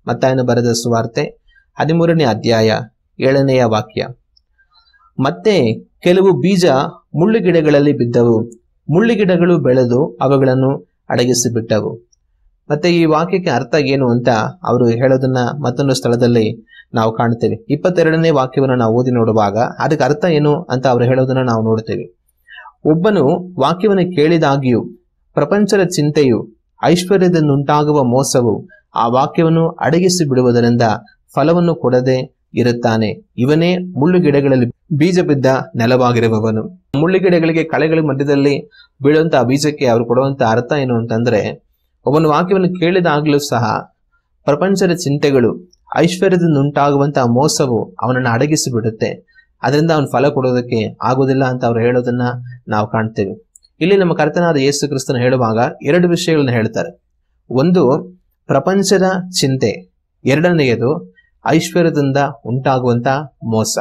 ಮತ್ತಾಯನು ಬರೆದ ಸುವಾರ್ತೆ 13ನೇ ಅಧ್ಯಾಯ 7ನೆಯ ವಾಕ್ಯ. ಮತ್ತೆ ಕೆಲವು ಬೀಜ ಮುಳ್ಳುಗಿಡಗಳಲ್ಲಿ ಬಿದ್ದವು, ಮುಳ್ಳುಗಿಡಗಳು ಬೆಳೆದು ಅವುಗಳನ್ನು ಅಡಗಿಸಿ ಬಿಟ್ಟವು. ಮತ್ತೆ ಈ ವಾಕ್ಯಕ್ಕೆ ಅರ್ಥ ಏನು ಅಂತ ಅವರು ಹೇಳೋದನ್ನ ಮತ್ತೊಂದು ಸ್ಥಳದಲ್ಲಿ ನಾವು ಕಾಣ್ತೇವೆ. 22ನೇ ವಾಕ್ಯವನ್ನು ನಾವು ಓದಿ ನೋಡುವಾಗ ಅದಕ್ಕೆ ಅರ್ಥ ಏನು ಅಂತ ಅವರು ಹೇಳೋದನ್ನ ನಾವು ನೋಡ್ತೇವೆ. ಒಬ್ಬನು ವಾಕ್ಯವನ್ನು ಕೇಳಿದಾಗಿಯೂ ಪ್ರಪಂಚದ ಚಿಂತೆಯು, ಐಶ್ವರ್ಯದಿಂದುಂಟಾಗುವ ಮೋಸವು ಆ ವಾಕ್ಯವನ್ನು ಅಡಗಿಸಿ ಬಿಡುವುದರಿಂದ ಫಲವನ್ನು ಕೊಡದೆ ಇರುತ್ತಾನೆ. ಇವನೇ ಮುಳ್ಳುಗಿಡಗಳಲ್ಲಿ ಬೀಜ ಬಿದ್ದ ನೆಲವಾಗಿರುವವನು. ಮುಳ್ಳುಗಿಡಗಳಿಗೆ ಕಳೆಗಳ ಮಧ್ಯದಲ್ಲಿ ಬೀಳುವಂತಹ ಬೀಜಕ್ಕೆ ಅವರು ಕೊಡುವಂತ ಅರ್ಥ ಏನು ಅಂತಂದ್ರೆ, ಒಬ್ಬನ ವಾಕ್ಯವನ್ನು ಕೇಳಿದಾಗ್ಲೂ ಸಹ ಪ್ರಪಂಚದ ಚಿಂತೆಗಳು, ಐಶ್ವರ್ಯದಿಂದ ಉಂಟಾಗುವಂತಹ ಮೋಸವು ಅವನನ್ನು ಅಡಗಿಸಿ ಬಿಡುತ್ತೆ. ಅದರಿಂದ ಅವನು ಫಲ ಕೊಡೋದಕ್ಕೆ ಆಗೋದಿಲ್ಲ ಅಂತ ಅವ್ರು ಹೇಳೋದನ್ನ ನಾವು ಕಾಣ್ತೇವೆ. ಇಲ್ಲಿ ನಮ್ಮ ಕರ್ತನಾದ ಯೇಸು ಕ್ರಿಸ್ತನ ಹೇಳುವಾಗ 2 ವಿಷಯಗಳನ್ನ ಹೇಳ್ತಾರೆ. ಒಂದು ಪ್ರಪಂಚದ ಚಿಂತೆ, ಎರಡನೆಯದು ಐಶ್ವರ್ಯದಿಂದ ಉಂಟಾಗುವಂತ ಮೋಸ.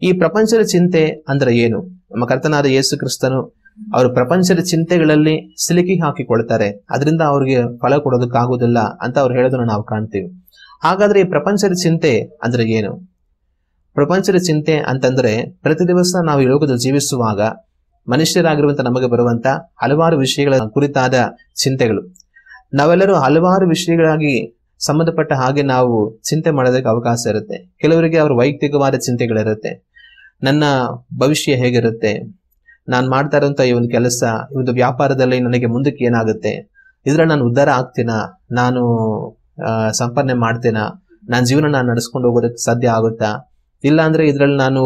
ಈ ಪ್ರಪಂಚದ ಚಿಂತೆ ಅಂದ್ರೆ ಏನು? ನಮ್ಮ ಕರ್ತನಾದ ಯೇಸು ಕ್ರಿಸ್ತನು ಅವರು ಪ್ರಪಂಚದ ಚಿಂತೆಗಳಲ್ಲಿ ಸಿಲುಕಿ ಹಾಕಿಕೊಳ್ತಾರೆ, ಅದರಿಂದ ಅವ್ರಿಗೆ ಫಲ ಕೊಡೋದಕ್ಕಾಗೋದಿಲ್ಲ ಅಂತ ಅವ್ರು ಹೇಳೋದನ್ನ ನಾವು ಕಾಣ್ತೀವಿ. ಹಾಗಾದ್ರೆ ಈ ಪ್ರಪಂಚದ ಚಿಂತೆ ಅಂದ್ರೆ ಏನು? ಪ್ರಪಂಚದ ಚಿಂತೆ ಅಂತಂದ್ರೆ ಪ್ರತಿ ದಿವಸ ನಾವು ಈ ಲೋಕದಲ್ಲಿ ಜೀವಿಸುವಾಗ ಮನುಷ್ಯರಾಗಿರುವಂತ ನಮಗೆ ಬರುವಂತ ಹಲವಾರು ವಿಷಯಗಳ ಕುರಿತಾದ ಚಿಂತೆಗಳು. ನಾವೆಲ್ಲರೂ ಹಲವಾರು ವಿಷಯಗಳಾಗಿ ಸಂಬಂಧಪಟ್ಟ ಹಾಗೆ ನಾವು ಚಿಂತೆ ಮಾಡೋದಕ್ಕೆ ಅವಕಾಶ ಇರುತ್ತೆ. ಕೆಲವರಿಗೆ ಅವ್ರ ವೈಯಕ್ತಿಕವಾದ ಚಿಂತೆಗಳಿರುತ್ತೆ. ನನ್ನ ಭವಿಷ್ಯ ಹೇಗಿರುತ್ತೆ, ನಾನು ಮಾಡ್ತಾ ಇರುವಂತ ಈ ಒಂದು ಕೆಲಸ, ಈ ಒಂದು ವ್ಯಾಪಾರದಲ್ಲಿ ನನಗೆ ಮುಂದಕ್ಕೆ ಏನಾಗುತ್ತೆ, ಇದ್ರಲ್ಲಿ ನಾನು ಉದ್ಧಾರ ಆಗ್ತೀನಾ, ನಾನು ಸಂಪಾದನೆ ಮಾಡ್ತೇನಾ, ನನ್ನ ಜೀವನ ನಾನು ನಡೆಸ್ಕೊಂಡು ಹೋಗೋದಕ್ಕೆ ಸಾಧ್ಯ ಆಗುತ್ತಾ, ಇಲ್ಲ ಅಂದ್ರೆ ಇದ್ರಲ್ಲಿ ನಾನು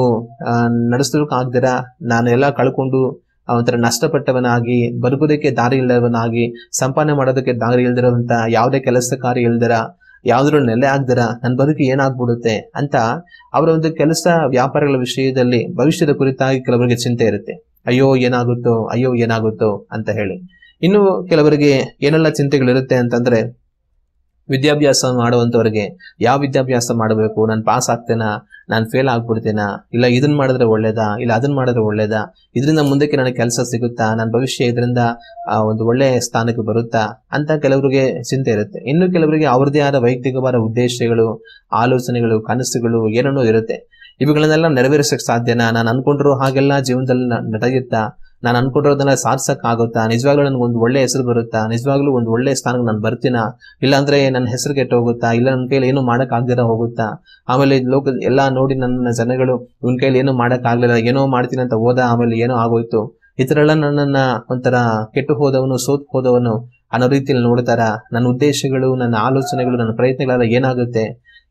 ನಡೆಸೋದಕ್ಕೆ ಆಗ್ದಿರಾ ನಾನು ಎಲ್ಲ ಕಳ್ಕೊಂಡು ಒಂಥರ ನಷ್ಟಪಟ್ಟವನಾಗಿ, ಬದುಕೋದಕ್ಕೆ ದಾರಿ ಇಲ್ಲದವನಾಗಿ, ಸಂಪಾದನೆ ಮಾಡೋದಕ್ಕೆ ದಾರಿ ಇಲ್ದಿರೋಂತ, ಯಾವುದೇ ಕೆಲಸ ಕಾರ್ಯ ಇಲ್ದಿರ, ಯಾವ್ದ್ರ ನೆಲೆ ಆಗ್ದಿರ ನನ್ನ ಬದುಕು ಏನಾಗ್ಬಿಡುತ್ತೆ ಅಂತ ಅವರ ಒಂದು ಕೆಲಸ ವ್ಯಾಪಾರಗಳ ವಿಷಯದಲ್ಲಿ ಭವಿಷ್ಯದ ಕುರಿತಾಗಿ ಕೆಲವರಿಗೆ ಚಿಂತೆ ಇರುತ್ತೆ. ಅಯ್ಯೋ ಏನಾಗುತ್ತೋ ಅಂತ ಹೇಳಿ. ಇನ್ನು ಕೆಲವರಿಗೆ ಏನೆಲ್ಲ ಚಿಂತೆಗಳಿರುತ್ತೆ ಅಂತಂದ್ರೆ, ವಿದ್ಯಾಭ್ಯಾಸ ಮಾಡುವಂತವ್ರಿಗೆ ಯಾವ ವಿದ್ಯಾಭ್ಯಾಸ ಮಾಡಬೇಕು, ನಾನು ಪಾಸ್ ಆಗ್ತೇನಾ, ನಾನು ಫೇಲ್ ಆಗ್ಬಿಡ್ತೇನಾ, ಇಲ್ಲ ಇದನ್ನ ಮಾಡಿದ್ರೆ ಒಳ್ಳೇದಾ, ಇಲ್ಲ ಅದನ್ನ ಮಾಡಿದ್ರೆ ಒಳ್ಳೇದಾ, ಇದರಿಂದ ಮುಂದಕ್ಕೆ ನನಗೆ ಕೆಲಸ ಸಿಗುತ್ತಾ, ನನ್ನ ಭವಿಷ್ಯ ಇದರಿಂದ ಒಂದು ಒಳ್ಳೆ ಸ್ಥಾನಕ್ಕೆ ಬರುತ್ತಾ ಅಂತ ಕೆಲವರಿಗೆ ಚಿಂತೆ ಇರುತ್ತೆ. ಇನ್ನು ಕೆಲವರಿಗೆ ಅವ್ರದೇ ಆದ ವೈಯಕ್ತಿಕವಾದ ಉದ್ದೇಶಗಳು, ಆಲೋಚನೆಗಳು, ಕನಸುಗಳು ಏನೇನೋ ಇರುತ್ತೆ. ಇವುಗಳನ್ನೆಲ್ಲ ನೆರವೇರಿಸಕ್ ಸಾಧ್ಯನಾ, ನಾನು ಅನ್ಕೊಂಡಿರೋ ಹಾಗೆಲ್ಲ ಜೀವನದಲ್ಲಿ ನಡೆಯುತ್ತಾ, ನಾನು ಅನ್ಕೊಂಡಿರೋದನ್ನ ಸಾಧಿಸಕ್ ಆಗುತ್ತಾ, ನಿಜವಾಗ್ಲೂ ನನ್ಗೊಂದು ಒಳ್ಳೆ ಹೆಸರು ಬರುತ್ತಾ, ನಿಜವಾಗ್ಲೂ ಒಂದು ಒಳ್ಳೆ ಸ್ಥಾನಕ್ಕೆ ನಾನು ಬರ್ತೀನಾ, ಇಲ್ಲಾಂದ್ರೆ ನನ್ನ ಹೆಸರು ಕೆಟ್ಟು ಹೋಗುತ್ತಾ, ಇಲ್ಲ ನನ್ನ ಕೈಲಿ ಏನು ಮಾಡಕ್ ಆಗದಿರ ಹೋಗುತ್ತಾ, ಆಮೇಲೆ ಲೋಕ ಎಲ್ಲಾ ನೋಡಿ ನನ್ನ ಜನಗಳು ಇವನ್ ಕೈಲಿ ಏನು ಮಾಡಕ್ ಆಗ್ಲಿಲ್ಲ, ಏನೋ ಮಾಡ್ತೀನಿ ಅಂತ ಹೋದ, ಆಮೇಲೆ ಏನೋ ಆಗೋಯ್ತು, ಈ ತರ ಎಲ್ಲ ನನ್ನನ್ನ ಒಂಥರ ಕೆಟ್ಟು ಹೋದವನು, ಸೋತ್ ಹೋದವನು ಅನ್ನೋ ರೀತಿಯಲ್ಲಿ ನೋಡ್ತಾರ. ನನ್ನ ಉದ್ದೇಶಗಳು, ನನ್ನ ಆಲೋಚನೆಗಳು, ನನ್ನ ಪ್ರಯತ್ನಗಳೆಲ್ಲ ಏನಾಗುತ್ತೆ,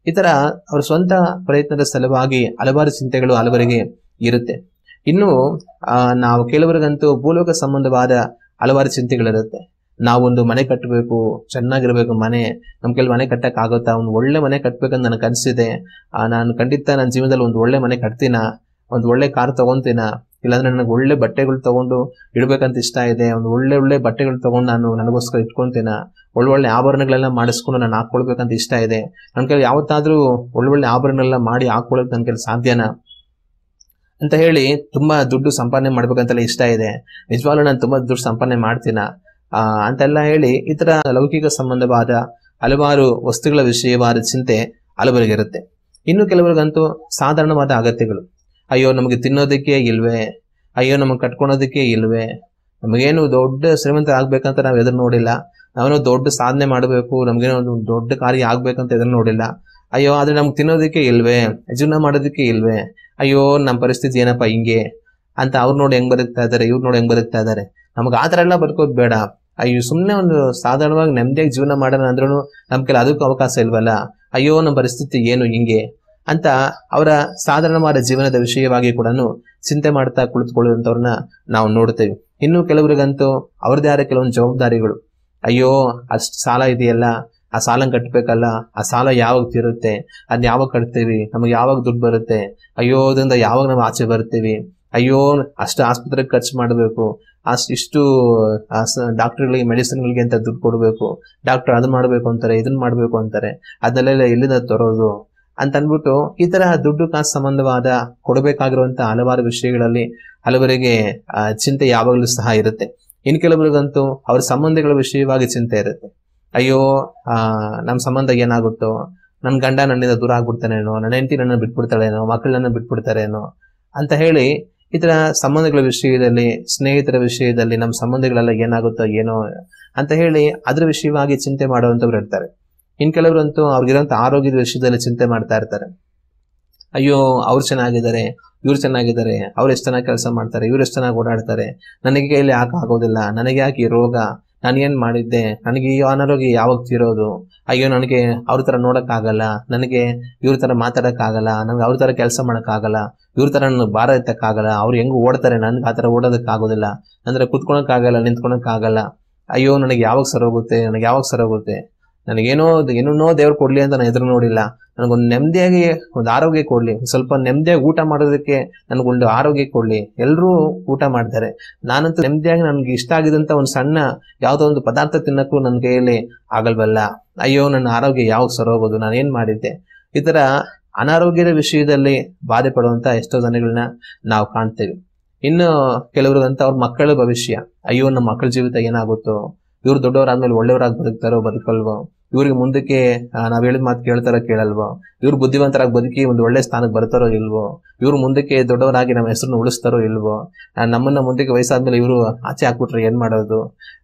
ಈ ತರ ಅವ್ರ ಸ್ವಂತ ಪ್ರಯತ್ನದ ಸಲುವಾಗಿ ಹಲವಾರು ಚಿಂತೆಗಳು ಹಲವರಿಗೆ ಇರುತ್ತೆ. ಇನ್ನು ನಾವು ಕೆಲವರಿಗಂತೂ ಭೂಲೋಕ ಸಂಬಂಧವಾದ ಹಲವಾರು ಚಿಂತೆಗಳಿರುತ್ತೆ. ನಾವೊಂದು ಮನೆ ಕಟ್ಟಬೇಕು, ಚೆನ್ನಾಗಿರ್ಬೇಕು ಮನೆ, ನಮ್ ಕೆಲವು ಮನೆ ಕಟ್ಟಕ್ ಆಗುತ್ತಾ, ಒಂದು ಒಳ್ಳೆ ಮನೆ ಕಟ್ಬೇಕಂತ ನನಗೆ ಕನಸಿದೆ, ನಾನು ಖಂಡಿತ ನನ್ನ ಜೀವನದಲ್ಲಿ ಒಂದು ಒಳ್ಳೆ ಮನೆ ಕಟ್ತೀನ, ಒಂದು ಒಳ್ಳೆ ಕಾರ್ ತಗೊಂತೀನ, ಇಲ್ಲಾಂದ್ರೆ ನನಗೆ ಒಳ್ಳೆ ಬಟ್ಟೆಗಳು ತಗೊಂಡು ಇಡ್ಬೇಕಂತ ಇಷ್ಟ ಇದೆ, ಒಂದು ಒಳ್ಳೆ ಬಟ್ಟೆಗಳು ತಗೊಂಡು ನಾನು ನನಗೋಸ್ಕರ ಇಟ್ಕೊಂತೀನ, ಒಳ್ಳೊಳ್ಳೆ ಆಭರಣಗಳೆಲ್ಲ ಮಾಡಿಸ್ಕೊಂಡು ನಾನು ಹಾಕೊಳ್ಬೇಕಂತ ಇಷ್ಟ ಇದೆ, ನನ್ ಕೈಲಿ ಯಾವತ್ತಾದ್ರೂ ಒಳ್ಳೊಳ್ಳೆ ಆಭರಣಗಳೆಲ್ಲ ಮಾಡಿ ಹಾಕೊಳಕ್ ನನ್ ಕೈಲಿ ಸಾಧ್ಯನಾ ಅಂತ ಹೇಳಿ ತುಂಬಾ ದುಡ್ಡು ಸಂಪಾದನೆ ಮಾಡ್ಬೇಕಂತೆಲ್ಲ ಇಷ್ಟ ಇದೆ, ನಿಜವಾಗ್ಲೂ ನಾನು ತುಂಬಾ ದುಡ್ಡು ಸಂಪಾದನೆ ಮಾಡ್ತೀನ ಅಂತೆಲ್ಲ ಹೇಳಿ ಈ ತರ ಲೌಕಿಕ ಸಂಬಂಧವಾದ ಹಲವಾರು ವಸ್ತುಗಳ ವಿಷಯವಾದ ಚಿಂತೆ ಹಲವರಿಗಿರುತ್ತೆ. ಇನ್ನು ಕೆಲವರಿಗಂತೂ ಸಾಧಾರಣವಾದ ಅಗತ್ಯಗಳು, ಅಯ್ಯೋ ನಮಗೆ ತಿನ್ನೋದಕ್ಕೆ ಇಲ್ವೇ, ಅಯ್ಯೋ ನಮಗೆ ಕಟ್ಕೊಳೋದಕ್ಕೆ ಇಲ್ವೇ, ನಮಗೇನು ದೊಡ್ಡ ಶ್ರೀಮಂತ ಆಗ್ಬೇಕಂತ ನಾವ್ ಎದುರು ನೋಡಿಲ್ಲ, ನಾವೇನೋ ದೊಡ್ಡ ಸಾಧನೆ ಮಾಡಬೇಕು, ನಮ್ಗೇನೋ ಒಂದು ದೊಡ್ಡ ಕಾರ್ಯ ಆಗ್ಬೇಕಂತ ಎದುರು ನೋಡಿಲ್ಲ, ಅಯ್ಯೋ ಆದ್ರೆ ನಮ್ಗೆ ತಿನ್ನೋದಕ್ಕೆ ಇಲ್ವೇ, ಜೀವನ ಮಾಡೋದಕ್ಕೆ ಇಲ್ವೇ, ಅಯ್ಯೋ ನಮ್ಮ ಪರಿಸ್ಥಿತಿ ಏನಪ್ಪಾ ಹಿಂಗೆ ಅಂತ ಅವ್ರು ನೋಡಿ ಹೆಂಗ್ ಬದುಕ್ತಾ ಇದಾರೆ, ಇವ್ರು ನೋಡಿ ಹೆಂಗ್ ಬದುಕ್ತಾ ಇದಾರೆ, ನಮ್ಗೆ ಆತರ ಎಲ್ಲ ಬದುಕೋದ್ ಬೇಡ, ಅಯ್ಯೋ ಸುಮ್ನೆ ಒಂದು ಸಾಧಾರಣವಾಗಿ ನೆಮ್ಮದಿಯಾಗಿ ಜೀವನ ಮಾಡೋಣ ಅಂದ್ರೂ ನಮ್ ಕೆಲ ಅದಕ್ಕೂ ಅವಕಾಶ ಇಲ್ವಲ್ಲ, ಅಯ್ಯೋ ನಮ್ಮ ಪರಿಸ್ಥಿತಿ ಏನು ಹಿಂಗೆ ಅಂತ ಅವರ ಸಾಧಾರಣವಾದ ಜೀವನದ ವಿಷಯವಾಗಿ ಕೂಡ ಚಿಂತೆ ಮಾಡ್ತಾ ಕುಳಿತುಕೊಳ್ಳುವಂತವ್ರನ್ನ ನಾವು ನೋಡ್ತೇವೆ. ಇನ್ನು ಕೆಲವರಿಗಂತೂ ಅವ್ರದೇ ಆದ ಕೆಲವೊಂದು ಜವಾಬ್ದಾರಿಗಳು, ಅಯ್ಯೋ ಅಷ್ಟು ಸಾಲ ಇದೆಯಲ್ಲ, ಆ ಸಾಲ ಕಟ್ಬೇಕಲ್ಲ, ಆ ಸಾಲ ಯಾವಾಗ ತೀರುತ್ತೆ, ಅದ್ ಯಾವಾಗ ಕಟ್ತೀವಿ, ನಮಗೆ ಯಾವಾಗ ದುಡ್ಡು ಬರುತ್ತೆ, ಅಯ್ಯೋ ಅದರಿಂದ ಯಾವಾಗ ನಾವು ಆಚೆ ಬರ್ತೀವಿ, ಅಯ್ಯೋ ಅಷ್ಟು ಆಸ್ಪತ್ರೆಗೆ ಖರ್ಚು ಮಾಡಬೇಕು, ಇಷ್ಟು ಡಾಕ್ಟರ್ಗಳಿಗೆ ಮೆಡಿಸಿನ್ಗಳಿಗೆ ಅಂತ ದುಡ್ಡು ಕೊಡ್ಬೇಕು, ಡಾಕ್ಟರ್ ಅದನ್ನ ಮಾಡ್ಬೇಕು ಅಂತಾರೆ, ಇದನ್ನ ಮಾಡ್ಬೇಕು ಅಂತಾರೆ, ಅದನ್ನೆಲ್ಲ ಎಲ್ಲಿಂದ ತರೋದು ಅಂತ ಅನ್ಬಿಟ್ಟು ಈ ತರ ದುಡ್ಡು ಕಾಸು ಸಂಬಂಧವಾದ ಕೊಡಬೇಕಾಗಿರುವಂತ ಹಲವಾರು ವಿಷಯಗಳಲ್ಲಿ ಹಲವರಿಗೆ ಚಿಂತೆ ಯಾವಾಗಲೂ ಸಹ ಇರುತ್ತೆ. ಇನ್ ಕೆಲವರಿಗಂತೂ ಅವ್ರ ಸಂಬಂಧಗಳ ವಿಷಯವಾಗಿ ಚಿಂತೆ ಇರುತ್ತೆ. ಅಯ್ಯೋ ನಮ್ಮ ಸಂಬಂಧ ಏನಾಗುತ್ತೋ, ನನ್ನ ಗಂಡ ನನ್ನಿಂದ ದೂರ ಆಗ್ಬಿಡ್ತಾನೇನೋ, ನನ್ನ ಹೆಂಡತಿ ನನ್ನ ಬಿಟ್ಬಿಡ್ತಾಳೇನೋ, ಮಕ್ಕಳು ನನ್ನ ಬಿಟ್ಬಿಡ್ತಾರೇನೋ ಅಂತ ಹೇಳಿ ಈ ತರ ಸಂಬಂಧಗಳ ವಿಷಯದಲ್ಲಿ, ಸ್ನೇಹಿತರ ವಿಷಯದಲ್ಲಿ ನಮ್ಮ ಸಂಬಂಧಗಳೆಲ್ಲ ಏನಾಗುತ್ತೋ ಏನೋ ಅಂತ ಹೇಳಿ ಅದ್ರ ವಿಷಯವಾಗಿ ಚಿಂತೆ ಮಾಡುವಂತವ್ರು ಇರ್ತಾರೆ. ಇನ್ ಕೆಲವರಂತೂ ಅವ್ರಿಗಿರೋಂಥ ಆರೋಗ್ಯದ ವಿಷಯದಲ್ಲಿ ಚಿಂತೆ ಮಾಡ್ತಾ ಇರ್ತಾರೆ. ಅಯ್ಯೋ ಅವ್ರು ಚೆನ್ನಾಗಿದ್ದಾರೆ, ಇವ್ರು ಚೆನ್ನಾಗಿದ್ದಾರೆ, ಅವ್ರು ಎಷ್ಟು ಚೆನ್ನಾಗಿ ಕೆಲಸ ಮಾಡ್ತಾರೆ, ಇವ್ರು ಎಷ್ಟು ಚೆನ್ನಾಗಿ ಓಡಾಡ್ತಾರೆ, ನನಗೆ ಕೈಯಲ್ಲಿ ಯಾಕೆ ಆಗೋದಿಲ್ಲ, ನನಗೆ ಯಾಕೆ ಈ ರೋಗ, ನಾನೇನ್ ಮಾಡಿದ್ದೆ, ನನಗೆ ಈ ಅನಾರೋಗ್ಯ ಯಾವಾಗ ತೀರೋದು, ಅಯ್ಯೋ ನನಗೆ ಅವ್ರ ತರ ನೋಡಕ್ಕಾಗಲ್ಲ, ನನಗೆ ಇವ್ರ ತರ ಮಾತಾಡಕ್ಕಾಗಲ್ಲ, ನನಗೆ ಅವ್ರ ತರ ಕೆಲಸ ಮಾಡಕ್ಕಾಗಲ್ಲ, ಇವ್ರ ತರ ನನಗೆ ಭಾರ ಎತ್ತಕ್ಕಾಗಲ್ಲ, ಅವ್ರು ಹೆಂಗ್ ಓಡ್ತಾರೆ ನನ್ಗೆ ಆ ತರ ಓಡೋದಕ್ಕಾಗೋದಿಲ್ಲ, ಅಂದ್ರೆ ಕುತ್ಕೊಳಕ್ಕಾಗಲ್ಲ, ನಿಂತ್ಕೊಳಕ್ಕಾಗಲ್ಲ, ಅಯ್ಯೋ ನನಗೆ ಯಾವಾಗ ಸರೋಗುತ್ತೆ, ನನಗೆ ಯಾವಾಗ ಸರೋಗುತ್ತೆ, ನನಗೇನೋ ಏನೋ ದೇವ್ರು ಕೊಡ್ಲಿ ಅಂತ ನಾನು ಎದುರು ನೋಡಿಲ್ಲ, ನನಗೊಂದು ನೆಮ್ಮದಿಯಾಗಿ ಒಂದು ಆರೋಗ್ಯ ಕೊಡ್ಲಿ, ಸ್ವಲ್ಪ ನೆಮ್ಮದಿಯಾಗಿ ಊಟ ಮಾಡೋದಕ್ಕೆ ನನಗೊಂದು ಆರೋಗ್ಯ ಕೊಡ್ಲಿ. ಎಲ್ಲರೂ ಊಟ ಮಾಡ್ತಾರೆ, ನಾನಂತೂ ನೆಮ್ಮದಿಯಾಗಿ ನನ್ಗೆ ಇಷ್ಟ ಆಗಿದಂತ ಒಂದು ಸಣ್ಣ ಯಾವುದೋ ಒಂದು ಪದಾರ್ಥ ತಿನ್ನಕ್ಕೂ ನನ್ನ ಕೈಯಲ್ಲಿ ಆಗಲ್ವಲ್ಲ, ಅಯ್ಯೋ ನನ್ನ ಆರೋಗ್ಯ ಯಾವಾಗ ಸರೋಗೋದು, ನಾನೇನ್ ಮಾಡಿದ್ದೆ. ಈ ತರ ಅನಾರೋಗ್ಯದ ವಿಷಯದಲ್ಲಿ ಬಾಧೆ ಪಡುವಂತ ಎಷ್ಟೋ ಜನಗಳನ್ನ ನಾವು ಕಾಣ್ತೇವೆ. ಇನ್ನು ಕೆಲವ್ರಿಗಂತ ಅವ್ರ ಮಕ್ಕಳ ಭವಿಷ್ಯ, ಅಯ್ಯೋ ನಮ್ಮ ಮಕ್ಕಳ ಜೀವಿತ ಏನಾಗುತ್ತೋ, ಇವ್ರು ದೊಡ್ಡವರಾದ್ಮೇಲೆ ಒಳ್ಳೆಯವರಾಗಿ ಬದುಕ್ತಾರೋ ಬದುಕಲ್ವೋ, ಇವ್ರಿಗೆ ಮುಂದಕ್ಕೆ ನಾವ್ ಹೇಳಿದ ಮಾತು ಕೇಳ್ತಾರೋ ಕೇಳಲ್ವೋ, ಇವ್ರು ಬುದ್ಧಿವಂತರಾಗಿ ಬದುಕಿ ಒಂದು ಒಳ್ಳೆ ಸ್ಥಾನಕ್ಕೆ ಬರ್ತಾರೋ ಇಲ್ವೋ, ಇವ್ರು ಮುಂದಕ್ಕೆ ದೊಡ್ಡವರಾಗಿ ನಮ್ಮ ಹೆಸರನ್ನು ಉಳಿಸ್ತಾರೋ ಇಲ್ವೋ, ನಮ್ಮನ್ನ ಮುಂದಕ್ಕೆ ವಯಸ್ಸಾದ್ಮೇಲೆ ಇವರು ಆಚೆ ಹಾಕ್ಬಿಟ್ರೆ ಏನ್ ಮಾಡೋದು,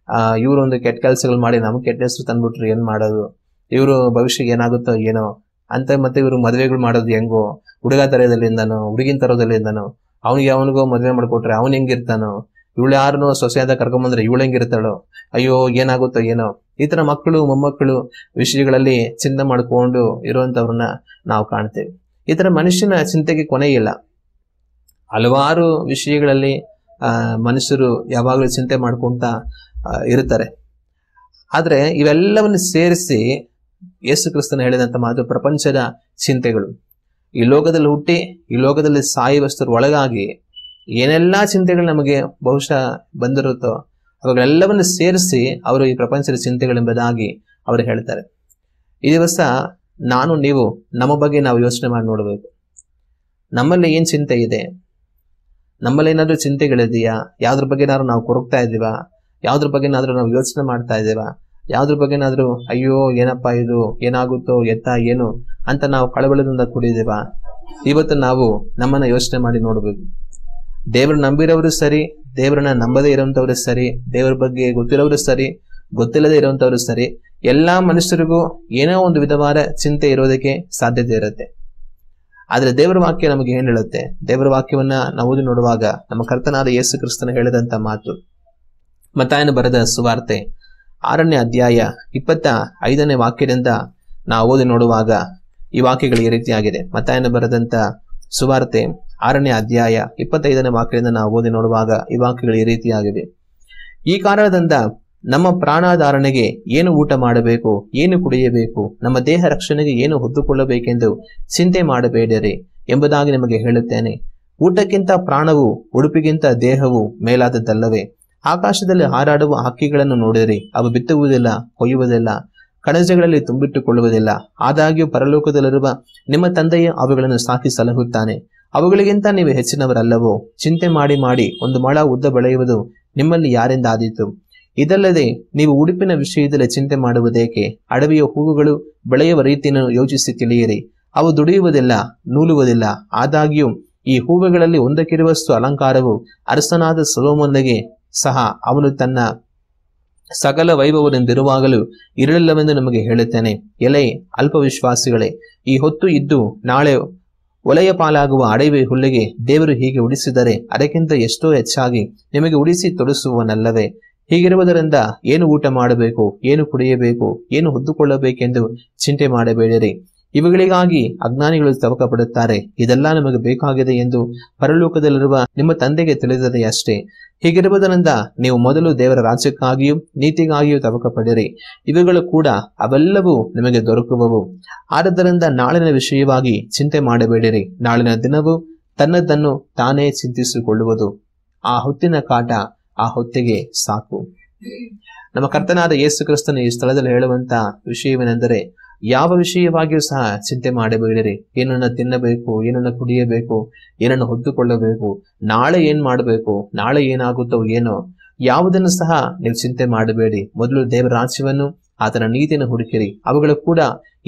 ಇವ್ರು ಒಂದು ಕೆಟ್ಟ ಕೆಲಸಗಳು ಮಾಡಿ ನಮ್ಗೆ ಕೆಟ್ಟ ಹೆಸರು ತಂದ್ಬಿಟ್ರೆ ಏನ್ ಮಾಡೋದು, ಇವರು ಭವಿಷ್ಯ ಏನಾಗುತ್ತೋ ಏನೋ ಅಂತ. ಮತ್ತೆ ಇವರು ಮದುವೆಗಳು ಮಾಡೋದು ಹೆಂಗೋ, ಹುಡುಗ ತರೋದಲ್ಲಿಂದನೋ ಹುಡುಗಿನ ತರೋದಲ್ಲಿಂದನೋ, ಅವನಿಗೋ ಮದುವೆ ಮಾಡ್ಕೊಟ್ರೆ ಅವ್ನು ಹೆಂಗಿರ್ತಾನೋ, ಇವಳು ಯಾರನ್ನೋ ಸೊಸೆಯಾದ ಕರ್ಕೊಂಬಂದ್ರೆ ಇವಳು ಹೆಂಗಿರ್ತಾಳೋ, ಅಯ್ಯೋ ಏನಾಗುತ್ತೋ ಏನೋ. ಈ ತರ ಮಕ್ಕಳು ಮೊಮ್ಮಕ್ಕಳು ವಿಷಯಗಳಲ್ಲಿ ಚಿಂತೆ ಮಾಡ್ಕೊಂಡು ಇರುವಂತವ್ರನ್ನ ನಾವು ಕಾಣ್ತೇವೆ. ಈ ತರ ಮನುಷ್ಯನ ಚಿಂತೆಗೆ ಕೊನೆ ಇಲ್ಲ. ಹಲವಾರು ವಿಷಯಗಳಲ್ಲಿ ಮನುಷ್ಯರು ಯಾವಾಗಲೂ ಚಿಂತೆ ಮಾಡ್ಕೊಂತ ಇರ್ತಾರೆ. ಆದ್ರೆ ಇವೆಲ್ಲವನ್ನು ಸೇರಿಸಿ ಯೇಸು ಕ್ರಿಸ್ತನ ಹೇಳಿದಂತ ಮಾತು ಪ್ರಪಂಚದ ಚಿಂತೆಗಳು. ಈ ಲೋಕದಲ್ಲಿ ಹುಟ್ಟಿ ಈ ಲೋಕದಲ್ಲಿ ಸಾಯುವಷ್ಟರ ಒಳಗಾಗಿ ಏನೆಲ್ಲಾ ಚಿಂತೆಗಳು ನಮಗೆ ಬಹುಶಃ ಬಂದಿರುತ್ತೋ ಅವುಗಳೆಲ್ಲವನ್ನು ಸೇರಿಸಿ ಅವರು ಈ ಪ್ರಪಂಚದ ಚಿಂತೆಗಳೆಂಬುದಾಗಿ ಅವರು ಹೇಳ್ತಾರೆ. ಈ ದಿವಸ ನಾನು ನೀವು ನಮ್ಮ ಬಗ್ಗೆ ನಾವು ಯೋಚನೆ ಮಾಡಿ ನೋಡಬೇಕು. ನಮ್ಮಲ್ಲಿ ಏನ್ ಚಿಂತೆ ಇದೆ, ನಮ್ಮಲ್ಲಿ ಏನಾದ್ರೂ ಚಿಂತೆಗಳಿದೆಯಾ, ಯಾವ್ದ್ರ ಬಗ್ಗೆನಾದ್ರೂ ನಾವು ಕೊರಗ್ತಾ ಇದ್ದೀವಾ, ಯಾವ್ದ್ರ ಬಗ್ಗೆನಾದ್ರೂ ನಾವು ಯೋಚನೆ ಮಾಡ್ತಾ ಇದ್ದೀವಾ, ಯಾವ್ದ್ರ ಬಗ್ಗೆನಾದ್ರೂ ಅಯ್ಯೋ ಏನಪ್ಪಾ ಇದು ಏನಾಗುತ್ತೋ ಏನು ಅಂತ ನಾವು ಕಳವಳದಿಂದ ಕೂಡಿದೀವಾ. ಇವತ್ತು ನಾವು ನಮ್ಮನ್ನ ಯೋಚನೆ ಮಾಡಿ ನೋಡ್ಬೇಕು. ದೇವ್ರ ನಂಬಿರೋರು ಸರಿ, ದೇವ್ರನ್ನ ನಂಬದೇ ಇರುವಂತವ್ರು ಸರಿ, ದೇವ್ರ ಬಗ್ಗೆ ಗೊತ್ತಿರೋರು ಸರಿ, ಗೊತ್ತಿಲ್ಲದೆ ಇರುವಂತವ್ರು ಸರಿ, ಎಲ್ಲಾ ಮನುಷ್ಯರಿಗೂ ಏನೋ ಒಂದು ವಿಧವಾದ ಚಿಂತೆ ಇರೋದಕ್ಕೆ ಸಾಧ್ಯತೆ ಇರುತ್ತೆ. ಆದ್ರೆ ದೇವರ ವಾಕ್ಯ ನಮಗೆ ಏನ್ ಹೇಳುತ್ತೆ? ದೇವರ ವಾಕ್ಯವನ್ನ ನಾವು ಓದಿ ನೋಡುವಾಗ ನಮ್ಮ ಕರ್ತನಾದ ಯೇಸು ಕ್ರಿಸ್ತನ ಹೇಳಿದಂತ ಮಾತು, ಮತ್ತಾಯನ ಬರೆದ ಸುವಾರ್ತೆ 6ನೇ ಅಧ್ಯಾಯ 25ನೇ ವಾಕ್ಯದಿಂದ ನಾವು ಓದಿ ನೋಡುವಾಗ ಈ ವಾಕ್ಯಗಳು ಈ ರೀತಿಯಾಗಿದೆ. ಮತ್ತಾಯನ ಬರೆದಂತ ಸುವಾರ್ತೆ 6ನೇ ಅಧ್ಯಾಯ 25ನೇ ವಾಕ್ಯದಿಂದ ನಾವು ಓದಿ ನೋಡುವಾಗ ಈ ವಾಕ್ಯಗಳು ಈ ರೀತಿಯಾಗಿವೆ. ಈ ಕಾರಣದಿಂದ ನಮ್ಮ ಪ್ರಾಣಾಧಾರಣೆಗೆ ಏನು ಊಟ ಮಾಡಬೇಕು, ಏನು ಕುಡಿಯಬೇಕು, ನಮ್ಮ ದೇಹ ರಕ್ಷಣೆಗೆ ಏನು ಹೊದ್ದುಕೊಳ್ಳಬೇಕೆಂದು ಚಿಂತೆ ಮಾಡಬೇಡಿರಿ ಎಂಬುದಾಗಿ ನಿಮಗೆ ಹೇಳುತ್ತೇನೆ. ಊಟಕ್ಕಿಂತ ಪ್ರಾಣವು, ಉಡುಪಿಗಿಂತ ದೇಹವು ಮೇಲಾದದ್ದಲ್ಲವೇ? ಆಕಾಶದಲ್ಲಿ ಹಾರಾಡುವ ಹಕ್ಕಿಗಳನ್ನು ನೋಡಿರಿ, ಅವು ಬಿತ್ತುವುದಿಲ್ಲ, ಕೊಯ್ಯುವುದಿಲ್ಲ, ಕಣಜಗಳಲ್ಲಿ ತುಂಬಿಟ್ಟುಕೊಳ್ಳುವುದಿಲ್ಲ, ಆದಾಗ್ಯೂ ಪರಲೋಕದಲ್ಲಿರುವ ನಿಮ್ಮ ತಂದೆಯು ಅವುಗಳನ್ನು ಸಾಕಿ ಸಲಹುತ್ತಾನೆ. ಅವುಗಳಿಗಿಂತ ನೀವು ಹೆಚ್ಚಿನವರಲ್ಲವೋ? ಚಿಂತೆ ಮಾಡಿ ಮಾಡಿ ಒಂದು ಮೊಳ ಉದ್ದ ಬೆಳೆಯುವುದು ನಿಮ್ಮಲ್ಲಿ ಯಾರಿಂದ ಆದೀತು? ಇದಲ್ಲದೆ ನೀವು ಉಡುಪಿನ ವಿಷಯದಲ್ಲಿ ಚಿಂತೆ ಮಾಡುವುದೇಕೆ? ಅಡವಿಯ ಹೂವುಗಳು ಬೆಳೆಯುವ ರೀತಿಯನ್ನು ಯೋಚಿಸಿ ತಿಳಿಯಿರಿ. ಅವು ದುಡಿಯುವುದಿಲ್ಲ, ನೂಲುವುದಿಲ್ಲ, ಆದಾಗ್ಯೂ ಈ ಹೂವುಗಳಲ್ಲಿ ಒಂದಕ್ಕಿರುವಷ್ಟು ಅಲಂಕಾರವು ಅರಸನಾದ ಸೊಲೊಮೋನನಿಗೆ ಸಹ ಅವನು ತನ್ನ ಸಕಲ ವೈಭವದಿಂದಿರುವಾಗಲೂ ಇರಲಿಲ್ಲವೆಂದು ನಿಮಗೆ ಹೇಳುತ್ತೇನೆ. ಎಲೆ ಅಲ್ಪ ವಿಶ್ವಾಸಿಗಳೇ, ಈ ಹೊತ್ತು ಇದ್ದು ನಾಳೆ ಒಲೆಯ ಪಾಲಾಗುವ ಅಡವಿ ಹುಲ್ಲಿಗೆ ದೇವರು ಹೀಗೆ ಉಡಿಸಿದರೆ ಅದಕ್ಕಿಂತ ಎಷ್ಟೋ ಹೆಚ್ಚಾಗಿ ನಿಮಗೆ ಉಡಿಸಿ ತೊಡಿಸುವನಲ್ಲವೇ? ಹೀಗಿರುವುದರಿಂದ ಏನು ಊಟ ಮಾಡಬೇಕು, ಏನು ಕುಡಿಯಬೇಕು, ಏನು ಹೊದ್ದುಕೊಳ್ಳಬೇಕೆಂದು ಚಿಂತೆ ಮಾಡಬೇಡಿರಿ. ಇವುಗಳಿಗಾಗಿ ಅಜ್ಞಾನಿಗಳು ತವಕ ಪಡುತ್ತಾರೆ. ಇದೆಲ್ಲ ನಿಮಗೆ ಬೇಕಾಗಿದೆ ಎಂದು ಪರಲೋಕದಲ್ಲಿರುವ ನಿಮ್ಮ ತಂದೆಗೆ ತಿಳಿದರೆ ಅಷ್ಟೇ. ಹೀಗಿರುವುದರಿಂದ ನೀವು ಮೊದಲು ದೇವರ ರಾಜ್ಯಕ್ಕಾಗಿಯೂ ನೀತಿಗಾಗಿಯೂ ತವಕ ಪಡಿರಿ, ಇವುಗಳು ಕೂಡ ಅವೆಲ್ಲವೂ ನಿಮಗೆ ದೊರಕುವವು. ಆದ್ದರಿಂದ ನಾಳಿನ ವಿಷಯವಾಗಿ ಚಿಂತೆ ಮಾಡಬೇಡಿರಿ. ನಾಳಿನ ದಿನವು ತನ್ನದನ್ನು ತಾನೇ ಚಿಂತಿಸಿಕೊಳ್ಳುವುದು. ಆ ಹೊತ್ತಿನ ಕಾಟ ಆ ಹೊತ್ತಿಗೆ ಸಾಕು. ನಮ್ಮ ಕರ್ತನಾದ ಯೇಸು ಕ್ರಿಸ್ತನ ಈ ಸ್ಥಳದಲ್ಲಿ ಹೇಳುವಂತ ವಿಷಯವೇನೆಂದರೆ, ಯಾವ ವಿಷಯವಾಗಿಯೂ ಸಹ ಚಿಂತೆ ಮಾಡಬೇಡಿರಿ. ಏನನ್ನ ತಿನ್ನಬೇಕು, ಏನನ್ನ ಕುಡಿಯಬೇಕು, ಏನನ್ನು ಹೊದ್ದುಕೊಳ್ಳಬೇಕು, ನಾಳೆ ಏನ್ ಮಾಡಬೇಕು, ನಾಳೆ ಏನಾಗುತ್ತೋ ಏನೋ, ಯಾವುದನ್ನು ಸಹ ನೀವು ಚಿಂತೆ ಮಾಡಬೇಡಿ. ಮೊದಲು ದೇವರ ರಾಜ್ಯವನ್ನು ಆತನ ನೀತಿಯನ್ನು ಹುಡುಕಿರಿ, ಅವುಗಳು ಕೂಡ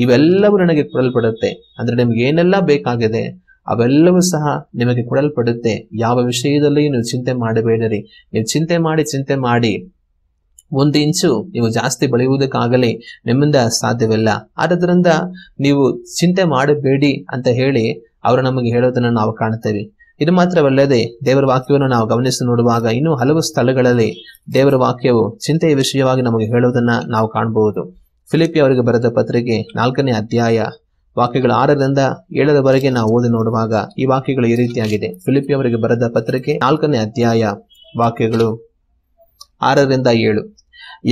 ಇವೆಲ್ಲವೂ ನನಗೆ ಕೊಡಲ್ಪಡುತ್ತೆ. ಅಂದ್ರೆ ನಿಮ್ಗೆ ಏನೆಲ್ಲ ಬೇಕಾಗಿದೆ ಅವೆಲ್ಲವೂ ಸಹ ನಿಮಗೆ ಕೊಡಲ್ಪಡುತ್ತೆ. ಯಾವ ವಿಷಯದಲ್ಲಿಯೂ ನೀವು ಚಿಂತೆ ಮಾಡಬೇಡಿರಿ. ನೀವು ಚಿಂತೆ ಮಾಡಿ 1 ಇಂಚು ನೀವು ಜಾಸ್ತಿ ಬೆಳೆಯುವುದಕ್ಕಾಗಲಿ ನಿಮ್ಮಿಂದ ಸಾಧ್ಯವಿಲ್ಲ. ಆದ್ದರಿಂದ ನೀವು ಚಿಂತೆ ಮಾಡಬೇಡಿ ಅಂತ ಹೇಳಿ ಅವರು ನಮಗೆ ಹೇಳೋದನ್ನು ನಾವು ಕಾಣ್ತೇವೆ. ಇದು ಮಾತ್ರವಲ್ಲದೆ ದೇವರ ವಾಕ್ಯವನ್ನು ನಾವು ಗಮನಿಸಿ ನೋಡುವಾಗ ಇನ್ನೂ ಹಲವು ಸ್ಥಳಗಳಲ್ಲಿ ದೇವರ ವಾಕ್ಯವು ಚಿಂತೆಯ ವಿಷಯವಾಗಿ ನಮಗೆ ಹೇಳೋದನ್ನ ನಾವು ಕಾಣಬಹುದು. ಫಿಲಿಪ್ಪಿ ಅವರಿಗೆ ಬರೆದ ಪತ್ರಿಕೆ 4ನೇ ಅಧ್ಯಾಯ ವಾಕ್ಯಗಳು 6ರಿಂದ 7ರವರೆಗೆ ನಾವು ಓದಿ ನೋಡುವಾಗ ಈ ವಾಕ್ಯಗಳು ಈ ರೀತಿಯಾಗಿದೆ. ಫಿಲಿಪ್ಪಿ ಅವರಿಗೆ ಬರೆದ ಪತ್ರಿಕೆ 4ನೇ ಅಧ್ಯಾಯ ವಾಕ್ಯಗಳು 6ರಿಂದ 7.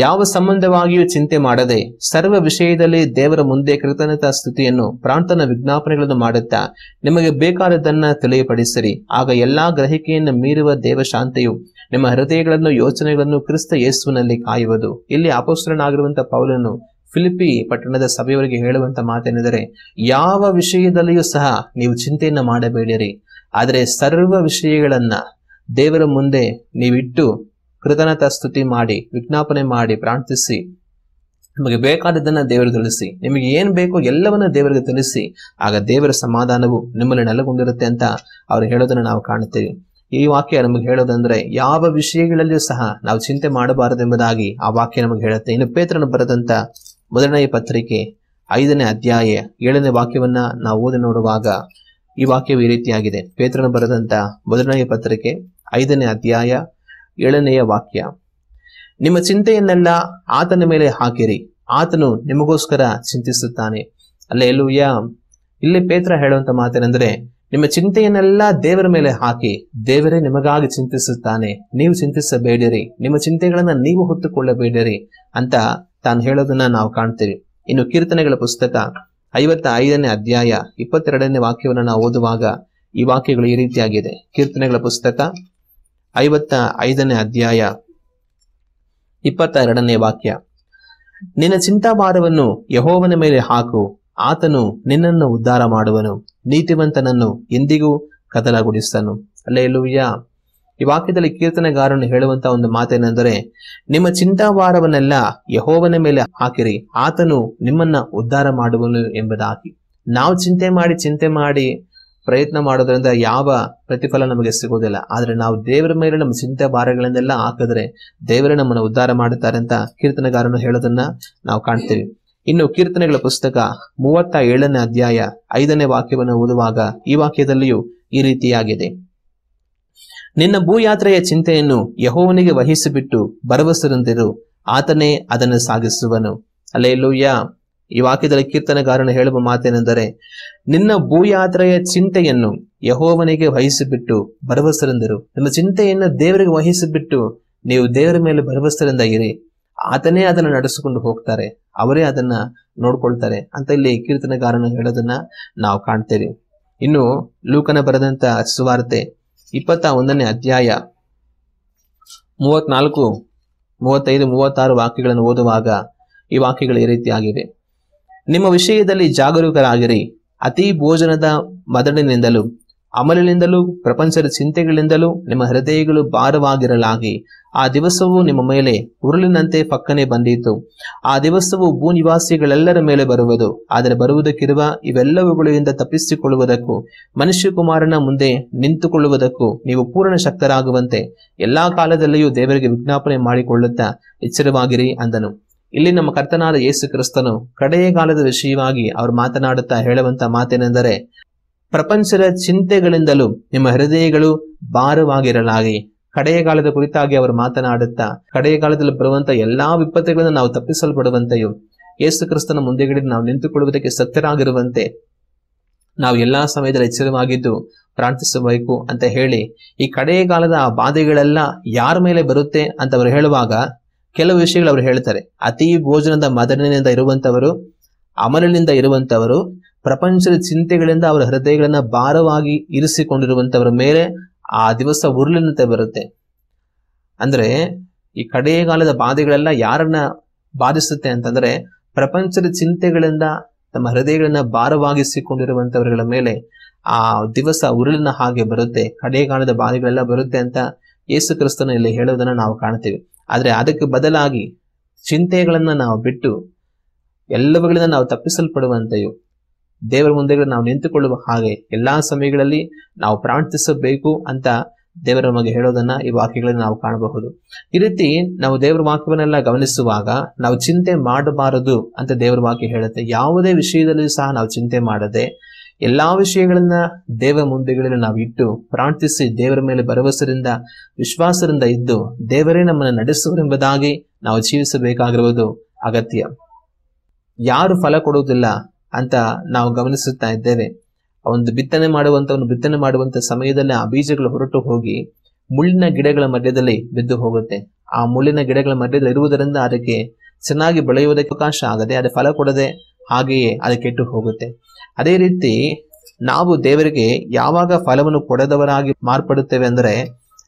ಯಾವ ಸಂಬಂಧವಾಗಿಯೂ ಚಿಂತೆ ಮಾಡದೆ ಸರ್ವ ವಿಷಯದಲ್ಲಿ ದೇವರ ಮುಂದೆ ಕೃತಜ್ಞತಾ ಸ್ತುತಿಯನ್ನು ಪ್ರಾರ್ಥನಾ ವಿಜ್ಞಾಪನೆಗಳನ್ನು ಮಾಡುತ್ತಾ ನಿಮಗೆ ಬೇಕಾದದನ್ನ ತಿಳಿಯಪಡಿಸಿರಿ. ಆಗ ಎಲ್ಲಾ ಗ್ರಹಿಕೆಯನ್ನು ಮೀರುವ ದೇವಶಾಂತಿಯು ನಿಮ್ಮ ಹೃದಯಗಳನ್ನು ಯೋಚನೆಗಳನ್ನು ಕ್ರಿಸ್ತ ಯೇಸುವಿನಲ್ಲಿ ಕಾಯುವುದು. ಇಲ್ಲಿ ಅಪೊಸ್ತಲನಾಗಿರುವಂತಹ ಪೌಲನು ಫಿಲಿಪ್ಪಿ ಪಟ್ಟಣದ ಸಭೆಯವರಿಗೆ ಹೇಳುವಂತ ಮಾತೇನೆಂದರೆ, ಯಾವ ವಿಷಯದಲ್ಲಿಯೂ ಸಹ ನೀವು ಚಿಂತೆಯನ್ನ ಮಾಡಬೇಡಿರಿ, ಆದರೆ ಸರ್ವ ವಿಷಯಗಳನ್ನ ದೇವರ ಮುಂದೆ ನೀವಿಟ್ಟು ಕೃತಜ್ಞತಾ ಸ್ತುತಿ ಮಾಡಿ ವಿಜ್ಞಾಪನೆ ಮಾಡಿ ಪ್ರಾರ್ಥಿಸಿ ನಿಮಗೆ ಬೇಕಾದದನ್ನ ದೇವರಿಗೆ ತಿಳಿಸಿ, ನಿಮಗೆ ಏನ್ ಬೇಕೋ ಎಲ್ಲವನ್ನ ದೇವರಿಗೆ ತಿಳಿಸಿ, ಆಗ ದೇವರ ಸಮಾಧಾನವು ನಿಮ್ಮಲ್ಲಿ ನೆಲೆಗೊಂಡಿರುತ್ತೆ ಅಂತ ಅವ್ರು ಹೇಳೋದನ್ನ ನಾವು ಕಾಣುತ್ತೇವೆ. ಈ ವಾಕ್ಯ ನಮಗೆ ಹೇಳೋದಂದ್ರೆ ಯಾವ ವಿಷಯಗಳಲ್ಲಿಯೂ ಸಹ ನಾವು ಚಿಂತೆ ಮಾಡಬಾರದೆಂಬುದಾಗಿ ಆ ವಾಕ್ಯ ನಮಗೆ ಹೇಳುತ್ತೆ. ಇನ್ನು ಪೇತ್ರನು ಬರೆದಂತ 1ನೇ ಪತ್ರಿಕೆ 5ನೇ ಅಧ್ಯಾಯ 7ನೇ ವಾಕ್ಯವನ್ನ ನಾವು ಓದಿ ನೋಡುವಾಗ ಈ ವಾಕ್ಯವು ಈ ರೀತಿಯಾಗಿದೆ. ಪೇತ್ರನು ಬರೆದಂತ 1ನೇ ಪತ್ರಿಕೆ 5ನೇ ಅಧ್ಯಾಯ 7ನೇ ವಾಕ್ಯ, ನಿಮ್ಮ ಚಿಂತೆಯನ್ನೆಲ್ಲ ಆತನ ಮೇಲೆ ಹಾಕಿರಿ, ಆತನು ನಿಮಗೋಸ್ಕರ ಚಿಂತಿಸುತ್ತಾನೆ. ಹಲ್ಲೆಲೂಯಾ. ಇಲ್ಲಿ ಪೇತ್ರ ಹೇಳುವಂತ ಮಾತೇನೆಂದ್ರೆ, ನಿಮ್ಮ ಚಿಂತೆಯನ್ನೆಲ್ಲ ದೇವರ ಮೇಲೆ ಹಾಕಿ, ದೇವರೇ ನಿಮಗಾಗಿ ಚಿಂತಿಸುತ್ತಾನೆ, ನೀವು ಚಿಂತಿಸಬೇಡಿರಿ, ನಿಮ್ಮ ಚಿಂತೆಗಳನ್ನ ನೀವು ಹೊತ್ತುಕೊಳ್ಳಬೇಡಿರಿ ಅಂತ ತಾನು ಹೇಳೋದನ್ನ ನಾವು ಕಾಣ್ತೇವೆ. ಇನ್ನು ಕೀರ್ತನೆಗಳ ಪುಸ್ತಕ 55ನೇ ಅಧ್ಯಾಯ 22ನೇ ವಾಕ್ಯವನ್ನು ನಾವು ಓದುವಾಗ ಈ ವಾಕ್ಯಗಳು ಈ ರೀತಿಯಾಗಿದೆ. ಕೀರ್ತನೆಗಳ ಪುಸ್ತಕ 55ನೇ ಅಧ್ಯಾಯ 22ನೇ ವಾಕ್ಯ, ನಿನ್ನ ಚಿಂತಾಭಾರವನ್ನು ಯೆಹೋವನ ಮೇಲೆ ಹಾಕು, ಆತನು ನಿನ್ನನ್ನು ಉದ್ಧಾರ ಮಾಡುವನು, ನೀತಿವಂತನನ್ನು ಎಂದಿಗೂ ಕದಲಗೊಳಿಸನು. ಹಲ್ಲೆಲೂಯಾ. ಈ ವಾಕ್ಯದಲ್ಲಿ ಕೀರ್ತನೆಗಾರನು ಹೇಳುವಂತ ಒಂದು ಮಾತೇನೆಂದರೆ, ನಿಮ್ಮ ಚಿಂತಾಭಾರವನ್ನೆಲ್ಲ ಯೆಹೋವನ ಮೇಲೆ ಹಾಕಿರಿ, ಆತನು ನಿಮ್ಮನ್ನ ಉದ್ಧಾರ ಮಾಡುವನು ಎಂಬುದಾಗಿ. ನಾವು ಚಿಂತೆ ಮಾಡಿ ಪ್ರಯತ್ನ ಮಾಡೋದ್ರಿಂದ ಯಾವ ಪ್ರತಿಫಲ ನಮಗೆ ಸಿಗೋದಿಲ್ಲ. ಆದ್ರೆ ನಾವು ದೇವರ ಮೇಲೆ ನಮ್ಮ ಚಿಂತೆ ಭಾರಗಳನ್ನೆಲ್ಲ ಹಾಕಿದ್ರೆ ದೇವರೇ ನಮ್ಮನ್ನು ಉದ್ಧಾರ ಮಾಡುತ್ತಾರೆ ಅಂತ ಕೀರ್ತನೆಗಾರನು ಹೇಳೋದನ್ನ ನಾವು ಕಾಣ್ತೇವೆ. ಇನ್ನು ಕೀರ್ತನೆಗಳ ಪುಸ್ತಕ 37ನೇ ಅಧ್ಯಾಯ 5ನೇ ವಾಕ್ಯವನ್ನು ಓದುವಾಗ ಈ ವಾಕ್ಯದಲ್ಲಿಯೂ ಈ ರೀತಿಯಾಗಿದೆ. ನಿನ್ನ ಭೂಯಾತ್ರೆಯ ಚಿಂತೆಯನ್ನು ಯೆಹೋವನಿಗೆ ವಹಿಸಿಬಿಟ್ಟು ಭರವಸೆಯಿಂದಿರು, ಆತನೇ ಅದನ್ನು ಸಾಗಿಸುವನು. ಹಲ್ಲೆಲೂಯಾ. ಈ ವಾಕ್ಯದಲ್ಲಿ ಕೀರ್ತನೆಗಾರನು ಹೇಳುವ ಮಾತೇನೆಂದರೆ, ನಿನ್ನ ಭೂಯಾತ್ರೆಯ ಚಿಂತೆಯನ್ನು ಯೆಹೋವನಿಗೆ ವಹಿಸಿಬಿಟ್ಟು ಭರವಸೆಯಿಂದಿರು. ನಿಮ್ಮ ಚಿಂತೆಯನ್ನು ದೇವರಿಗೆ ವಹಿಸಿಬಿಟ್ಟು ನೀವು ದೇವರ ಮೇಲೆ ಭರವಸೆಯಿಂದ ಇರಿ, ಆತನೇ ಅದನ್ನು ನಡೆಸಿಕೊಂಡು ಹೋಗ್ತಾರೆ, ಅವರೇ ಅದನ್ನ ನೋಡ್ಕೊಳ್ತಾರೆ ಅಂತ ಇಲ್ಲಿ ಕೀರ್ತನೆಗಾರನು ಹೇಳೋದನ್ನ ನಾವು ಕಾಣ್ತೇವೆ. ಇನ್ನು ಲೂಕನ ಬರೆದಂತ ಸುವಾರ್ತೆ 21ನೇ ಅಧ್ಯಾಯ 34, 35, 36 ವಾಕ್ಯಗಳನ್ನು ಓದುವಾಗ ಈ ವಾಕ್ಯಗಳು ಈ ರೀತಿಯಾಗಿವೆ. ನಿಮ್ಮ ವಿಷಯದಲ್ಲಿ ಜಾಗರೂಕರಾಗಿರಿ, ಅತಿ ಭೋಜನದ ಮದಡಿನಿಂದಲೂ ಅಮಲಿನಿಂದಲೂ ಪ್ರಪಂಚದ ಚಿಂತೆಗಳಿಂದಲೂ ನಿಮ್ಮ ಹೃದಯಗಳು ಭಾರವಾಗಿರಲಾಗಿ, ಆ ದಿವಸವು ನಿಮ್ಮ ಮೇಲೆ ಉರುಳಿನಂತೆ ಪಕ್ಕನೆ ಬಂದಿತು. ಆ ದಿವಸವು ಭೂನಿವಾಸಿಗಳೆಲ್ಲರ ಮೇಲೆ ಬರುವುದು. ಆದರೆ ಬರುವುದಕ್ಕಿರುವ ಇವೆಲ್ಲವುಗಳಿಂದ ತಪ್ಪಿಸಿಕೊಳ್ಳುವುದಕ್ಕೂ ಮನುಷ್ಯಕುಮಾರನ ಮುಂದೆ ನಿಂತುಕೊಳ್ಳುವುದಕ್ಕೂ ನೀವು ಪೂರ್ಣ ಶಕ್ತರಾಗುವಂತೆ ಎಲ್ಲಾ ಕಾಲದಲ್ಲಿಯೂ ದೇವರಿಗೆ ವಿಜ್ಞಾಪನೆ ಮಾಡಿಕೊಳ್ಳುತ್ತಾ ಎಚ್ಚರವಾಗಿರಿ ಅಂದನು. ಇಲ್ಲಿ ನಮ್ಮ ಕರ್ತನಾದ ಯೇಸು ಕ್ರಿಸ್ತನು ಕಡೆಯ ಕಾಲದ ವಿಷಯವಾಗಿ ಅವರು ಮಾತನಾಡುತ್ತಾ ಹೇಳುವಂತ ಮಾತೇನೆಂದರೆ, ಪ್ರಪಂಚದ ಚಿಂತೆಗಳಿಂದಲೂ ನಿಮ್ಮ ಹೃದಯಗಳು ಭಾರವಾಗಿರಲಾಗಿ. ಕಡೆಯ ಕಾಲದ ಕುರಿತಾಗಿ ಅವರು ಮಾತನಾಡುತ್ತಾ ಕಡೆಯ ಕಾಲದಲ್ಲಿ ಬರುವಂತ ಎಲ್ಲಾ ವಿಪತ್ತುಗಳನ್ನು ನಾವು ತಪ್ಪಿಸಲ್ಪಡುವಂತೆಯೂ ಯೇಸು ಕ್ರಿಸ್ತನ ಮುಂದೆಗಡೆ ನಾವು ನಿಂತುಕೊಳ್ಳುವುದಕ್ಕೆ ಸತ್ಯರಾಗಿರುವಂತೆ ನಾವು ಎಲ್ಲಾ ಸಮಯದಲ್ಲಿ ಎಚ್ಚರವಾಗಿದ್ದು ಪ್ರಾರ್ಥಿಸಬೇಕು ಅಂತ ಹೇಳಿ, ಈ ಕಡೆಯ ಕಾಲದ ಆ ಬಾಧೆಗಳೆಲ್ಲ ಯಾರ ಮೇಲೆ ಬರುತ್ತೆ ಅಂತ ಅವರು ಹೇಳುವಾಗ ಕೆಲವು ವಿಷಯಗಳು ಅವರು ಹೇಳ್ತಾರೆ. ಅತಿ ಭೋಜನದ ಮದನಿನಿಂದ ಇರುವಂತವರು, ಅಮಲಿನಿಂದ ಇರುವಂತವರು, ಪ್ರಪಂಚದ ಚಿಂತೆಗಳಿಂದ ಅವರ ಹೃದಯಗಳನ್ನ ಭಾರವಾಗಿ ಇರಿಸಿಕೊಂಡಿರುವಂತವರ ಮೇಲೆ ಆ ದಿವಸ ಉರುಳಿನಂತೆ ಬರುತ್ತೆ. ಅಂದ್ರೆ ಈ ಕಡೆಯ ಕಾಲದ ಬಾಧೆಗಳೆಲ್ಲ ಯಾರನ್ನ ಬಾಧಿಸುತ್ತೆ ಅಂತಂದ್ರೆ, ಪ್ರಪಂಚದ ಚಿಂತೆಗಳಿಂದ ತಮ್ಮ ಹೃದಯಗಳನ್ನ ಭಾರವಾಗಿಸಿಕೊಂಡಿರುವಂತವರುಗಳ ಮೇಲೆ ಆ ದಿವಸ ಉರುಳಿನ ಹಾಗೆ ಬರುತ್ತೆ, ಕಡೆಯ ಕಾಲದ ಬಾಧೆಗಳೆಲ್ಲ ಬರುತ್ತೆ ಅಂತ ಯೇಸು ಕ್ರಿಸ್ತನು ಇಲ್ಲಿ ಹೇಳೋದನ್ನ ನಾವು ಕಾಣ್ತೀವಿ. ಆದ್ರೆ ಅದಕ್ಕೆ ಬದಲಾಗಿ ಚಿಂತೆಗಳನ್ನ ನಾವು ಬಿಟ್ಟು ಎಲ್ಲವುಗಳಿಂದ ನಾವು ತಪ್ಪಿಸಲ್ಪಡುವಂತೆಯೂ ದೇವರ ಮುಂದೆ ನಾವು ನಿಂತುಕೊಳ್ಳುವ ಹಾಗೆ ಎಲ್ಲಾ ಸಮಯಗಳಲ್ಲಿ ನಾವು ಪ್ರಾರ್ಥಿಸಬೇಕು ಅಂತ ದೇವರ ನಮಗೆ ಹೇಳೋದನ್ನ ಈ ವಾಕ್ಯಗಳಲ್ಲಿ ನಾವು ಕಾಣಬಹುದು. ಈ ರೀತಿ ನಾವು ದೇವರ ವಾಕ್ಯವನ್ನೆಲ್ಲ ಗಮನಿಸುವಾಗ ನಾವು ಚಿಂತೆ ಮಾಡಬಾರದು ಅಂತ ದೇವರ ವಾಕ್ಯ ಹೇಳುತ್ತೆ. ಯಾವುದೇ ವಿಷಯದಲ್ಲಿ ಸಹ ನಾವು ಚಿಂತೆ ಮಾಡದೆ ಎಲ್ಲಾ ವಿಷಯಗಳನ್ನ ದೇವರ ಮುಂದೆಗಳಲ್ಲಿ ನಾವು ಇಟ್ಟು ಪ್ರಾರ್ಥಿಸಿ ದೇವರ ಮೇಲೆ ಭರವಸೆಯಿಂದ ವಿಶ್ವಾಸದಿಂದ ಇದ್ದು ದೇವರೇ ನಮ್ಮನ್ನು ನಡೆಸುವರೆಂಬುದಾಗಿ ನಾವು ಜೀವಿಸಬೇಕಾಗಿರುವುದು ಅಗತ್ಯ. ಯಾರು ಫಲ ಕೊಡುವುದಿಲ್ಲ ಅಂತ ನಾವು ಗಮನಿಸುತ್ತಾ ಇದ್ದೇವೆ. ಒಂದು ಬಿತ್ತನೆ ಮಾಡುವಂತ ಸಮಯದಲ್ಲಿ ಆ ಬೀಜಗಳು ಹೊರಟು ಹೋಗಿ ಮುಳ್ಳಿನ ಗಿಡಗಳ ಮಧ್ಯದಲ್ಲಿ ಬಿದ್ದು ಹೋಗುತ್ತೆ. ಆ ಮುಳ್ಳಿನ ಗಿಡಗಳ ಮಧ್ಯದಲ್ಲಿ ಇರುವುದರಿಂದ ಅದಕ್ಕೆ ಚೆನ್ನಾಗಿ ಬೆಳೆಯುವುದಕ್ಕೆ ಅವಕಾಶ ಆಗದೆ, ಅದು ಫಲ ಕೊಡದೆ ಹಾಗೆಯೇ ಅದು ಕೆಟ್ಟು ಹೋಗುತ್ತೆ. ಅದೇ ರೀತಿ ನಾವು ದೇವರಿಗೆ ಯಾವಾಗ ಫಲವನ್ನು ಕೊಡದವರಾಗಿ ಮಾರ್ಪಡುತ್ತೇವೆ ಅಂದರೆ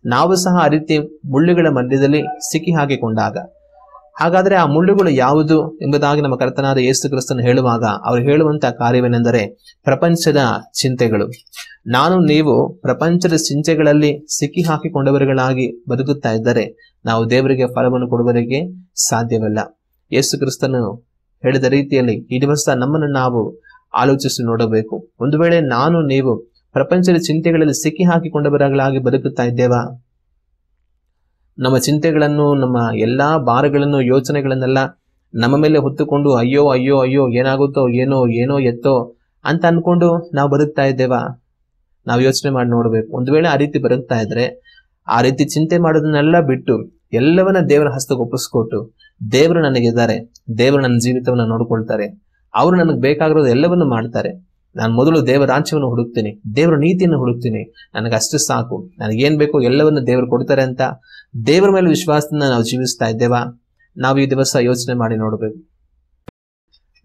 ನಾವು ಸಹ ಆ ರೀತಿ ಮುಳ್ಳುಗಳ ಮಧ್ಯದಲ್ಲಿ ಸಿಕ್ಕಿ ಹಾಕಿಕೊಂಡಾಗ. ಹಾಗಾದ್ರೆ ಆ ಮುಳ್ಳುಗಳು ಯಾವುದು ಎಂಬುದಾಗಿ ನಮ್ಮ ಕರ್ತನಾದ ಯೇಸು ಕ್ರಿಸ್ತನು ಹೇಳುವಾಗ ಅವರು ಹೇಳುವಂತಹ ಕಾರ್ಯವೇನೆಂದರೆ ಪ್ರಪಂಚದ ಚಿಂತೆಗಳು. ನಾನು ನೀವು ಪ್ರಪಂಚದ ಚಿಂತೆಗಳಲ್ಲಿ ಸಿಕ್ಕಿ ಹಾಕಿಕೊಂಡವರುಗಳಾಗಿ ಬದುಕುತ್ತಾ ಇದ್ದರೆ ನಾವು ದೇವರಿಗೆ ಫಲವನ್ನು ಕೊಡುವವರಿಗೆ ಸಾಧ್ಯವಿಲ್ಲ. ಯೇಸು ಕ್ರಿಸ್ತನು ಹೇಳಿದ ರೀತಿಯಲ್ಲಿ ಈ ದಿವಸ ನಮ್ಮನ್ನು ನಾವು ಆಲೋಚಿಸಿ ನೋಡಬೇಕು. ಒಂದು ವೇಳೆ ನಾನು ನೀವು ಪ್ರಪಂಚದ ಚಿಂತೆಗಳಲ್ಲಿ ಸಿಕ್ಕಿ ಹಾಕಿಕೊಂಡವರುಗಳಾಗಿ ಬದುಕುತ್ತಾ ಇದ್ದೇವಾ? ನಮ್ಮ ಚಿಂತೆಗಳನ್ನು, ನಮ್ಮ ಎಲ್ಲಾ ಭಾರಗಳನ್ನು, ಯೋಚನೆಗಳನ್ನೆಲ್ಲ ನಮ್ಮ ಮೇಲೆ ಹೊತ್ತುಕೊಂಡು ಅಯ್ಯೋ ಅಯ್ಯೋ ಅಯ್ಯೋ ಏನಾಗುತ್ತೋ ಏನೋ ಎತ್ತೋ ಅಂತ ಅನ್ಕೊಂಡು ನಾವು ಬದುಕ್ತಾ ಇದ್ದೇವಾ? ನಾವು ಯೋಚನೆ ಮಾಡಿ ನೋಡ್ಬೇಕು. ಒಂದು ವೇಳೆ ಆ ರೀತಿ ಬದುಕ್ತಾ ಇದ್ರೆ ಆ ರೀತಿ ಚಿಂತೆ ಮಾಡೋದನ್ನೆಲ್ಲ ಬಿಟ್ಟು ಎಲ್ಲವನ್ನ ದೇವರ ಹಸ್ತಕ್ಕೆ ಒಪ್ಪಿಸ್ಕೊಟ್ಟು ದೇವರು ನನಗಿದ್ದಾರೆ, ದೇವರು ನನ್ನ ಜೀವಿತವನ್ನ ನೋಡ್ಕೊಳ್ತಾರೆ, ಅವರು ನನಗೆ ಬೇಕಾಗಿರೋದು ಎಲ್ಲವನ್ನು ಮಾಡ್ತಾರೆ, ನಾನು ಮೊದಲು ದೇವರ ರಾಜ್ಯವನ್ನು ಹುಡುಕ್ತೀನಿ, ದೇವರ ನೀತಿಯನ್ನು ಹುಡುಕ್ತೀನಿ, ನನಗೆ ಅಷ್ಟು ಸಾಕು, ನನಗೇನ್ ಬೇಕು ಎಲ್ಲವನ್ನು ದೇವರು ಕೊಡ್ತಾರೆ ಅಂತ ದೇವರ ಮೇಲೆ ವಿಶ್ವಾಸದಿಂದ ನಾವು ಜೀವಿಸ್ತಾ ಇದ್ದೇವಾ? ನಾವು ಈ ದಿವಸ ಯೋಚನೆ ಮಾಡಿ ನೋಡಬೇಕು.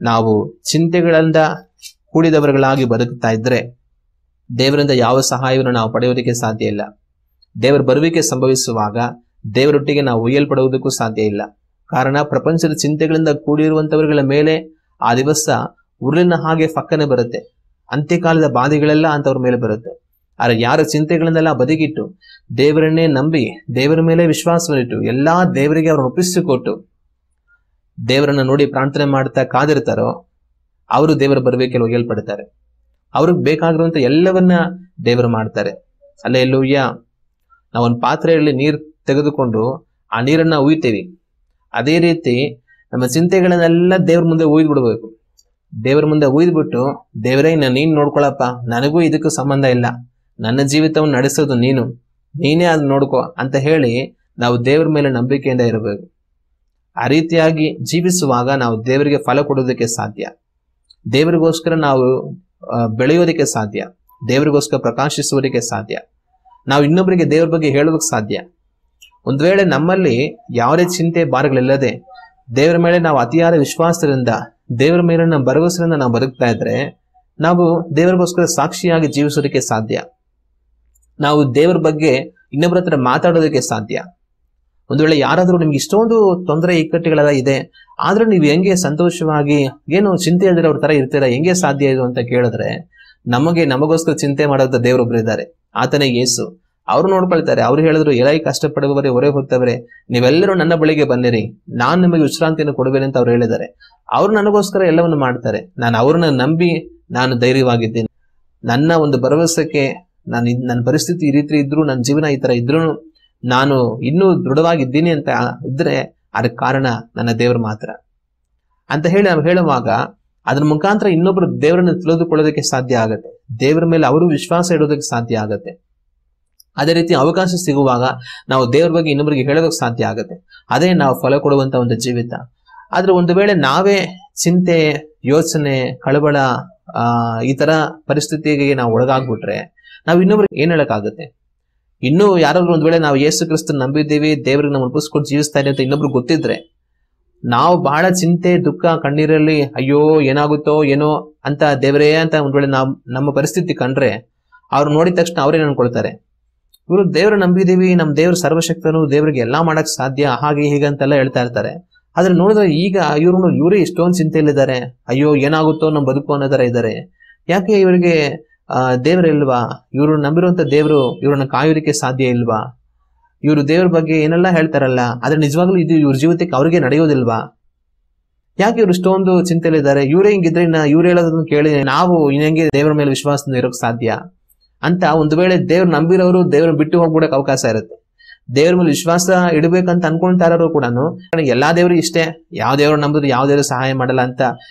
ನಾವು ಚಿಂತೆಗಳಿಂದ ಕೂಡಿದವರುಗಳಾಗಿ ಬದುಕ್ತಾ ಇದ್ರೆ ದೇವರಿಂದ ಯಾವ ಸಹಾಯವನ್ನು ನಾವು ಪಡೆಯೋದಕ್ಕೆ ಸಾಧ್ಯ ಇಲ್ಲ. ದೇವರ ಬರುವಿಕೆ ಸಂಭವಿಸುವಾಗ ದೇವರೊಟ್ಟಿಗೆ ನಾವು ಒಯ್ಯಲ್ಪಡುವುದಕ್ಕೂ ಸಾಧ್ಯ ಇಲ್ಲ. ಕಾರಣ ಪ್ರಪಂಚದ ಚಿಂತೆಗಳಿಂದ ಕೂಡಿರುವಂತವರುಗಳ ಮೇಲೆ ಆ ದಿವಸ ಉರುಳಿನ ಹಾಗೆ ಫಕ್ಕನೆ ಬರುತ್ತೆ. ಅಂತ್ಯಕಾಲದ ಬಾಧೆಗಳೆಲ್ಲ ಅಂತವ್ರ ಮೇಲೆ ಬರುತ್ತೆ. ಆದ್ರೆ ಯಾರ ಚಿಂತೆಗಳನ್ನೆಲ್ಲ ಬದಿಗಿಟ್ಟು ದೇವರನ್ನೇ ನಂಬಿ ದೇವರ ಮೇಲೆ ವಿಶ್ವಾಸವನ್ನಿಟ್ಟು ಎಲ್ಲಾ ದೇವರಿಗೆ ಅವ್ರನ್ನ ಒಪ್ಪಿಸಿಕೊಟ್ಟು ದೇವರನ್ನ ನೋಡಿ ಪ್ರಾರ್ಥನೆ ಮಾಡ್ತಾ ಕಾದಿರ್ತಾರೋ ಅವರು ದೇವರ ಬರುವಿಕೆಯಲ್ಲಿ ಒಯ್ಯಲ್ಪಡ್ತಾರೆ. ಅವ್ರಿಗೆ ಬೇಕಾಗಿರುವಂತ ಎಲ್ಲವನ್ನ ದೇವರು ಮಾಡ್ತಾರೆ. ಹಲ್ಲೆಲೂಯಾ. ನಾವೊಂದು ಪಾತ್ರೆಯಲ್ಲಿ ನೀರು ತೆಗೆದುಕೊಂಡು ಆ ನೀರನ್ನ ಉಯ್ತೇವಿ. ಅದೇ ರೀತಿ ನಮ್ಮ ಚಿಂತೆಗಳನ್ನೆಲ್ಲ ದೇವ್ರ ಮುಂದೆ ಉಯ್ದು ಬಿಡ್ಬೇಕು. ದೇವರ ಮುಂದೆ ಉಯ್ದ್ಬಿಟ್ಟು ದೇವರೇ ನೀನ್ ನೋಡ್ಕೊಳಪ್ಪ, ನನಗೂ ಇದಕ್ಕೂ ಸಂಬಂಧ ಇಲ್ಲ, ನನ್ನ ಜೀವಿತವನ್ನು ನಡೆಸೋದು ನೀನೇ ಅದ್ ನೋಡ್ಕೋ ಅಂತ ಹೇಳಿ ನಾವು ದೇವರ ಮೇಲೆ ನಂಬಿಕೆಯಿಂದ ಇರಬೇಕು. ಆ ರೀತಿಯಾಗಿ ಜೀವಿಸುವಾಗ ನಾವು ದೇವರಿಗೆ ಫಲ ಕೊಡೋದಕ್ಕೆ ಸಾಧ್ಯ, ದೇವರಿಗೋಸ್ಕರ ನಾವು ಬೆಳೆಯೋದಕ್ಕೆ ಸಾಧ್ಯ, ದೇವರಿಗೋಸ್ಕರ ಪ್ರಕಾಶಿಸುವುದಕ್ಕೆ ಸಾಧ್ಯ, ನಾವು ಇನ್ನೊಬ್ಬರಿಗೆ ದೇವರ ಬಗ್ಗೆ ಹೇಳೋದಕ್ಕೆ ಸಾಧ್ಯ. ಒಂದ್ ವೇಳೆ ನಮ್ಮಲ್ಲಿ ಯಾವುದೇ ಚಿಂತೆ ಭಾರಗಳಿಲ್ಲದೆ ದೇವರ ಮೇಲೆ ನಾವು ಅತಿಯಾದ ವಿಶ್ವಾಸದಿಂದ ದೇವರ ಮೇಲಿನ ಭರವಸೆಯಿಂದ ನಾವು ಬದುಕ್ತಾ ಇದ್ರೆ ನಾವು ದೇವರಿಗೋಸ್ಕರ ಸಾಕ್ಷಿಯಾಗಿ ಜೀವಿಸೋದಕ್ಕೆ ಸಾಧ್ಯ. ನಾವು ದೇವರ ಬಗ್ಗೆ ಇನ್ನೊಬ್ಬರ ಹತ್ರ ಮಾತಾಡೋದಕ್ಕೆ ಸಾಧ್ಯ. ಒಂದು ವೇಳೆ ಯಾರಾದ್ರೂ ನಿಮ್ಗೆ ಇಷ್ಟೊಂದು ತೊಂದರೆ ಇಕ್ಕಟ್ಟುಗಳೆಲ್ಲ ಇದೆ, ಆದ್ರೂ ನೀವು ಹೆಂಗೆ ಸಂತೋಷವಾಗಿ ಏನು ಚಿಂತೆ ಇಲ್ದಿರೋ ಅವ್ರ ತರ ಇರ್ತೀರಾ, ಹೆಂಗೆ ಸಾಧ್ಯ ಇದು ಅಂತ ಕೇಳಿದ್ರೆ ನಮಗೋಸ್ಕರ ಚಿಂತೆ ಮಾಡೋದ ದೇವರೊಬ್ರು ಇದ್ದಾರೆ, ಆತನೇ ಯೇಸು. ಅವ್ರು ನೋಡ್ಕೊಳ್ತಾರೆ. ಅವ್ರು ಹೇಳಿದ್ರು, ಎಲೈ ಕಷ್ಟಪಡುವವರೇ ಹೊರೆ ಹೊತ್ತವರೇ ನೀವೆಲ್ಲರೂ ನನ್ನ ಬಳಿಗೆ ಬನ್ನಿರಿ, ನಾನ್ ನಿಮಗೆ ವಿಶ್ರಾಂತಿಯನ್ನು ಕೊಡುವೇನೆ ಅಂತ ಅವ್ರು ಹೇಳಿದ್ದಾರೆ. ಅವ್ರು ನನಗೋಸ್ಕರ ಎಲ್ಲವನ್ನು ಮಾಡ್ತಾರೆ. ನಾನು ಅವ್ರನ್ನ ನಂಬಿ ನಾನು ಧೈರ್ಯವಾಗಿದ್ದೀನಿ. ನನ್ನ ಒಂದು ಭರವಸೆಗೆ ನನ್ನ ಪರಿಸ್ಥಿತಿ ಈ ರೀತಿ ಇದ್ರು, ನನ್ನ ಜೀವನ ಈ ತರ ಇದ್ರು ನಾನು ಇನ್ನೂ ದೃಢವಾಗಿದ್ದೀನಿ ಅಂತ ಇದ್ರೆ ಅದಕ್ಕೆ ಕಾರಣ ನನ್ನ ದೇವರು ಮಾತ್ರ ಅಂತ ಹೇಳಿ ನಾವು ಹೇಳುವಾಗ ಅದ್ರ ಮುಖಾಂತರ ಇನ್ನೊಬ್ರು ದೇವರನ್ನು ತಿಳಿದುಕೊಳ್ಳೋದಕ್ಕೆ ಸಾಧ್ಯ ಆಗತ್ತೆ. ದೇವರ ಮೇಲೆ ಅವರು ವಿಶ್ವಾಸ ಇಡೋದಕ್ಕೆ ಸಾಧ್ಯ ಆಗತ್ತೆ. ಅದೇ ರೀತಿ ಅವಕಾಶ ಸಿಗುವಾಗ ನಾವು ದೇವರ ಬಗ್ಗೆ ಇನ್ನೊಬ್ಬರಿಗೆ ಹೇಳೋದಕ್ಕೆ ಸಾಧ್ಯ ಆಗುತ್ತೆ. ಅದೇ ನಾವು ಫಲ ಕೊಡುವಂತ ಒಂದು ಜೀವಿತ. ಆದ್ರೆ ಒಂದು ವೇಳೆ ನಾವೇ ಚಿಂತೆ, ಯೋಚನೆ, ಕಳವಳ ಈ ತರ ಪರಿಸ್ಥಿತಿಗೆ ನಾವು ಒಳಗಾಗ್ಬಿಟ್ರೆ ನಾವು ಇನ್ನೊಬ್ರಿಗೆ ಏನ್ ಹೇಳಕ್ಕಾಗುತ್ತೆ? ಇನ್ನೂ ಯಾರಾದ್ರೂ ಒಂದ್ ವೇಳೆ ನಾವು ಯೇಸು ಕ್ರಿಸ್ತನ ನಂಬಿದ್ದೀವಿ, ದೇವ್ರಿಗೆ ನಾವು ಒಪ್ಪಿಸ್ಕೊಂಡು ಜೀವಿಸ್ತಾ ಇದ್ದೀವಿ ಅಂತ ಇನ್ನೊಬ್ರು ಗೊತ್ತಿದ್ರೆ ನಾವು ಬಹಳ ಚಿಂತೆ, ದುಃಖ, ಕಣ್ಣೀರಲ್ಲಿ ಅಯ್ಯೋ ಏನಾಗುತ್ತೋ ಏನೋ ಅಂತ ದೇವರೇ ಅಂತ ಒಂದ್ ವೇಳೆ ನಾವು ನಮ್ಮ ಪರಿಸ್ಥಿತಿ ಕಂಡ್ರೆ ಅವ್ರು ನೋಡಿದ ತಕ್ಷಣ ಅವ್ರೇನ್ ಅನ್ಕೊಳ್ತಾರೆ, ಇವರು ದೇವ್ರ ನಂಬಿದೀವಿ, ನಮ್ ದೇವ್ರ ಸರ್ವಶಕ್ತನು, ದೇವ್ರಿಗೆ ಎಲ್ಲಾ ಮಾಡಕ್ ಸಾಧ್ಯ, ಹಾಗೆ ಹೀಗೆ ಅಂತೆಲ್ಲ ಹೇಳ್ತಾ ಇರ್ತಾರೆ. ಆದ್ರೆ ನೋಡಿದ್ರೆ ಈಗ ಇವರೇ ಇಷ್ಟೊಂದು ಚಿಂತೆಯಲ್ಲಿದ್ದಾರೆ, ಅಯ್ಯೋ ಏನಾಗುತ್ತೋ ನಮ್ ಬದುಕು ಅನ್ನೋದರ ಇದ್ದಾರೆ. ಯಾಕೆ ಇವರಿಗೆ ದೇವ್ರ ಇಲ್ವಾ? ಇವರು ನಂಬಿರುವಂತ ದೇವ್ರು ಇವ್ರನ್ನ ಕಾಯೋದಕ್ಕೆ ಸಾಧ್ಯ ಇಲ್ವಾ? ಇವರು ದೇವ್ರ ಬಗ್ಗೆ ಏನೆಲ್ಲ ಹೇಳ್ತಾರಲ್ಲ, ಆದ್ರೆ ನಿಜವಾಗ್ಲೂ ಇದು ಇವ್ರ ಜೀವಿತಕ್ಕೆ ಅವ್ರಿಗೆ ನಡೆಯೋದಿಲ್ವಾ? ಯಾಕೆ ಇವ್ರು ಇಷ್ಟೊಂದು ಚಿಂತೆಲಿದ್ದಾರೆ, ಇವರೇ ಹಿಂಗಿದ್ರೆ ಇವ್ರು ಹೇಳೋದನ್ನು ಕೇಳಿ ನಾವು ಹೆಂಗೆ ದೇವರ ಮೇಲೆ ವಿಶ್ವಾಸದಿಂದ ಇರೋಕ್ ಸಾಧ್ಯ ಅಂತ ಒಂದು ವೇಳೆ ದೇವ್ರು ನಂಬಿರೋರು ದೇವ್ರ ಬಿಟ್ಟು ಹೋಗ್ಬಿಡಕ್ ಅವಕಾಶ ಇರುತ್ತೆ. ದೇವ್ರ ಮೇಲೆ ವಿಶ್ವಾಸ ಇಡಬೇಕಂತ ಅನ್ಕೊಂತಾ ಇರೋರು ಕೂಡ ಎಲ್ಲಾ ದೇವ್ರು ಇಷ್ಟೇ, ಯಾವ ದೇವ್ರು ನಂಬಿದ್ರು ಯಾವ ದೇವ್ರು ಸಹಾಯ ಮಾಡಲ್ಲ ಅಂತ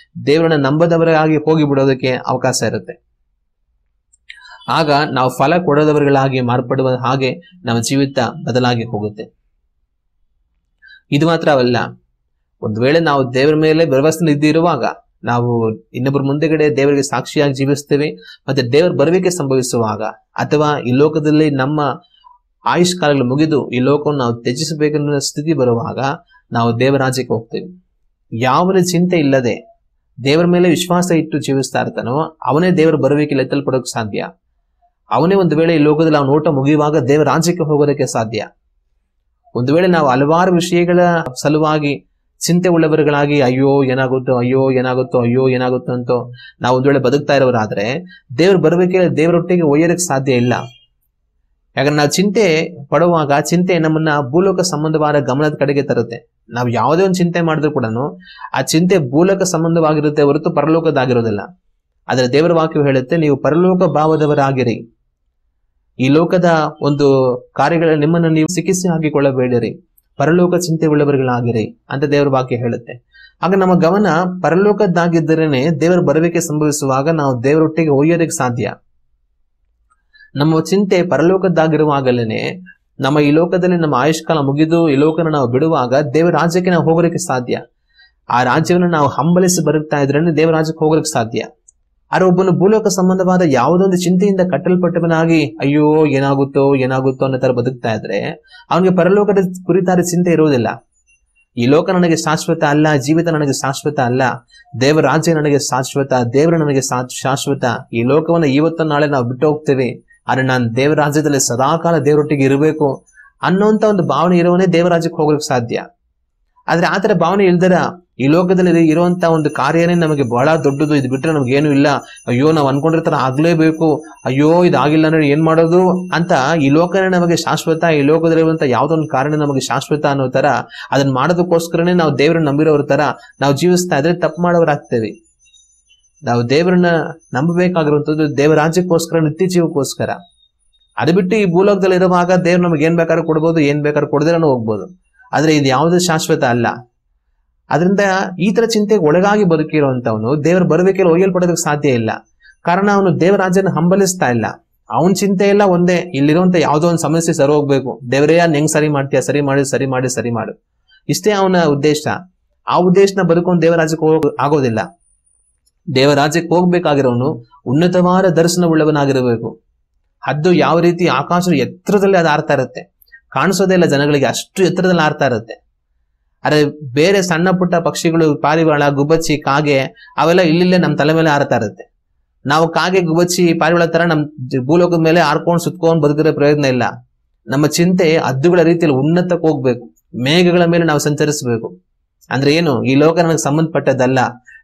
ದೇವ್ರನ್ನ ನಂಬದವರಾಗಿ ಹೋಗಿ ಬಿಡೋದಕ್ಕೆ ಅವಕಾಶ ಇರುತ್ತೆ. ಆಗ ನಾವು ಫಲ ಕೊಡದವರುಗಳಾಗಿ ಮಾರ್ಪಡುವ ಹಾಗೆ ನಮ್ಮ ಜೀವಿತ ಬದಲಾಗಿ ಹೋಗುತ್ತೆ. ಇದು ಮಾತ್ರವಲ್ಲ, ಒಂದು ವೇಳೆ ನಾವು ದೇವರ ಮೇಲೆ ಭರವಸೆ ಇದ್ದಿರುವಾಗ ನಾವು ಇನ್ನೊಬ್ಬರ ಮುಂದೆಗಡೆ ದೇವರಿಗೆ ಸಾಕ್ಷಿಯಾಗಿ ಜೀವಿಸ್ತೇವೆ. ಮತ್ತೆ ದೇವರ ಬರುವಿಕೆ ಸಂಭವಿಸುವಾಗ ಅಥವಾ ಈ ಲೋಕದಲ್ಲಿ ನಮ್ಮ ಆಯುಷ್ ಕಾಲಗಳು ಮುಗಿದು ಈ ಲೋಕವನ್ನು ನಾವು ತ್ಯಜಿಸಬೇಕನ್ನೋ ಸ್ಥಿತಿ ಬರುವಾಗ ನಾವು ದೇವರಾಜ್ಯಕ್ಕೆ ಹೋಗ್ತೇವೆ. ಯಾವ ಚಿಂತೆ ಇಲ್ಲದೆ ದೇವರ ಮೇಲೆ ವಿಶ್ವಾಸ ಇಟ್ಟು ಜೀವಿಸ್ತಾ ಇರ್ತಾನೋ ಅವನೇ ದೇವರ ಬರುವಿಕೆಯಲ್ಲಿ ಎತ್ತಲ್ಪಡೋಕೆ ಸಾಧ್ಯ. ಅವನೇ ಒಂದು ವೇಳೆ ಈ ಲೋಕದಲ್ಲಿ ಅವನ ಓಟ ಮುಗಿಯುವಾಗ ದೇವರ ರಾಜ್ಯಕ್ಕೆ ಹೋಗೋದಕ್ಕೆ ಸಾಧ್ಯ. ಒಂದು ವೇಳೆ ನಾವು ಹಲವಾರು ವಿಷಯಗಳ ಸಲುವಾಗಿ ಚಿಂತೆ ಉಳ್ಳವರುಗಳಾಗಿ ಅಯ್ಯೋ ಏನಾಗುತ್ತೋ ಅಯ್ಯೋ ಏನಾಗುತ್ತೋ ಅಯ್ಯೋ ಏನಾಗುತ್ತೋ ಅಂತ ನಾವು ಒಂದು ವೇಳೆ ಬದುಕ್ತಾ ಇರೋರಾದ್ರೆ ದೇವ್ರ ಬರುವಿಕೆ ದೇವರೊಟ್ಟಿಗೆ ಒಯ್ಯೋದಕ್ಕೆ ಸಾಧ್ಯ ಇಲ್ಲ. ಯಾಕಂದ್ರೆ ನಾವು ಚಿಂತೆ ಪಡುವಾಗ ಚಿಂತೆ ನಮ್ಮನ್ನ ಭೂಲೋಕ ಸಂಬಂಧವಾದ ಗಮನದ ಕಡೆಗೆ ತರುತ್ತೆ. ನಾವು ಯಾವುದೇ ಒಂದು ಚಿಂತೆ ಮಾಡಿದ್ರು ಕೂಡ ಆ ಚಿಂತೆ ಭೂಲೋಕ ಸಂಬಂಧವಾಗಿರುತ್ತೆ ಹೊರತು ಪರಲೋಕದಾಗಿರೋದಿಲ್ಲ. ಆದ್ರೆ ದೇವರ ವಾಕ್ಯವು ಹೇಳುತ್ತೆ, ನೀವು ಪರಲೋಕ ಭಾವದವರಾಗಿರಿ, ಈ ಲೋಕದ ಒಂದು ಕಾರ್ಯಗಳ ನಿಮ್ಮನ್ನು ನೀವು ಚಿಕಿತ್ಸೆ ಹಾಕಿಕೊಳ್ಳಬೇಡಿರಿ, ಪರಲೋಕ ಚಿಂತೆ ಉಳ್ಳವರುಗಳಾಗಿರಿ ಅಂತ ದೇವರ ವಾಕ್ಯ ಹೇಳುತ್ತೆ. ಆಗ ನಮ್ಮ ಗಮನ ಪರಲೋಕದ್ದಾಗಿದ್ದರೇನೆ ದೇವರ ಬರುವಿಕೆ ಸಂಭವಿಸುವಾಗ ನಾವು ದೇವರೊಟ್ಟಿಗೆ ಒಯ್ಯೋದಕ್ಕೆ ಸಾಧ್ಯ. ನಮ್ಮ ಚಿಂತೆ ಪರಲೋಕದ್ದಾಗಿರುವಾಗಲೇನೆ ನಮ್ಮ ಈ ಲೋಕದಲ್ಲಿ ನಮ್ಮ ಆಯುಷ್ಕಾಲ ಮುಗಿದು ಈ ಲೋಕನ ನಾವು ಬಿಡುವಾಗ ದೇವರ ರಾಜ್ಯಕ್ಕೆ ನಾವು ಹೋಗೋದಕ್ಕೆ ಸಾಧ್ಯ. ಆ ರಾಜ್ಯವನ್ನು ನಾವು ಹಂಬಲಿಸಿ ಬರುತ್ತಾ ಇದ್ರೇನೆ ದೇವರ ರಾಜ್ಯಕ್ಕೆ ಹೋಗೋದಕ್ಕೆ ಸಾಧ್ಯ. ಆದ್ರೆ ಒಬ್ಬನು ಭೂಲೋಕ ಸಂಬಂಧವಾದ ಯಾವುದೊಂದು ಚಿಂತೆಯಿಂದ ಕಟ್ಟಲ್ಪಟ್ಟವನಾಗಿ ಅಯ್ಯೋ ಏನಾಗುತ್ತೋ ಏನಾಗುತ್ತೋ ಅನ್ನೋ ತರ ಬದುಕ್ತಾ ಇದ್ರೆ ಅವನಿಗೆ ಪರಲೋಕದ ಕುರಿತಾದ ಚಿಂತೆ ಇರುವುದಿಲ್ಲ. ಈ ಲೋಕ ನನಗೆ ಶಾಶ್ವತ ಅಲ್ಲ, ಜೀವಿತ ನನಗೆ ಶಾಶ್ವತ ಅಲ್ಲ, ದೇವರ ರಾಜ್ಯ ನನಗೆ ಶಾಶ್ವತ, ದೇವರು ನನಗೆ ಶಾಶ್ವತ. ಈ ಲೋಕವನ್ನ ಇವತ್ತು ನಾಳೆ ನಾವು ಬಿಟ್ಟು ಹೋಗ್ತೇವೆ, ಆದ್ರೆ ನಾನು ದೇವರ ರಾಜ್ಯದಲ್ಲಿ ಸದಾಕಾಲ ದೇವರೊಟ್ಟಿಗೆ ಇರಬೇಕು ಅನ್ನೋಂತ ಒಂದು ಭಾವನೆ ಇರೋವನೇ ದೇವರ ರಾಜ್ಯಕ್ಕೆ ಹೋಗೋಕೆ ಸಾಧ್ಯ. ಆದ್ರೆ ಆತರ ಭಾವನೆ ಇಲ್ದರ ಈ ಲೋಕದಲ್ಲಿ ಇರುವಂತ ಒಂದು ಕಾರ್ಯನೇ ನಮಗೆ ಬಹಳ ದೊಡ್ಡದು, ಇದು ಬಿಟ್ರೆ ನಮ್ಗೇನು ಇಲ್ಲ, ಅಯ್ಯೋ ನಾವು ಅನ್ಕೊಂಡಿರ್ತಾರ ಆಗ್ಲೇಬೇಕು, ಅಯ್ಯೋ ಇದಾಗಿಲ್ಲ ಅಂದ್ರೆ ಏನ್ ಮಾಡೋದು ಅಂತ ಈ ಲೋಕನೇ ನಮಗೆ ಶಾಶ್ವತ, ಈ ಲೋಕದಲ್ಲಿರುವಂತ ಯಾವ್ದೊಂದು ಕಾರ್ಯ ನಮಗೆ ಶಾಶ್ವತ ಅನ್ನೋ ತರ ಅದನ್ನ ಮಾಡೋದಕ್ಕೋಸ್ಕರನೇ ನಾವು ದೇವರನ್ನ ನಂಬಿರೋರ ತರ ನಾವು ಜೀವಿಸ್ತಾ ಇದ್ರೆ ತಪ್ಪು ಮಾಡೋರಾಗ್ತೇವೆ. ನಾವು ದೇವರನ್ನ ನಂಬಬೇಕಾಗಿರುವಂತದ್ದು ದೇವರ ರಾಜ್ಯಕ್ಕೋಸ್ಕರ, ನಿತ್ಯ ಜೀವಕ್ಕೋಸ್ಕರ. ಅದು ಬಿಟ್ಟು ಈ ಭೂಲೋಕದಲ್ಲಿ ಇರುವಾಗ ದೇವ್ರು ನಮ್ಗೆ ಏನ್ ಬೇಕಾದ್ರೂ ಕೊಡ್ಬೋದು, ಏನ್ ಬೇಕಾದ್ರೂ ಕೊಡದಿರನು ಹೋಗ್ಬೋದು. ಆದ್ರೆ ಇದು ಯಾವುದು ಶಾಶ್ವತ ಅಲ್ಲ. ಅದರಿಂದ ಈ ತರ ಚಿಂತೆಗೆ ಒಳಗಾಗಿ ಬದುಕಿರುವಂತವನು ದೇವರ ಬರುವಿಕೆಯಲ್ಲಿ ಒಯ್ಯಲ್ಪಡೋದಕ್ಕೆ ಸಾಧ್ಯ ಇಲ್ಲ. ಕಾರಣ ಅವನು ದೇವರ ರಾಜ್ಯನ ಹಂಬಲಿಸ್ತಾ ಇಲ್ಲ. ಅವನ ಚಿಂತೆ ಎಲ್ಲ ಒಂದೇ, ಇಲ್ಲಿರುವಂತ ಯಾವ್ದೋ ಒಂದು ಸಮಸ್ಯೆ ಸರಿ ಹೋಗ್ಬೇಕು, ದೇವರೇ ಹೆಂಗ್ ಸರಿ ಮಾಡ್ತೀಯ, ಸರಿ ಮಾಡು ಇಷ್ಟೇ ಅವನ ಉದ್ದೇಶ. ಆ ಉದ್ದೇಶನ ಬದುಕೊಂಡು ದೇವರ ರಾಜ್ಯಕ್ಕೆ ಆಗೋದಿಲ್ಲ. ದೇವರ ರಾಜ್ಯಕ್ಕೆ ಹೋಗ್ಬೇಕಾಗಿರೋನು ಉನ್ನತವಾದ ದರ್ಶನವುಳ್ಳವನಾಗಿರಬೇಕು. ಹದ್ದು ಯಾವ ರೀತಿ ಆಕಾಶದ ಎತ್ತರದಲ್ಲಿ ಅದು ಆರ್ತಾ ಇರುತ್ತೆ, ಕಾಣಿಸೋದೇ ಇಲ್ಲ ಜನಗಳಿಗೆ, ಅಷ್ಟು ಎತ್ತರದಲ್ಲಿ ಆರ್ತಾ ಇರುತ್ತೆ. ಅರೆ ಬೇರೆ ಸಣ್ಣ ಪುಟ್ಟ ಪಕ್ಷಿಗಳು, ಪಾರಿವಾಳ, ಗುಬ್ಬಚ್ಚಿ, ಕಾಗೆ ಅವೆಲ್ಲ ಇಲ್ಲಿಲ್ಲೇ ನಮ್ಮ ತಲೆ ಮೇಲೆ ಆರ್ತಾ ಇರುತ್ತೆ. ನಾವು ಕಾಗೆ, ಗುಬ್ಬಚ್ಚಿ, ಪಾರಿವಾಳ ತರ ನಮ್ ಭೂಲೋಕದ ಮೇಲೆ ಆರ್ಕೊಂಡು ಸುತ್ಕೊಂಡು ಬದುಕಿರೋ ಪ್ರಯೋಜನ ಇಲ್ಲ. ನಮ್ಮ ಚಿಂತೆ ಹದ್ದುಗಳ ರೀತಿಯಲ್ಲಿ ಉನ್ನತಕ್ಕೆ ಹೋಗ್ಬೇಕು, ಮೇಘಗಳ ಮೇಲೆ ನಾವು ಸಂಚರಿಸಬೇಕು. ಅಂದ್ರೆ ಏನು, ಈ ಲೋಕ ನನಗೆ ಸಂಬಂಧಪಟ್ಟದ್ದಲ್ಲ,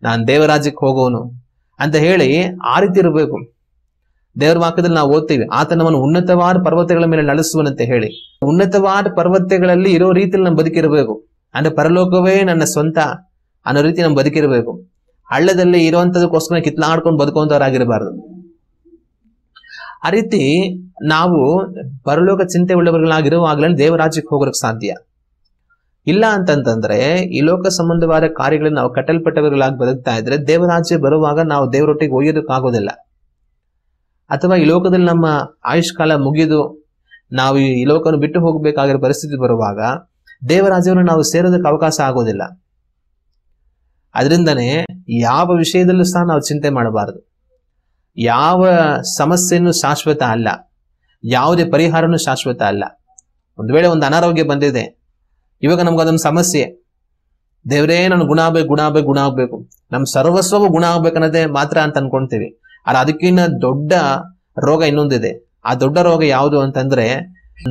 ನಾನ್ ದೇವರಾಜ್ಯಕ್ಕೆ ಹೋಗೋನು ಅಂತ ಹೇಳಿ ಆ ರೀತಿ ಇರಬೇಕು. ದೇವರ ವಾಕ್ಯದಲ್ಲಿ ನಾವು ಓದ್ತೀವಿ, ಆತ ನಮ್ಮನ್ನು ಉನ್ನತವಾದ ಪರ್ವತಗಳ ಮೇಲೆ ನಡೆಸುವನಂತೆ ಹೇಳಿ. ಉನ್ನತವಾದ ಪರ್ವತಗಳಲ್ಲಿ ಇರೋ ರೀತಿಯಲ್ಲಿ ನಮ್ಮ ಬದುಕಿರಬೇಕು. ಅಂದ್ರೆ ಪರಲೋಕವೇ ನನ್ನ ಸ್ವಂತ ಅನ್ನೋ ರೀತಿ ನಮ್ಮ ಬದುಕಿರಬೇಕು. ಹಳ್ಳದಲ್ಲಿ ಇರುವಂತದಕ್ಕೋಸ್ಕರ ಕಿತ್ಲಾಡ್ಕೊಂಡು ಬದುಕುವಂತವರಾಗಿರಬಾರ್ದು. ಆ ರೀತಿ ನಾವು ಪರಲೋಕ ಚಿಂತೆ ಉಳ್ಳವர்களಾಗಿರುವಾಗಲೇ ದೇವರಾಜ್ಯಕ್ಕೆ ಹೋಗೋದಕ್ಕೆ ಸಾಧ್ಯ. ಇಲ್ಲ ಅಂತಂತಂದ್ರೆ ಈ ಲೋಕ ಸಂಬಂಧವಾದ ಕಾರ್ಯಗಳನ್ನು ನಾವು ಕಟ್ಟಲ್ಪಟ್ಟವர்களಾಗಿ ಬದುಕ್ತಾ ಇದ್ರೆ ದೇವರಾಜ್ಯ ಬರುವಾಗ ನಾವು ದೇವರೊಟ್ಟಿಗೆ ಒಯ್ಯೋದಕ್ಕಾಗೋದಿಲ್ಲ. ಅಥವಾ ಈ ಲೋಕದಲ್ಲಿ ನಮ್ಮ ಆಯುಷ್ಕಾಲ ಮುಗಿದು ನಾವು ಈ ಲೋಕವನ್ನು ಬಿಟ್ಟು ಹೋಗಬೇಕಾಗಿರೋ ಪರಿಸ್ಥಿತಿ ಬರುವಾಗ ದೇವರಾಜ್ಯವನ್ನು ನಾವು ಸೇರೋದಕ್ಕೆ ಅವಕಾಶ ಆಗೋದಿಲ್ಲ. ಅದರಿಂದನೇ ಯಾವ ವಿಷಯದಲ್ಲೂ ಸಹ ನಾವು ಚಿಂತೆ ಮಾಡಬಾರದು. ಯಾವ ಸಮಸ್ಯೆನೂ ಶಾಶ್ವತ ಅಲ್ಲ, ಯಾವುದೇ ಪರಿಹಾರನೂ ಶಾಶ್ವತ ಅಲ್ಲ. ಒಂದು ವೇಳೆ ಒಂದು ಅನಾರೋಗ್ಯ ಬಂದಿದೆ, ಇವಾಗ ನಮ್ಗದೊಂದು ಸಮಸ್ಯೆ, ದೇವರೇ ನಾನು ಗುಣ ಆಗ್ಬೇಕು, ನಮ್ ಸರ್ವಸ್ವವು ಗುಣ ಆಗ್ಬೇಕನ್ನೋದೇ ಮಾತ್ರ ಅಂತ ಅನ್ಕೊಂತೀವಿ. ಆದ್ರೆ ಅದಕ್ಕಿಂತ ದೊಡ್ಡ ರೋಗ ಇನ್ನೊಂದಿದೆ. ಆ ದೊಡ್ಡ ರೋಗ ಯಾವುದು ಅಂತಂದ್ರೆ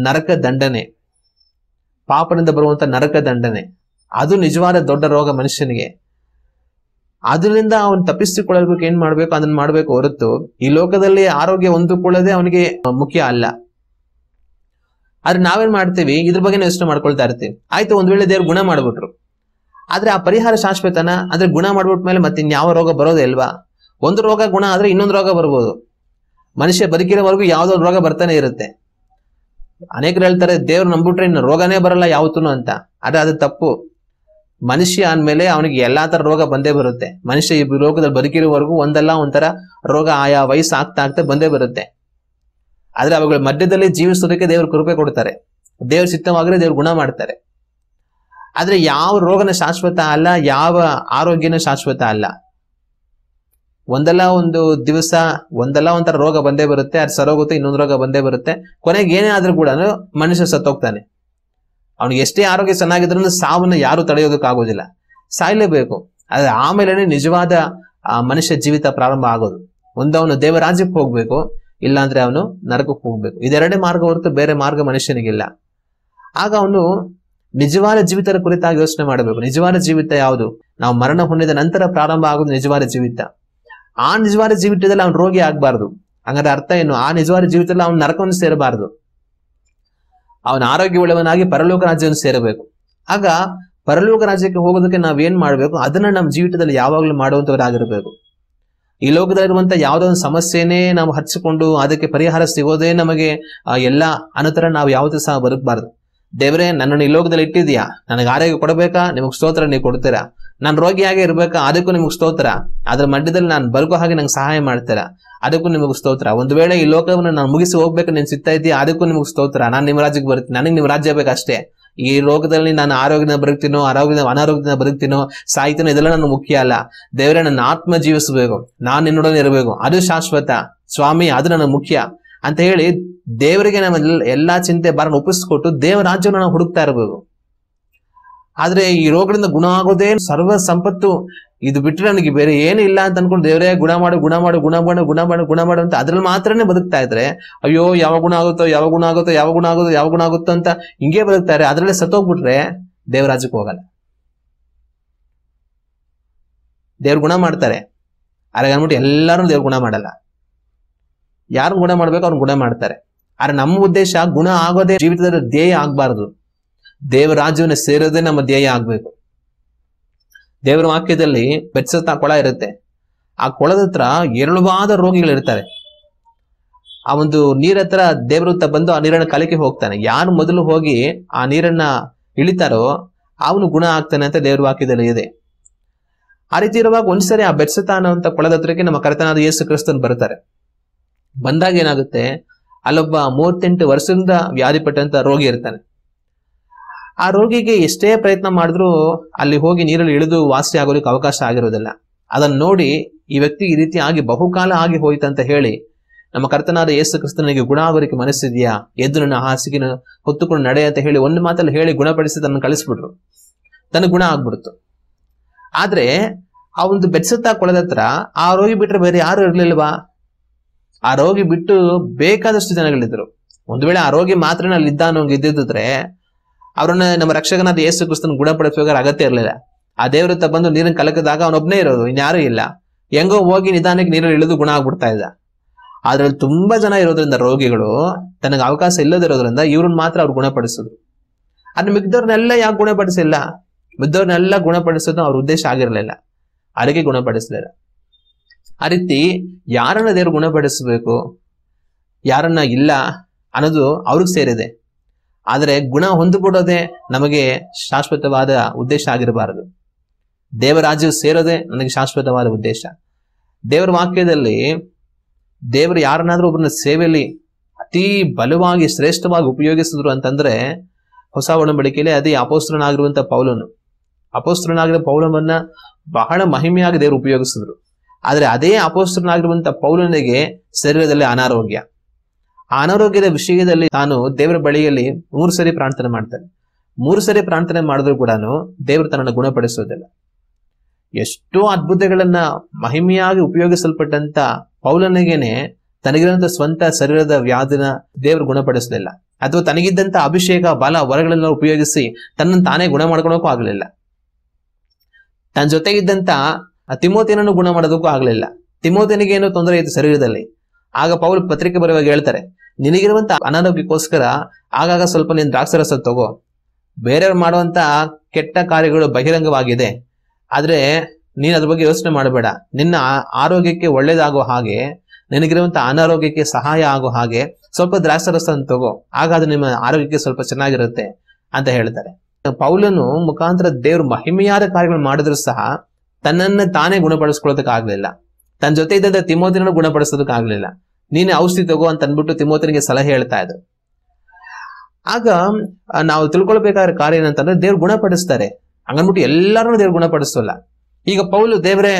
ನರಕ ದಂಡನೆ, ಪಾಪದಿಂದ ಬರುವಂತ ನರಕ ದಂಡನೆ. ಅದು ನಿಜವಾದ ದೊಡ್ಡ ರೋಗ ಮನುಷ್ಯನಿಗೆ. ಅದರಿಂದ ಅವನು ತಪ್ಪಿಸಿಕೊಳ್ಳಬೇಕು, ಏನ್ ಮಾಡ್ಬೇಕು ಅದನ್ನ ಮಾಡ್ಬೇಕು ಹೊರತು ಈ ಲೋಕದಲ್ಲಿ ಆರೋಗ್ಯ ಹೊಂದಿಕೊಳ್ಳದೆ ಅವನಿಗೆ ಮುಖ್ಯ ಅಲ್ಲ. ಆದ್ರೆ ನಾವೇನ್ ಮಾಡ್ತೀವಿ, ಇದ್ರ ಬಗ್ಗೆ ಯೋಚನೆ ಮಾಡ್ಕೊಳ್ತಾ ಇರ್ತೀವಿ. ಆಯ್ತು, ಒಂದ್ ವೇಳೆ ದೇವ್ರು ಗುಣ ಮಾಡ್ಬಿಟ್ರು, ಆದ್ರೆ ಆ ಪರಿಹಾರ ಶಾಶ್ವತನ, ಅಂದ್ರೆ ಗುಣ ಮಾಡ್ಬಿಟ್ಮೇಲೆ ಮತ್ತೆ ಇನ್ಯಾವ ರೋಗ ಬರೋದೇ ಇಲ್ವಾ? ಒಂದು ರೋಗ ಗುಣ ಆದ್ರೆ ಇನ್ನೊಂದು ರೋಗ ಬರ್ಬೋದು. ಮನುಷ್ಯ ಬದುಕಿರೋವರೆಗೂ ಯಾವ್ದೋ ರೋಗ ಬರ್ತಾನೆ ಇರುತ್ತೆ. ಅನೇಕರು ಹೇಳ್ತಾರೆ ದೇವ್ರು ನಂಬಿಟ್ರೆ ಇನ್ನು ರೋಗನೇ ಬರಲ್ಲ ಯಾವತ್ತೂ ಅಂತ. ಆದ್ರೆ ಅದು ತಪ್ಪು. ಮನುಷ್ಯ ಅಂದ್ಮೇಲೆ ಅವನಿಗೆ ಎಲ್ಲಾ ತರ ರೋಗ ಬಂದೇ ಬರುತ್ತೆ. ಮನುಷ್ಯ ಈ ರೋಗದಲ್ಲಿ ಬದುಕಿರುವವರೆಗೂ ಒಂದಲ್ಲ ಒಂಥರ ರೋಗ ಆಯಾ ವಯಸ್ಸು ಆಗ್ತಾ ಬಂದೇ ಬರುತ್ತೆ. ಆದ್ರೆ ಅವುಗಳ ಮಧ್ಯದಲ್ಲಿ ಜೀವಿಸೋದಕ್ಕೆ ದೇವ್ರು ಕೃಪೆ ಕೊಡ್ತಾರೆ. ದೇವ್ರ ಸಿದ್ಧವಾಗ್ರೆ ದೇವ್ರು ಗುಣ ಮಾಡ್ತಾರೆ. ಆದ್ರೆ ಯಾವ ರೋಗನ ಶಾಶ್ವತ ಅಲ್ಲ, ಯಾವ ಆರೋಗ್ಯನೂ ಶಾಶ್ವತ ಅಲ್ಲ. ಒಂದಲ್ಲ ಒಂದು ದಿವಸ ಒಂದಲ್ಲ ಒಂಥರ ರೋಗ ಬಂದೇ ಬರುತ್ತೆ. ಅದು ಸರೋಗುತ್ತೆ, ಇನ್ನೊಂದು ರೋಗ ಬಂದೇ ಬರುತ್ತೆ. ಕೊನೆಗೆ ಏನೇ ಆದ್ರೂ ಕೂಡ ಮನುಷ್ಯ ಸತ್ತೋಗ್ತಾನೆ. ಅವ್ನಿಗೆ ಎಷ್ಟೇ ಆರೋಗ್ಯ ಚೆನ್ನಾಗಿದ್ರು ಸಾವನ್ನ ಯಾರು ತಡೆಯೋದಕ್ಕಾಗೋದಿಲ್ಲ, ಸಾಯ್ಲೇಬೇಕು. ಆದ್ರೆ ಆಮೇಲೆ ನಿಜವಾದ ಮನುಷ್ಯ ಜೀವಿತ ಪ್ರಾರಂಭ ಆಗೋದು. ಅವನು ದೇವರಾಜ್ಯಕ್ಕೆ ಹೋಗ್ಬೇಕು, ಇಲ್ಲಾಂದ್ರೆ ಅವನು ನರಕಕ್ಕೆ ಹೋಗ್ಬೇಕು. ಇದೆರಡೇ ಮಾರ್ಗ ಹೊರತು ಬೇರೆ ಮಾರ್ಗ ಮನುಷ್ಯನಿಗಿಲ್ಲ. ಆಗ ಅವನು ನಿಜವಾದ ಜೀವಿತದ ಕುರಿತಾಗಿ ಯೋಚನೆ ಮಾಡಬೇಕು. ನಿಜವಾದ ಜೀವಿತ ಯಾವುದು? ನಾವು ಮರಣ ಹೊಂದಿದ ನಂತರ ಪ್ರಾರಂಭ ಆಗೋದು ನಿಜವಾದ ಜೀವಿತ. ಆ ನಿಜವಾದ ಜೀವಿತದಲ್ಲಿ ಅವನು ರೋಗಿ ಆಗ್ಬಾರ್ದು. ಹಂಗಾದ್ರೆ ಅರ್ಥ ಏನು? ಆ ನಿಜವಾದ ಜೀವಿತದಲ್ಲಿ ಅವನು ನರಕವನ್ನು ಸೇರಬಾರದು. ಅವನ ಆರೋಗ್ಯವುಳ್ಳವನಾಗಿ ಪರಲೋಕ ರಾಜ್ಯವನ್ನು ಸೇರಬೇಕು. ಆಗ ಪರಲೋಕ ರಾಜ್ಯಕ್ಕೆ ಹೋಗೋದಕ್ಕೆ ನಾವೇನ್ ಮಾಡ್ಬೇಕು? ಅದನ್ನ ನಮ್ಮ ಜೀವಿತದಲ್ಲಿ ಯಾವಾಗ್ಲೂ ಮಾಡುವಂತವರಾಗಿರ್ಬೇಕು. ಈ ಲೋಕದಲ್ಲಿರುವಂತ ಯಾವ್ದೋ ಒಂದು ಸಮಸ್ಯೆನೇ ನಾವು ಹಚ್ಚಿಕೊಂಡು ಅದಕ್ಕೆ ಪರಿಹಾರ ಸಿಗೋದೇ ನಮಗೆ ಎಲ್ಲಾ ಅನಂತರ ನಾವು ಯಾವತ್ತೂ ಸಹ ಬದುಕಬಾರ್ದು. ದೇವರೇ, ನನ್ನನ್ನು ಈ ಲೋಕದಲ್ಲಿ ಇಟ್ಟಿದ್ಯಾ, ನನಗೆ ಆರೋಗ್ಯ ಕೊಡಬೇಕಾ? ನಿಮಗ್ ಸ್ತೋತ್ರ, ನೀವು ಕೊಡ್ತೀರಾ. ನಾನು ರೋಗಿಯಾಗಿ ಇರ್ಬೇಕಾ? ಅದಕ್ಕೂ ನಿಮಗ್ ಸ್ತೋತ್ರ. ಅದ್ರ ಮಧ್ಯದಲ್ಲಿ ನಾನು ಬದುಕೋ ಹಾಗೆ ನಂಗೆ ಸಹಾಯ ಮಾಡ್ತೀರಾ, ಅದಕ್ಕೂ ನಿಮಗ್ ಸ್ತೋತ್ರ. ಒಂದು ವೇಳೆ ಈ ಲೋಕವನ್ನು ನಾನು ಮುಗಿಸಿ ಹೋಗ್ಬೇಕು ನೀನ್ ಸಿಗ್ತಾ ಇದೆಯಾ, ಅದಕ್ಕೂ ನಿಮಗ್ ಸ್ತೋತ್ರ. ನಾನು ನಿಮ್ಮ ರಾಜ್ಯಕ್ಕೆ ಬರ್ತೀನಿ, ನನಗೆ ನಿಮ್ಮ ರಾಜ್ಯ ಬೇಕಷ್ಟೇ. ಈ ಲೋಕದಲ್ಲಿ ನಾನು ಆರೋಗ್ಯದಿಂದ ಬದುಕ್ತೀನೋ ಅನಾರೋಗ್ಯದಿಂದ ಬದುಕ್ತೀನೋ ಸಾಯ್ತೀನೋ ಇದೆಲ್ಲ ನನಗೆ ಮುಖ್ಯ ಅಲ್ಲ. ದೇವರೇ, ನನ್ನ ಆತ್ಮ ಜೀವಿಸಬೇಕು, ನಾನು ನಿನ್ನೊಡನೆ ಇರಬೇಕು, ಅದು ಶಾಶ್ವತ ಸ್ವಾಮಿ, ಅದು ನನಗೆ ಮುಖ್ಯ ಅಂತ ಹೇಳಿ ದೇವರಿಗೆ ನಮ್ಮ ಎಲ್ಲಾ ಚಿಂತೆ ಭಾರನ ಒಪ್ಪಿಸ್ಕೊಟ್ಟು ದೇವರ ರಾಜ್ಯವನ್ನು ನಾವು ಹುಡುಕ್ತಾ ಇರಬೇಕು. ಆದ್ರೆ ಈ ರೋಗದಿಂದ ಗುಣ ಆಗೋದೇ ಸರ್ವ ಸಂಪತ್ತು, ಇದು ಬಿಟ್ಟರೆ ನನಗೆ ಬೇರೆ ಏನು ಇಲ್ಲ ಅಂತ ಅನ್ಕೊಂಡು ದೇವರೇ ಗುಣ ಮಾಡು ಗುಣ ಮಾಡು ಗುಣ ಮಾಡು ಗುಣ ಮಾಡು ಗುಣ ಮಾಡು ಅಂತ ಅದ್ರಲ್ಲಿ ಮಾತ್ರನೇ ಬದುಕ್ತಾ ಇದ್ರೆ, ಅಯ್ಯೋ ಯಾವ ಗುಣ ಆಗುತ್ತೋ ಯಾವ ಗುಣ ಆಗುತ್ತೋ ಯಾವ ಗುಣ ಆಗುತ್ತೋ ಯಾವ ಗುಣ ಆಗುತ್ತೋ ಅಂತ ಹಿಂಗೆ ಬದುಕ್ತಾರೆ. ಅದ್ರಲ್ಲೇ ಸತ್ತೋಗ್ಬಿಟ್ರೆ ದೇವರಾಜ್ಯಕ್ಕೆ ಹೋಗಲ್ಲ. ದೇವ್ರ ಗುಣ ಮಾಡ್ತಾರೆ, ಆದ್ರೆ ಅನ್ಬಿಟ್ಟು ಎಲ್ಲಾರು ದೇವ್ರ ಗುಣ ಮಾಡಲ್ಲ. ಯಾರು ಗುಣ ಮಾಡ್ಬೇಕು ಅವ್ರು ಗುಣ ಮಾಡ್ತಾರೆ. ಆದ್ರೆ ನಮ್ಮ ಉದ್ದೇಶ ಗುಣ ಆಗೋದೇ ಜೀವಿತದ ಧ್ಯೇಯ ಆಗ್ಬಾರ್ದು. ದೇವರ ರಾಜ್ಯವನ್ನು ಸೇರೋದೇ ನಮ್ಮ ಧ್ಯೇಯ ಆಗ್ಬೇಕು. ದೇವರ ವಾಕ್ಯದಲ್ಲಿ ಬೆತ್ಸತ್ತ ಕೊಳ ಇರುತ್ತೆ. ಆ ಕೊಳದ ಹತ್ರ ಎರಳುವಾದ ರೋಗಿಗಳಿರ್ತಾರೆ. ಆ ಒಂದು ನೀರತ್ರ ದೇವರ ಬಂದು ಆ ನೀರನ್ನ ಕಲಕಿ ಹೋಗ್ತಾನೆ. ಯಾರು ಮೊದಲು ಹೋಗಿ ಆ ನೀರನ್ನ ಇಳಿತಾರೋ ಅವನು ಗುಣ ಆಗ್ತಾನೆ ಅಂತ ದೇವರ ವಾಕ್ಯದಲ್ಲಿ ಇದೆ. ಆ ರೀತಿ ಇರುವಾಗ ಒಂದ್ಸರಿ ಆ ಬೆತ್ಸತ್ತ ಅನ್ನುವಂತ ಕೊಳದ ಹತ್ರಕ್ಕೆ ನಮ್ಮ ಕರ್ತನಾದ ಯೇಸು ಕ್ರಿಸ್ತನ್ ಬರ್ತಾರೆ. ಬಂದಾಗ ಏನಾಗುತ್ತೆ, ಅಲ್ಲೊಬ್ಬ 38 ವರ್ಷದಿಂದ ವ್ಯಾಧಿಪಟ್ಟಂತ ರೋಗಿ ಇರ್ತಾನೆ. ಆ ರೋಗಿಗೆ ಎಷ್ಟೇ ಪ್ರಯತ್ನ ಮಾಡಿದ್ರು ಅಲ್ಲಿ ಹೋಗಿ ನೀರಲ್ಲಿ ಇಳಿದು ವಾಸಿ ಆಗೋದಕ್ಕೆ ಅವಕಾಶ ಆಗಿರೋದಿಲ್ಲ. ಅದನ್ನ ನೋಡಿ ಈ ವ್ಯಕ್ತಿ ಈ ರೀತಿ ಆಗಿ ಬಹುಕಾಲ ಆಗಿ ಹೋಯ್ತಂತ ಹೇಳಿ ನಮ್ಮ ಕರ್ತನಾದ ಯೇಸು ಕ್ರಿಸ್ತನಿಗೆ ಗುಣ ಆಗೋದಕ್ಕೆ ಮನಸ್ಸಿದ್ಯಾ, ಎದ್ದು ನನ್ನ ಹಾಸಿಗೆನ ಹೊತ್ತುಕೊಂಡು ನಡೆ ಅಂತ ಹೇಳಿ ಒಂದು ಮಾತಲ್ಲಿ ಹೇಳಿ ಗುಣಪಡಿಸಿ ತನ್ನ ಕಳಿಸ್ಬಿಟ್ರು. ತನ್ನ ಗುಣ ಆಗ್ಬಿಡ್ತು. ಆದ್ರೆ ಆ ಒಂದು ಬೆತ್ಸತ್ತ ಕೊಳದ ಹತ್ರ ಆ ರೋಗಿ ಬಿಟ್ರೆ ಬೇರೆ ಯಾರು ಇರ್ಲಿಲ್ವಾ? ಆ ರೋಗಿ ಬಿಟ್ಟು ಬೇಕಾದಷ್ಟು ಜನಗಳಿದ್ರು. ಒಂದು ವೇಳೆ ಆ ರೋಗಿ ಮಾತ್ರ ಅಲ್ಲಿ ಇದ್ದಿದ್ರೆ ಅವ್ರನ್ನ ನಮ್ಮ ರಕ್ಷಕನಾದ ಯೇಸು ಕ್ರಿಸ್ತನ ಗುಣಪಡಿಸಬೇಕಾದ್ರೆ ಅಗತ್ಯ ಇರಲಿಲ್ಲ. ಆ ದೇವರತ್ತ ಬಂದು ನೀರನ್ನು ಕಲಕಿದಾಗ ಅವನೊಬ್ಬನೇ ಇರೋದು, ಇನ್ಯಾರು ಇಲ್ಲ. ಹೆಂಗೋ ಹೋಗಿ ನಿಧಾನಕ್ಕೆ ನೀರಲ್ಲಿ ಇಳಿದು ಗುಣ ಆಗ್ಬಿಡ್ತಾ ಇದ್ದ. ಅದ್ರಲ್ಲಿ ತುಂಬಾ ಜನ ಇರೋದ್ರಿಂದ ರೋಗಿಗಳು ತನಗೆ ಅವಕಾಶ ಇಲ್ಲದಿರೋದ್ರಿಂದ ಇವ್ರನ್ನ ಮಾತ್ರ ಅವ್ರು ಗುಣಪಡಿಸಿದ್ರು. ಅದ್ ಮಿಗ್ದವ್ರನ್ನೆಲ್ಲ ಯಾಕೆ ಗುಣಪಡಿಸಿಲ್ಲ? ಮಿಗ್ದವ್ರನ್ನೆಲ್ಲ ಗುಣಪಡಿಸೋದು ಅವ್ರ ಉದ್ದೇಶ ಆಗಿರ್ಲಿಲ್ಲ, ಅದಕ್ಕೆ ಗುಣಪಡಿಸಲಿಲ್ಲ. ಆ ರೀತಿ ಯಾರನ್ನ ದೇವ್ರು ಗುಣಪಡಿಸಬೇಕು, ಯಾರನ್ನ ಇಲ್ಲ ಅನ್ನೋದು ಅವ್ರಿಗೆ ಸೇರಿದೆ. ಆದರೆ ಗುಣ ಹೊಂದಿಬಿಡೋದೇ ನಮಗೆ ಶಾಶ್ವತವಾದ ಉದ್ದೇಶ ಆಗಿರಬಾರದು. ದೇವರಾಜ್ಯ ಸೇರೋದೇ ನನಗೆ ಶಾಶ್ವತವಾದ ಉದ್ದೇಶ. ದೇವರ ವಾಕ್ಯದಲ್ಲಿ ದೇವರು ಯಾರನ್ನಾದ್ರೂ ಒಬ್ಬರನ್ನ ಸೇವೆಯಲ್ಲಿ ಅತಿ ಬಲವಾಗಿ ಶ್ರೇಷ್ಠವಾಗಿ ಉಪಯೋಗಿಸಿದ್ರು ಅಂತಂದ್ರೆ ಹೊಸ ಒಡಂಬಡಿಕೆಯಲ್ಲಿ ಅದೇ ಅಪೊಸ್ತಲನಾಗಿರುವಂತ ಪೌಲನು. ಅಪೊಸ್ತಲನಾಗಿರೋ ಪೌಲನನ್ನ ಬಹಳ ಮಹಿಮೆಯಾಗಿ ದೇವರು ಉಪಯೋಗಿಸಿದ್ರು. ಆದ್ರೆ ಅದೇ ಅಪೊಸ್ತಲನಾಗಿರುವಂತ ಪೌಲನಿಗೆ ಶರೀರದಲ್ಲಿ ಅನಾರೋಗ್ಯ. ಆ ಅನಾರೋಗ್ಯದ ವಿಷಯದಲ್ಲಿ ತಾನು ದೇವರ ಬಳಿಯಲ್ಲಿ 3 ಸರಿ ಪ್ರಾರ್ಥನೆ ಮಾಡ್ತಾನೆ. 3 ಸರಿ ಪ್ರಾರ್ಥನೆ ಮಾಡಿದ್ರು ಕೂಡ ದೇವರು ತನ್ನನ್ನು ಗುಣಪಡಿಸೋದಿಲ್ಲ. ಎಷ್ಟೋ ಅದ್ಭುತಗಳನ್ನ ಮಹಿಮೆಯಾಗಿ ಉಪಯೋಗಿಸಲ್ಪಟ್ಟಂತ ಪೌಲನಿಗೇನೆ ತನಗಿರುವಂತ ಸ್ವಂತ ಶರೀರದ ವ್ಯಾಧಿನ ದೇವರು ಗುಣಪಡಿಸಲಿಲ್ಲ, ಅಥವಾ ತನಗಿದ್ದಂತ ಅಭಿಷೇಕ ಬಲ ವರಗಳೆಲ್ಲ ಉಪಯೋಗಿಸಿ ತನ್ನನ್ನು ತಾನೇ ಗುಣ ಮಾಡ್ಕೊಳಕ್ಕೂ ಆಗ್ಲಿಲ್ಲ. ತನ್ನ ಜೊತೆಗಿದ್ದಂತ ತಿಮೋತಿನನ್ನು ಗುಣ ಮಾಡೋದಕ್ಕೂ ಆಗ್ಲಿಲ್ಲ. ತಿಮೋತಿನಿಗೇನೋ ತೊಂದರೆ ಇತ್ತು ಶರೀರದಲ್ಲಿ. ಆಗ ಪೌಲ್ ಪತ್ರಿಕೆ ಬರುವಾಗ ಹೇಳ್ತಾರೆ, ನಿನಗಿರುವಂತ ಅನಾರೋಗ್ಯಕ್ಕೋಸ್ಕರ ಆಗಾಗ ಸ್ವಲ್ಪ ನೀನ್ ದ್ರಾಕ್ಷರಸ ತಗೋ, ಬೇರೆಯವ್ರು ಮಾಡುವಂತ ಕೆಟ್ಟ ಕಾರ್ಯಗಳು ಬಹಿರಂಗವಾಗಿದೆ, ಆದ್ರೆ ನೀನ್ ಅದ್ರ ಬಗ್ಗೆ ಯೋಚನೆ ಮಾಡಬೇಡ. ನಿನ್ನ ಆರೋಗ್ಯಕ್ಕೆ ಒಳ್ಳೇದಾಗೋ ಹಾಗೆ, ನಿನಗಿರುವಂತ ಅನಾರೋಗ್ಯಕ್ಕೆ ಸಹಾಯ ಆಗೋ ಹಾಗೆ ಸ್ವಲ್ಪ ದ್ರಾಕ್ಷಾರಸ ತಗೋ, ಆಗ ಅದು ನಿಮ್ಮ ಆರೋಗ್ಯಕ್ಕೆ ಸ್ವಲ್ಪ ಚೆನ್ನಾಗಿರುತ್ತೆ ಅಂತ ಹೇಳ್ತಾರೆ. ಪೌಲನು ಮುಖಾಂತರ ದೇವ್ರು ಮಹಿಮೆಯಾದ ಕಾರ್ಯಗಳು ಮಾಡಿದ್ರು ಸಹ ತನ್ನನ್ನ ತಾನೇ ಗುಣಪಡಿಸ್ಕೊಳ್ಳೋದಕ್ಕಾಗ್ಲಿಲ್ಲ. ತನ್ನ ಜೊತೆ ಇದ್ದ ತಿಮೋತಿನ ಗುಣಪಡಿಸೋದಕ್ಕಾಗ್ಲಿಲ್ಲ. ನೀನೆ ಔಷಧಿ ತಗೋ ಅಂತ ಅಂದ್ಬಿಟ್ಟು ತಿಮೋತಿನಿಗೆ ಸಲಹೆ ಹೇಳ್ತಾ ಇದ್ರು. ಆಗ ನಾವು ತಿಳ್ಕೊಳ್ಬೇಕಾದ ಕಾರ್ಯ ಏನಂತಂದ್ರೆ ದೇವ್ರು ಗುಣಪಡಿಸ್ತಾರೆ, ಹಂಗನ್ಬಿಟ್ಟು ಎಲ್ಲಾರನ್ನೂ ದೇವ್ರು ಗುಣಪಡಿಸೋಲ್ಲ. ಈಗ ಪೌಲು ದೇವ್ರೆ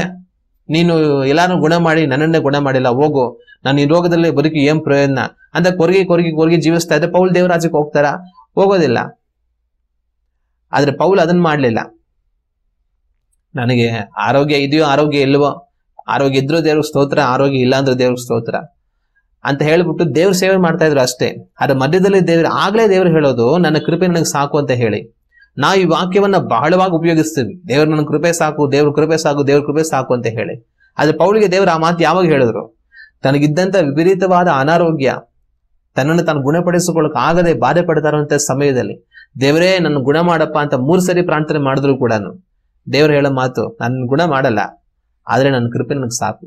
ನೀನು ಎಲ್ಲಾರು ಗುಣ ಮಾಡಿ ನನ್ನನ್ನೇ ಗುಣ ಮಾಡಿಲ್ಲ, ಹೋಗು, ನಾನು ಈ ರೋಗದಲ್ಲಿ ಬದುಕಿ ಏನ್ ಪ್ರಯೋಜನ ಅಂತ ಕೊರಗಿ ಜೀವಿಸ್ತಾ ಇದ್ರೆ ಪೌಲ್ ದೇವರಾಜ್ಯಕ್ಕೆ ಹೋಗ್ತಾರ? ಹೋಗೋದಿಲ್ಲ. ಆದ್ರೆ ಪೌಲ್ ಅದನ್ನ ಮಾಡ್ಲಿಲ್ಲ. ನನಗೆ ಆರೋಗ್ಯ ಇದೆಯೋ ಆರೋಗ್ಯ ಇಲ್ವೋ, ಆರೋಗ್ಯ ಇದ್ರೂ ದೇವ್ರಿಗೆ ಸ್ತೋತ್ರ, ಆರೋಗ್ಯ ಇಲ್ಲ ಅಂದ್ರೆ ದೇವ್ರಿಗೆ ಸ್ತೋತ್ರ ಅಂತ ಹೇಳ್ಬಿಟ್ಟು ದೇವ್ರ ಸೇವೆ ಮಾಡ್ತಾ ಇದ್ರು ಅಷ್ಟೇ. ಅದ್ರ ಮಧ್ಯದಲ್ಲಿ ಆಗ್ಲೇ ದೇವ್ರು ಹೇಳೋದು ನನ್ನ ಕೃಪೆ ನನಗೆ ಸಾಕು ಅಂತ ಹೇಳಿ. ನಾವು ಈ ವಾಕ್ಯವನ್ನ ಬಹಳವಾಗಿ ಉಪಯೋಗಿಸ್ತೀವಿ, ದೇವ್ರ ನನ್ನ ಕೃಪೆ ಸಾಕು, ದೇವ್ರ ಕೃಪೆ ಸಾಕು, ದೇವ್ರ ಕೃಪೆ ಸಾಕು ಅಂತ ಹೇಳಿ. ಆದ್ರೆ ಪೌಲಿಗೆ ದೇವ್ರ ಆ ಮಾತು ಯಾವಾಗ ಹೇಳಿದ್ರು? ತನಗಿದ್ದಂತ ವಿಪರೀತವಾದ ಅನಾರೋಗ್ಯ, ತನ್ನನ್ನು ತಾನು ಗುಣಪಡಿಸಿಕೊಳ್ಳಕ್ ಆಗದೆ ಬಾಧೆ ಪಡ್ತಾ ಇರುವಂತ ಸಮಯದಲ್ಲಿ ದೇವರೇ ನನ್ನ ಗುಣ ಮಾಡಪ್ಪ ಅಂತ 3 ಸರಿ ಪ್ರಾರ್ಥನೆ ಮಾಡಿದ್ರು ಕೂಡ ದೇವ್ರು ಹೇಳೋ ಮಾತು, ನನ್ನ ಗುಣ ಮಾಡಲ್ಲ, ಆದ್ರೆ ನನ್ನ ಕೃಪೆ ನನಗೆ ಸಾಕು.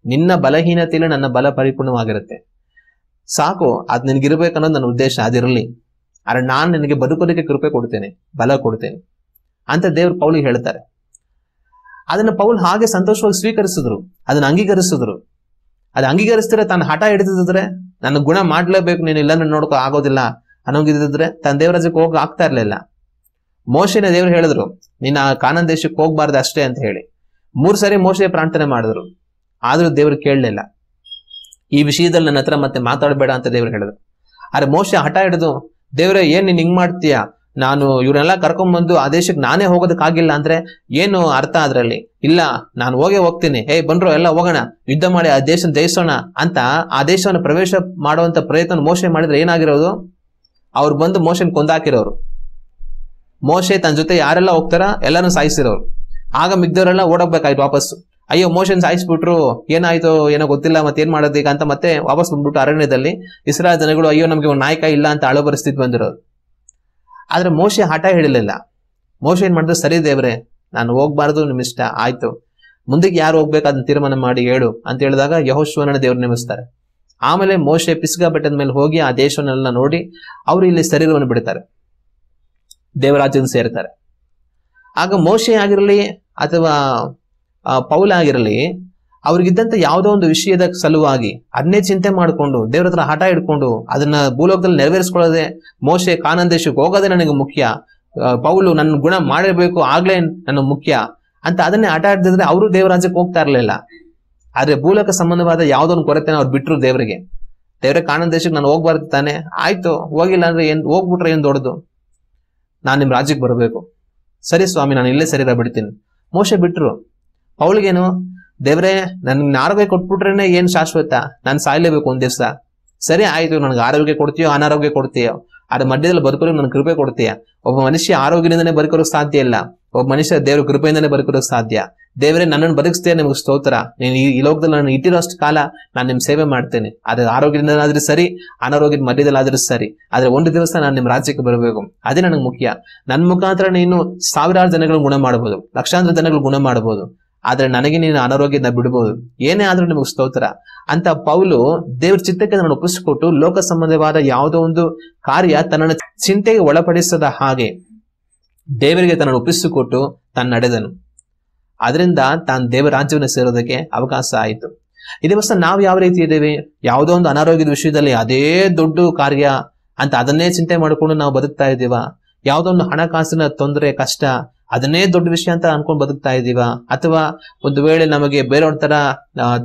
ನಿನ್ನ ಬಲಹೀನತೆಯಲ್ಲಿ ನನ್ನ ಬಲ ಪರಿಪೂರ್ಣವಾಗಿರುತ್ತೆ, ಸಾಕು, ಅದ್ ನಿನ್ಗಿರ್ಬೇಕನ್ನೋದು ನನ್ನ ಉದ್ದೇಶ, ಅದಿರಲಿ. ಆದ್ರೆ ನಾನ್ ನಿನಗೆ ಬದುಕೋದಕ್ಕೆ ಕೃಪೆ ಕೊಡ್ತೇನೆ, ಬಲ ಕೊಡ್ತೇನೆ ಅಂತ ದೇವ್ರು ಪೌಲಿಗೆ ಹೇಳ್ತಾರೆ. ಅದನ್ನ ಪೌಲ್ ಹಾಗೆ ಸಂತೋಷವಾಗಿ ಸ್ವೀಕರಿಸಿದ್ರು, ಅದನ್ನ ಅಂಗೀಕರಿಸಿದ್ರು. ಅದು ಅಂಗೀಕರಿಸ್ತಿದ್ರೆ ತಾನು ಹಠ ಹಿಡಿದಿದ್ರೆ, ನನ್ನ ಗುಣ ಮಾಡ್ಲೇಬೇಕು, ನೀನು ಇಲ್ಲ ನನ್ನ ನೋಡ್ಕೊ ಆಗೋದಿಲ್ಲ ಅನ್ನೋಂಗಿದ್ರೆ ತನ್ನ ದೇವರಾಜ್ಯಕ್ಕೆ ಹೋಗಿ ಆಗ್ತಾ ಇರ್ಲಿಲ್ಲ. ಮೋಶೆನ ದೇವ್ರು ಹೇಳಿದ್ರು, ನೀನ್ ಆ ಕಾನಾನ್ ದೇಶಕ್ಕೆ ಹೋಗ್ಬಾರ್ದು ಅಷ್ಟೇ ಅಂತ ಹೇಳಿ 3 ಸರಿ ಮೋಶೆ ಪ್ರಾರ್ಥನೆ ಮಾಡಿದ್ರು, ಆದ್ರೂ ದೇವ್ರು ಕೇಳಲಿಲ್ಲ. ಈ ವಿಷಯದಲ್ಲಿ ನನ್ನ ಹತ್ರ ಮತ್ತೆ ಮಾತಾಡಬೇಡ ಅಂತ ದೇವ್ರು ಹೇಳಿದ್ರು. ಆದ್ರೆ ಮೋಶೆ ಹಠ ಹಿಡಿದು, ದೇವ್ರೆ ಏನ್ ನೀನ್ ಹಿಂಗ್ ಮಾಡ್ತೀಯ, ನಾನು ಇವ್ರನ್ನೆಲ್ಲ ಕರ್ಕೊಂಡ್ಬಂದು ಆ ದೇಶಕ್ಕೆ ನಾನೇ ಹೋಗೋದಕ್ಕಾಗಿಲ್ಲ ಅಂದ್ರೆ ಏನು ಅರ್ಥ ಅದ್ರಲ್ಲಿ? ಇಲ್ಲ, ನಾನು ಹೋಗ್ತೀನಿ, ಬನ್ರೋ ಎಲ್ಲ ಹೋಗೋಣ, ಯುದ್ಧ ಮಾಡಿ ಆ ದೇಶ ಜಯಿಸೋಣ ಅಂತ ಆ ದೇಶವನ್ನು ಪ್ರವೇಶ ಮಾಡುವಂತ ಪ್ರಯತ್ನ ಮೋಶೆ ಮಾಡಿದ್ರೆ ಏನಾಗಿರೋದು? ಅವ್ರು ಬಂದು ಮೋಶೆನ್ ಕೊಂದಾಕಿರೋರು. ಮೋಶೆ ತನ್ನ ಜೊತೆ ಯಾರೆಲ್ಲ ಹೋಗ್ತಾರ ಎಲ್ಲಾನು ಸಾಯಿಸಿರೋರು. ಆಗ ಮಿಗ್ದವರೆಲ್ಲ ಓಡೋಗ್ಬೇಕಾಯ್ತು ವಾಪಸ್. ಅಯ್ಯೋ ಮೋಶೆನ್ ಸಾಯಿಸ್ಬಿಟ್ರು, ಏನಾಯ್ತು ಏನೋ ಗೊತ್ತಿಲ್ಲ, ಮತ್ತೆ ಏನ್ ಮಾಡೋದು ಈಗ ಅಂತ ಮತ್ತೆ ವಾಪಸ್ ಬಂದ್ಬಿಟ್ಟು ಅರಣ್ಯದಲ್ಲಿ ಇಸ್ರಾಯೇಲ್ ಜನಗಳು ಅಯ್ಯೋ ನಮ್ಗೆ ಒಂದು ನಾಯಕ ಇಲ್ಲ ಅಂತ ಅಳೋ ಪರಿಸ್ಥಿತಿ ಬಂದಿರೋದು. ಆದ್ರೆ ಮೋಶೆ ಹಠ ಹಿಡಿಲಿಲ್ಲ. ಮೋಶೆ ಏನ್ ಮಾಡಿದ್ರು, ಸರಿ ದೇವ್ರೆ ನಾನು ಹೋಗ್ಬಾರ್ದು, ನಿಮ್ ಇಷ್ಟ ಆಯ್ತು, ಮುಂದಕ್ಕೆ ಯಾರು ಹೋಗ್ಬೇಕು ಅದನ್ನ ತೀರ್ಮಾನ ಮಾಡಿ ಹೇಳು ಅಂತ ಹೇಳಿದಾಗ ಯೆಹೋಶುವನನ್ನ ದೇವ್ರು ನೇಮಿಸ್ತಾರೆ. ಆಮೇಲೆ ಮೋಶೆ ಪಿಸ್ಗಾ ಬೆಟ್ಟದ ಮೇಲೆ ಹೋಗಿ ಆ ದೇಶವನ್ನೆಲ್ಲ ನೋಡಿ ಅವ್ರು ಇಲ್ಲಿ ಶರೀರವನ್ನು ಬಿಡ್ತಾರೆ, ದೇವರಾಜ್ಯನ ಸೇರ್ತಾರೆ. ಆಗ ಮೋಶೆ ಆಗಿರಲಿ ಅಥವಾ ಪೌಲ ಆಗಿರಲಿ, ಅವ್ರಿಗಿದ್ದಂತ ಯಾವುದೋ ಒಂದು ವಿಷಯದ ಸಲುವಾಗಿ ಅದನ್ನೇ ಚಿಂತೆ ಮಾಡಿಕೊಂಡು ದೇವ್ರ ಹತ್ರ ಹಠ ಹಿಡ್ಕೊಂಡು ಅದನ್ನ ಭೂಲೋಕದಲ್ಲಿ ನೆರವೇರಿಸ್ಕೊಳ್ಳೋದೆ, ಮೋಶೆ ಕಾನಾನ್ ದೇಶಕ್ಕೆ ಹೋಗೋದೇ ನನಗೆ ಮುಖ್ಯ, ಪೌಲು ನನ್ನ ಗುಣ ಮಾಡಿರ್ಬೇಕು ಆಗ್ಲೇ ನನ್ನ ಮುಖ್ಯ ಅಂತ ಅದನ್ನೇ ಹಠ ಹಿಡಿದಿದ್ರೆ ಅವರು ದೇವರಾಜ್ಯಕ್ಕೆ ಹೋಗ್ತಾ ಇರ್ಲಿಲ್ಲ. ಆದ್ರೆ ಭೂಲೋಕ ಸಂಬಂಧವಾದ ಯಾವ್ದೊಂದು ಕೊರತೆನ ಅವ್ರು ಬಿಟ್ರು ದೇವ್ರಿಗೆ. ದೇವ್ರೆ ಕಾನಾನ್ ದೇಶಕ್ಕೆ ನಾನು ಹೋಗ್ಬಾರ್ದು ತಾನೆ, ಆಯ್ತು ಹೋಗಿಲ್ಲ ಅಂದ್ರೆ ಏನ್, ಹೋಗ್ಬಿಟ್ರೆ ಏನ್ ದೊಡ್ಡದು, ನಾನ್ ನಿಮ್ ರಾಜ್ಯಕ್ಕೆ ಬರಬೇಕು, ಸರಿ ಸ್ವಾಮಿ ನಾನು ಇಲ್ಲೇ ಶರೀರ ಬಿಡ್ತೀನಿ. ಮೋಶೆ ಬಿಟ್ರು. ಪೌಲಿಗೇನು, ದೇವ್ರೆ ನನ್ಗೆ ಆರೋಗ್ಯ ಕೊಟ್ಬಿಟ್ರೇನೆ ಏನ್ ಶಾಶ್ವತ, ನಾನು ಸಾಯ್ಲೇಬೇಕು ಒಂದ್ ದಿವ್ಸ, ಸರಿ ಆಯ್ತು ನನಗೆ ಆರೋಗ್ಯ ಕೊಡ್ತೀಯೋ ಅನಾರೋಗ್ಯ ಕೊಡ್ತೀಯೋ, ಅದ್ರ ಮಧ್ಯದಲ್ಲಿ ಬದುಕೋರಿಗೆ ನನ್ ಕೃಪೆ ಕೊಡ್ತೀಯ. ಒಬ್ಬ ಮನುಷ್ಯ ಆರೋಗ್ಯದಿಂದನೇ ಬದುಕೋಕ್ ಸಾಧ್ಯ ಇಲ್ಲ, ಒಬ್ಬ ಮನುಷ್ಯ ದೇವ್ರ ಕೃಪೆಯಿಂದನೇ ಬದುಕೋಕ್ ಸಾಧ್ಯ. ದೇವ್ರೆ ನನ್ನನ್ನು ಬದುಕಿಸ್ತೇ ನಿಮ್ಗೆ ಸ್ತೋತ್ರ, ನೀನು ಈ ಲೋಕದಲ್ಲಿ ನಾನು ಇಟ್ಟಿರೋಷ್ಟು ಕಾಲ ನಾನು ನಿಮ್ ಸೇವೆ ಮಾಡ್ತೇನೆ, ಅದ್ರ ಆರೋಗ್ಯದಿಂದಾದ್ರೂ ಸರಿ ಅನಾರೋಗ್ಯದ ಮಧ್ಯದಲ್ಲಾದ್ರೂ ಸರಿ, ಆದ್ರೆ ಒಂದು ದಿವಸ ನಾನು ನಿಮ್ ರಾಜ್ಯಕ್ಕೆ ಬರಬೇಕು, ಅದೇ ನನಗೆ ಮುಖ್ಯ. ನನ್ ಮುಖಾಂತರ ನೀನು ಸಾವಿರಾರು ಜನಗಳು ಗುಣ ಮಾಡಬಹುದು, ಲಕ್ಷಾಂತರ ಜನಗಳು ಗುಣ ಮಾಡಬಹುದು, ಆದ್ರೆ ನನಗೆ ನೀನು ಅನಾರೋಗ್ಯದ ಬಿಡ್ಬೋದು, ಏನೇ ಆದ್ರೂ ನಿಮಗೆ ಸ್ತೋತ್ರ ಅಂತ ಪೌಲು ದೇವ್ರ ಚಿತ್ತಕ್ಕೆ ನಾನು ಒಪ್ಪಿಸಿಕೊಟ್ಟು ಲೋಕ ಸಂಬಂಧವಾದ ಯಾವುದೋ ಒಂದು ಕಾರ್ಯ ತನ್ನ ಚಿಂತೆಗೆ ಒಳಪಡಿಸದ ಹಾಗೆ ದೇವರಿಗೆ ತನ್ನನ್ನು ಒಪ್ಪಿಸಿಕೊಟ್ಟು ತಾನು ನಡೆದನು. ಅದರಿಂದ ತಾನು ದೇವರ ರಾಜ್ಯವನ್ನು ಸೇರೋದಕ್ಕೆ ಅವಕಾಶ ಆಯಿತು. ಈ ದಿವಸ ನಾವು ಯಾವ ರೀತಿ ಇದ್ದೇವೆ? ಯಾವುದೋ ಒಂದು ಅನಾರೋಗ್ಯದ ವಿಷಯದಲ್ಲಿ ಅದೇ ದೊಡ್ಡ ಕಾರ್ಯ ಅಂತ ಅದನ್ನೇ ಚಿಂತೆ ಮಾಡಿಕೊಂಡು ನಾವು ಬದುಕ್ತಾ ಇದ್ದೀವ? ಯಾವುದೋ ಒಂದು ಹಣಕಾಸಿನ ತೊಂದರೆ ಕಷ್ಟ ಅದನ್ನೇ ದೊಡ್ಡ ವಿಷಯ ಅಂತ ಅನ್ಕೊಂಡು ಬದುಕ್ತಾ ಇದ್ದೀವ? ಅಥವಾ ಒಂದು ವೇಳೆ ನಮಗೆ ಬೇರೆಯವ್ರ ತರ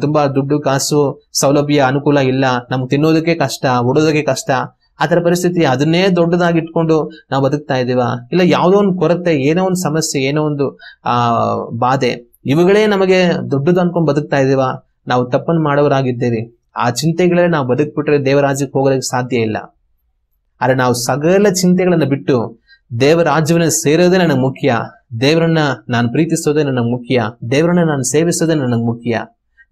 ತುಂಬಾ ದುಡ್ಡು ಕಾಸು ಸೌಲಭ್ಯ ಅನುಕೂಲ ಇಲ್ಲ, ನಮ್ಗೆ ತಿನ್ನೋದಕ್ಕೆ ಕಷ್ಟ, ಉಡೋದಕ್ಕೆ ಕಷ್ಟ, ಆತರ ಪರಿಸ್ಥಿತಿ ಅದನ್ನೇ ದೊಡ್ಡದಾಗಿ ಇಟ್ಕೊಂಡು ನಾವು ಬದುಕ್ತಾ ಇದ್ದೀವ? ಇಲ್ಲ ಯಾವುದೋ ಒಂದು ಕೊರತೆ, ಏನೋ ಒಂದು ಸಮಸ್ಯೆ, ಏನೋ ಒಂದು ಬಾಧೆ, ಇವುಗಳೇ ನಮಗೆ ದೊಡ್ಡದು ಅನ್ಕೊಂಡು ಬದುಕ್ತಾ ಇದ್ದೀವ? ನಾವು ತಪ್ಪನ್ನು ಮಾಡೋರಾಗಿದ್ದೇವೆ. ಆ ಚಿಂತೆಗಳೇ ನಾವು ಬದುಕ್ಬಿಟ್ರೆ ದೇವರಾಜ್ಯಕ್ಕೆ ಹೋಗೋದಕ್ಕೆ ಸಾಧ್ಯ ಇಲ್ಲ. ಆದ್ರೆ ನಾವು ಸಕಲ ಚಿಂತೆಗಳನ್ನ ಬಿಟ್ಟು ದೇವರ ರಾಜ್ಯವನ್ನ ಸೇರೋದೇ ನನಗೆ ಮುಖ್ಯ, ದೇವರನ್ನ ನಾನು ಪ್ರೀತಿಸೋದೇ ನನಗೆ ಮುಖ್ಯ, ದೇವರನ್ನ ನಾನು ಸೇವಿಸೋದೇ ನನಗೆ ಮುಖ್ಯ,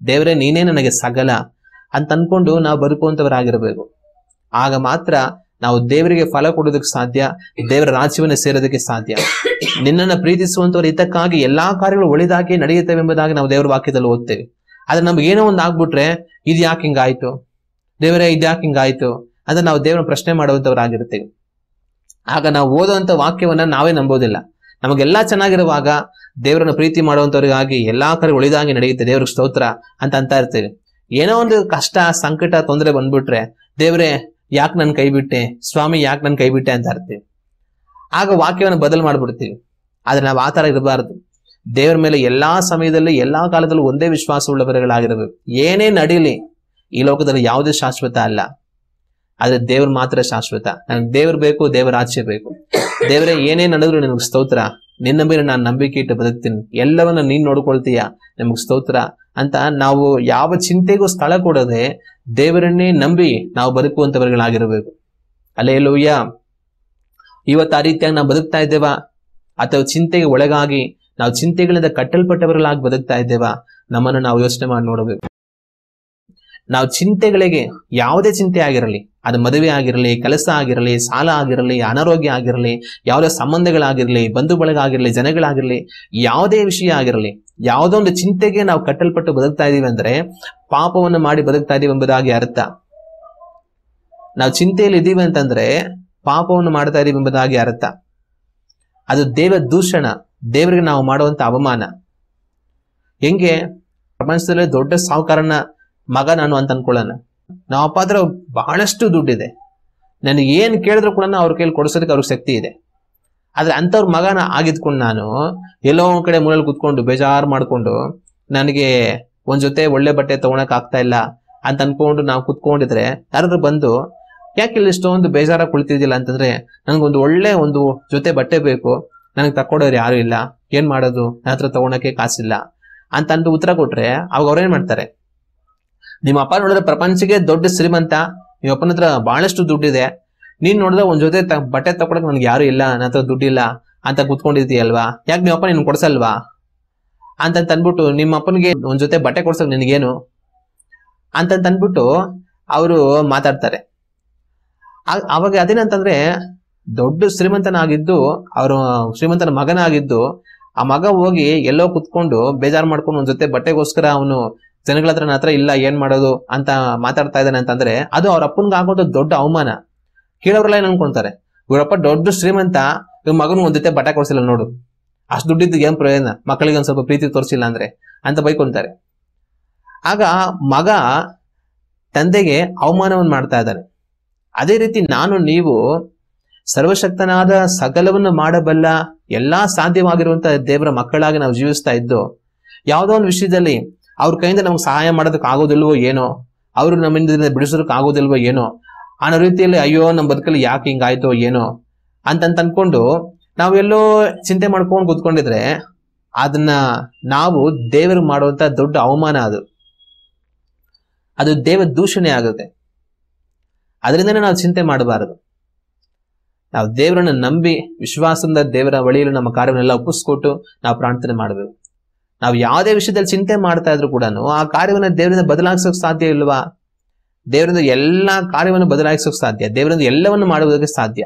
ದೇವರೇ ನೀನೇ ನನಗೆ ಸಗಲ ಅಂತ ಅನ್ಕೊಂಡು ನಾವು ಬದುಕುವಂತವರಾಗಿರ್ಬೇಕು. ಆಗ ಮಾತ್ರ ನಾವು ದೇವರಿಗೆ ಫಲ ಕೊಡೋದಕ್ಕೆ ಸಾಧ್ಯ, ದೇವರ ರಾಜ್ಯವನ್ನ ಸೇರೋದಕ್ಕೆ ಸಾಧ್ಯ. ನಿನ್ನನ್ನು ಪ್ರೀತಿಸುವಂತವ್ರ ಹಿತಕ್ಕಾಗಿ ಎಲ್ಲಾ ಕಾರ್ಯಗಳು ಒಳಿದಾಗಿ ನಡೆಯುತ್ತವೆ ಎಂಬುದಾಗಿ ನಾವು ದೇವರ ವಾಕ್ಯದಲ್ಲಿ ಓದ್ತೇವೆ. ಆದ್ರೆ ನಮ್ಗೆ ಏನೋ ಒಂದು ಆಗ್ಬಿಟ್ರೆ ಇದು ಯಾಕೆ ಹಿಂಗಾಯ್ತು ದೇವರೇ, ಇದು ಯಾಕೆ ಹಿಂಗಾಯ್ತು ಅಂತ ನಾವು ದೇವರ ಪ್ರಶ್ನೆ ಮಾಡುವಂತವ್ರಾಗಿರ್ತೀವಿ. ಆಗ ನಾವು ಓದುವಂತ ವಾಕ್ಯವನ್ನ ನಾವೇ ನಂಬೋದಿಲ್ಲ. ನಮಗೆಲ್ಲಾ ಚೆನ್ನಾಗಿರುವಾಗ ದೇವರನ್ನ ಪ್ರೀತಿ ಮಾಡುವಂತವ್ರಿಗಾಗಿ ಎಲ್ಲಾ ಕಾರ್ಯ ಒಳಿದಾಗಿ ನಡೆಯುತ್ತೆ, ದೇವ್ರಿಗೆ ಸ್ತೋತ್ರ ಅಂತ ಇರ್ತೇವೆ. ಏನೋ ಒಂದು ಕಷ್ಟ, ಸಂಕಟ, ತೊಂದರೆ ಬಂದ್ಬಿಟ್ರೆ ದೇವರೇ ಯಾಕೆ ನನ್ ಕೈ ಬಿಟ್ಟೆ, ಸ್ವಾಮಿ ಯಾಕೆ ನನ್ ಕೈ ಬಿಟ್ಟೆ ಅಂತ ಇರ್ತೀವಿ. ಆಗ ವಾಕ್ಯವನ್ನು ಬದಲು ಮಾಡ್ಬಿಡ್ತೀವಿ. ಆದ್ರೆ ನಾವು ಆ ತರ ಇರಬಾರದು. ದೇವರ ಮೇಲೆ ಎಲ್ಲಾ ಸಮಯದಲ್ಲಿ ಎಲ್ಲಾ ಕಾಲದಲ್ಲೂ ಒಂದೇ ವಿಶ್ವಾಸ ಉಳ್ಳವರುಗಳಾಗಿರಬೇಕು. ಏನೇ ನಡೀಲಿ ಈ ಲೋಕದಲ್ಲಿ ಯಾವುದೇ ಶಾಶ್ವತ ಅಲ್ಲ, ಆದ್ರೆ ದೇವ್ರು ಮಾತ್ರ ಶಾಶ್ವತ. ನನಗೆ ದೇವ್ರು ಬೇಕು, ದೇವರ ಆಚೆ ಬೇಕು. ದೇವರೇ ಏನೇ ನಡೆದ್ರು ನಿನಗೆ ಸ್ತೋತ್ರ, ನಿನ್ನ ಮೇಲೆ ನಾನು ನಂಬಿಕೆ ಇಟ್ಟು ಬದುಕ್ತೀನಿ, ಎಲ್ಲವನ್ನ ನೀನ್ ನೋಡ್ಕೊಳ್ತೀಯ, ನಿಮ್ಗೆ ಸ್ತೋತ್ರ ಅಂತ ನಾವು ಯಾವ ಚಿಂತೆಗೂ ಸ್ಥಳ ಕೊಡದೆ ದೇವರನ್ನೇ ನಂಬಿ ನಾವು ಬದುಕುವಂತವರುಗಳಾಗಿರಬೇಕು. ಹಲ್ಲೆಲೂಯಾ. ಇವತ್ತು ಆ ರೀತಿಯಾಗಿ ನಾವು ಬದುಕ್ತಾ ಇದ್ದೇವಾ, ಅಥವಾ ಚಿಂತೆಗೆ ಒಳಗಾಗಿ ನಾವು ಚಿಂತೆಗಳಿಂದ ಕಟ್ಟಲ್ಪಟ್ಟವர்களಾಗಿ ಬದುಕ್ತಾ ಇದ್ದೇವಾ? ನಮ್ಮನ್ನು ನಾವು ಯೋಚನೆ ಮಾಡಿ ನೋಡಬೇಕು. ನಾವು ಚಿಂತೆಗಳಿಗೆ, ಯಾವುದೇ ಚಿಂತೆ ಆಗಿರಲಿ, ಅದು ಮದುವೆ ಆಗಿರಲಿ, ಕೆಲಸ ಆಗಿರಲಿ, ಸಾಲ ಆಗಿರಲಿ, ಅನಾರೋಗ್ಯ ಆಗಿರಲಿ, ಯಾವುದೇ ಸಂಬಂಧಗಳಾಗಿರ್ಲಿ, ಬಂಧು ಬಳಗ ಆಗಿರಲಿ, ಜನಗಳಾಗಿರ್ಲಿ, ಯಾವುದೇ ವಿಷಯ ಆಗಿರಲಿ, ಯಾವುದೋ ಒಂದು ಚಿಂತೆಗೆ ನಾವು ಕಟ್ಟಲ್ಪಟ್ಟು ಬದುಕ್ತಾ ಇದೀವಿ ಅಂದ್ರೆ ಪಾಪವನ್ನು ಮಾಡಿ ಬದುಕ್ತಾ ಇದೀವಿ ಎಂಬುದಾಗಿ ಅರ್ಥ. ನಾವು ಚಿಂತೆಯಲ್ಲಿ ಇದೀವಿ ಅಂತಂದ್ರೆ ಪಾಪವನ್ನು ಮಾಡ್ತಾ ಇದೀವಿ ಎಂಬುದಾಗಿ ಅರ್ಥ. ಅದು ದೇವ ದೂಷಣ, ದೇವರಿಗೆ ನಾವು ಮಾಡುವಂತ ಅವಮಾನ. ಹೆಂಗೆ ಪ್ರಪಂಚದಲ್ಲಿ ದೊಡ್ಡ ಸಾಹುಕಾರನ ಮಗ ನಾನು ಅಂತ ಅನ್ಕೊಳ್ಳೋಣ. ನಮ್ಮ ಅಪ್ಪ ಹತ್ರ ಬಹಳಷ್ಟು ದುಡ್ಡಿದೆ, ನನಗೆ ಏನ್ ಕೇಳಿದ್ರು ಕೂಡ ಅವ್ರ ಕೈಲಿ ಕೊಡಿಸೋದಕ್ಕೆ ಅವ್ರಿಗೆ ಶಕ್ತಿ ಇದೆ. ಆದ್ರೆ ಅಂತವ್ರ ಮಗನ ಆಗಿದ್ಕೊಂಡು ನಾನು ಎಲ್ಲೋ ಒಂದ್ ಕಡೆ ಮೂಲೆಯಲ್ಲಿ ಕುತ್ಕೊಂಡು ಬೇಜಾರು ಮಾಡ್ಕೊಂಡು ನನಗೆ ಒಂದ್ ಜೊತೆ ಒಳ್ಳೆ ಬಟ್ಟೆ ತಗೊಳಕ್ ಆಗ್ತಾ ಇಲ್ಲ ಅಂತ ಅನ್ಕೊಂಡು ನಾವು ಕುತ್ಕೊಂಡಿದ್ರೆ ಯಾರಾದ್ರೂ ಬಂದು ಯಾಕೆ ಇಲ್ಲಿ ಇಷ್ಟೊಂದು ಬೇಜಾರ ಕುಳಿತಿದ್ದಿಲ್ಲ ಅಂತಂದ್ರೆ ನನ್ಗೊಂದು ಒಳ್ಳೆ ಒಂದು ಜೊತೆ ಬಟ್ಟೆ ಬೇಕು, ನನಗೆ ತಕ್ಕೊಡೋರು ಯಾರು ಇಲ್ಲ, ಏನ್ ಮಾಡೋದು, ನನ್ನ ಹತ್ರ ತಗೊಳಕ್ಕೆ ಕಾಸಿಲ್ಲ ಅಂತ ಅಂದು ಉತ್ತರ ಕೊಟ್ರೆ ಅವಾಗ ಅವ್ರೇನ್ ಮಾಡ್ತಾರೆ, ನಿಮ್ಮ ಅಪ್ಪ ನೋಡಿದ್ರೆ ಪ್ರಪಂಚಕ್ಕೆ ದೊಡ್ಡ ಶ್ರೀಮಂತ, ನಿಮ್ಮ ಅಪ್ಪನ ಹತ್ರ ಬಹಳಷ್ಟು ದುಡ್ಡಿದೆ, ನೀನ್ ನೋಡಿದ್ರೆ ಒಂದ್ ಜೊತೆ ಬಟ್ಟೆ ತಕೊಳಕ್ ನನ್ಗೆ ಯಾರು ಇಲ್ಲ, ನನ್ನ ಹತ್ರ ದುಡ್ಡಿಲ್ಲ ಅಂತ ಕುತ್ಕೊಂಡಿದ್ದೀಯಲ್ವಾ, ಯಾಕೆ ನಿಮ್ಮ ಅಪ್ಪ ನಿನ್ ಕೊಡ್ಸಲ್ವಾ ಅಂತ ಅನ್ಬಿಟ್ಟು ನಿಮ್ಮ ಅಪ್ಪನಿಗೆ ಒಂದ್ ಜೊತೆ ಬಟ್ಟೆ ಕೊಡ್ಸಕ್ ನಿನಗೇನು ಅಂತ ಅನ್ಬಿಟ್ಟು ಅವರು ಮಾತಾಡ್ತಾರೆ. ಅವಾಗ ಅದೇನಂತಂದ್ರೆ ದೊಡ್ಡ ಶ್ರೀಮಂತನಾಗಿದ್ದು, ಅವರು ಶ್ರೀಮಂತನ ಮಗನಾಗಿದ್ದು, ಆ ಮಗ ಹೋಗಿ ಎಲ್ಲೋ ಕುತ್ಕೊಂಡು ಬೇಜಾರು ಮಾಡ್ಕೊಂಡು ಒಂದ್ ಜೊತೆ ಬಟ್ಟೆಗೋಸ್ಕರ ಅವನು ಜನಗಳ ಹತ್ರ ನನ್ನ ಹತ್ರ ಇಲ್ಲ ಏನ್ ಮಾಡೋದು ಅಂತ ಮಾತಾಡ್ತಾ ಇದ್ದಾನೆ ಅಂತಂದ್ರೆ ಅದು ಅವ್ರ ಅಪ್ಪನ್ಗೆ ಆಗೋದು ದೊಡ್ಡ ಅವಮಾನ. ಕೇಳೋರೆಲ್ಲ ಏನ್ ಅನ್ಕೊಂತಾರೆ, ಇವರಪ್ಪ ದೊಡ್ಡ ಶ್ರೀಮಂತ, ಇವ್ ಮಗನು ಒಂದ್ ಜೊತೆ ಬಟ್ಟೆ ಕೊಡ್ಸಿಲ್ಲ ನೋಡು, ಅಷ್ಟು ದುಡ್ಡಿದ್ದು ಏನ್ ಪ್ರಯೋಜನ, ಮಕ್ಕಳಿಗೆ ಒಂದ್ ಸ್ವಲ್ಪ ಪ್ರೀತಿ ತೋರಿಸಿಲ್ಲ ಅಂದ್ರೆ ಅಂತ ಬೈಕೊಂತಾರೆ. ಆಗ ಮಗ ತಂದೆಗೆ ಅವಮಾನವನ್ನು ಮಾಡ್ತಾ ಇದ್ದಾನೆ. ಅದೇ ರೀತಿ ನಾನು ನೀವು ಸರ್ವಶಕ್ತನಾದ ಸಕಲವನ್ನು ಮಾಡಬಲ್ಲ ಎಲ್ಲಾ ಸಾಧ್ಯವಾಗಿರುವಂತಹ ದೇವರ ಮಕ್ಕಳಾಗಿ ನಾವು ಜೀವಿಸ್ತಾ ಇದ್ದು ಯಾವುದೋ ಒಂದು ವಿಷಯದಲ್ಲಿ ಅವ್ರ ಕೈಯಿಂದ ನಮ್ಗೆ ಸಹಾಯ ಮಾಡೋದಕ್ಕೆ ಆಗೋದಿಲ್ವೋ ಏನೋ, ಅವರು ನಮ್ಮಿಂದ ಬಿಡಿಸೋದಕ್ಕೆ ಆಗೋದಿಲ್ವೋ ಏನೋ ಅನ್ನೋ ರೀತಿಯಲ್ಲಿ ಅಯ್ಯೋ ನಮ್ಮ ಬದುಕಲ್ಲಿ ಯಾಕೆ ಹಿಂಗಾಯ್ತೋ ಏನೋ ಅಂತ ಅನ್ಕೊಂಡು ನಾವೆಲ್ಲೋ ಚಿಂತೆ ಮಾಡ್ಕೊಂಡು ಕೂತ್ಕೊಂಡಿದ್ರೆ ಅದನ್ನ ನಾವು ದೇವರು ಮಾಡುವಂತ ದೊಡ್ಡ ಅವಮಾನ. ಅದು ದೇವ ದೂಷಣೆ ಆಗುತ್ತೆ. ಅದರಿಂದನೇ ನಾವು ಚಿಂತೆ ಮಾಡಬಾರದು. ನಾವು ದೇವರನ್ನ ನಂಬಿ ವಿಶ್ವಾಸದಿಂದ ದೇವರ ಬಳಿಯಲ್ಲಿ ನಮ್ಮ ಕಾರ್ಯವನ್ನೆಲ್ಲ ಒಪ್ಪಿಸ್ಕೊಟ್ಟು ನಾವು ಪ್ರಾರ್ಥನೆ ಮಾಡಬೇಕು. ನಾವು ಯಾವುದೇ ವಿಷಯದಲ್ಲಿ ಚಿಂತೆ ಮಾಡ್ತಾ ಇದ್ರು ಕೂಡ ಆ ಕಾರ್ಯವನ್ನ ದೇವರಿಂದ ಬದಲಾಯಿಸೋಕ್ ಸಾಧ್ಯ ಇಲ್ವಾ? ದೇವರಿಂದ ಎಲ್ಲಾ ಕಾರ್ಯವನ್ನು ಬದಲಾಯಿಸೋಕ್ ಸಾಧ್ಯ, ದೇವರಿಂದ ಎಲ್ಲವನ್ನು ಮಾಡುವುದಕ್ಕೆ ಸಾಧ್ಯ.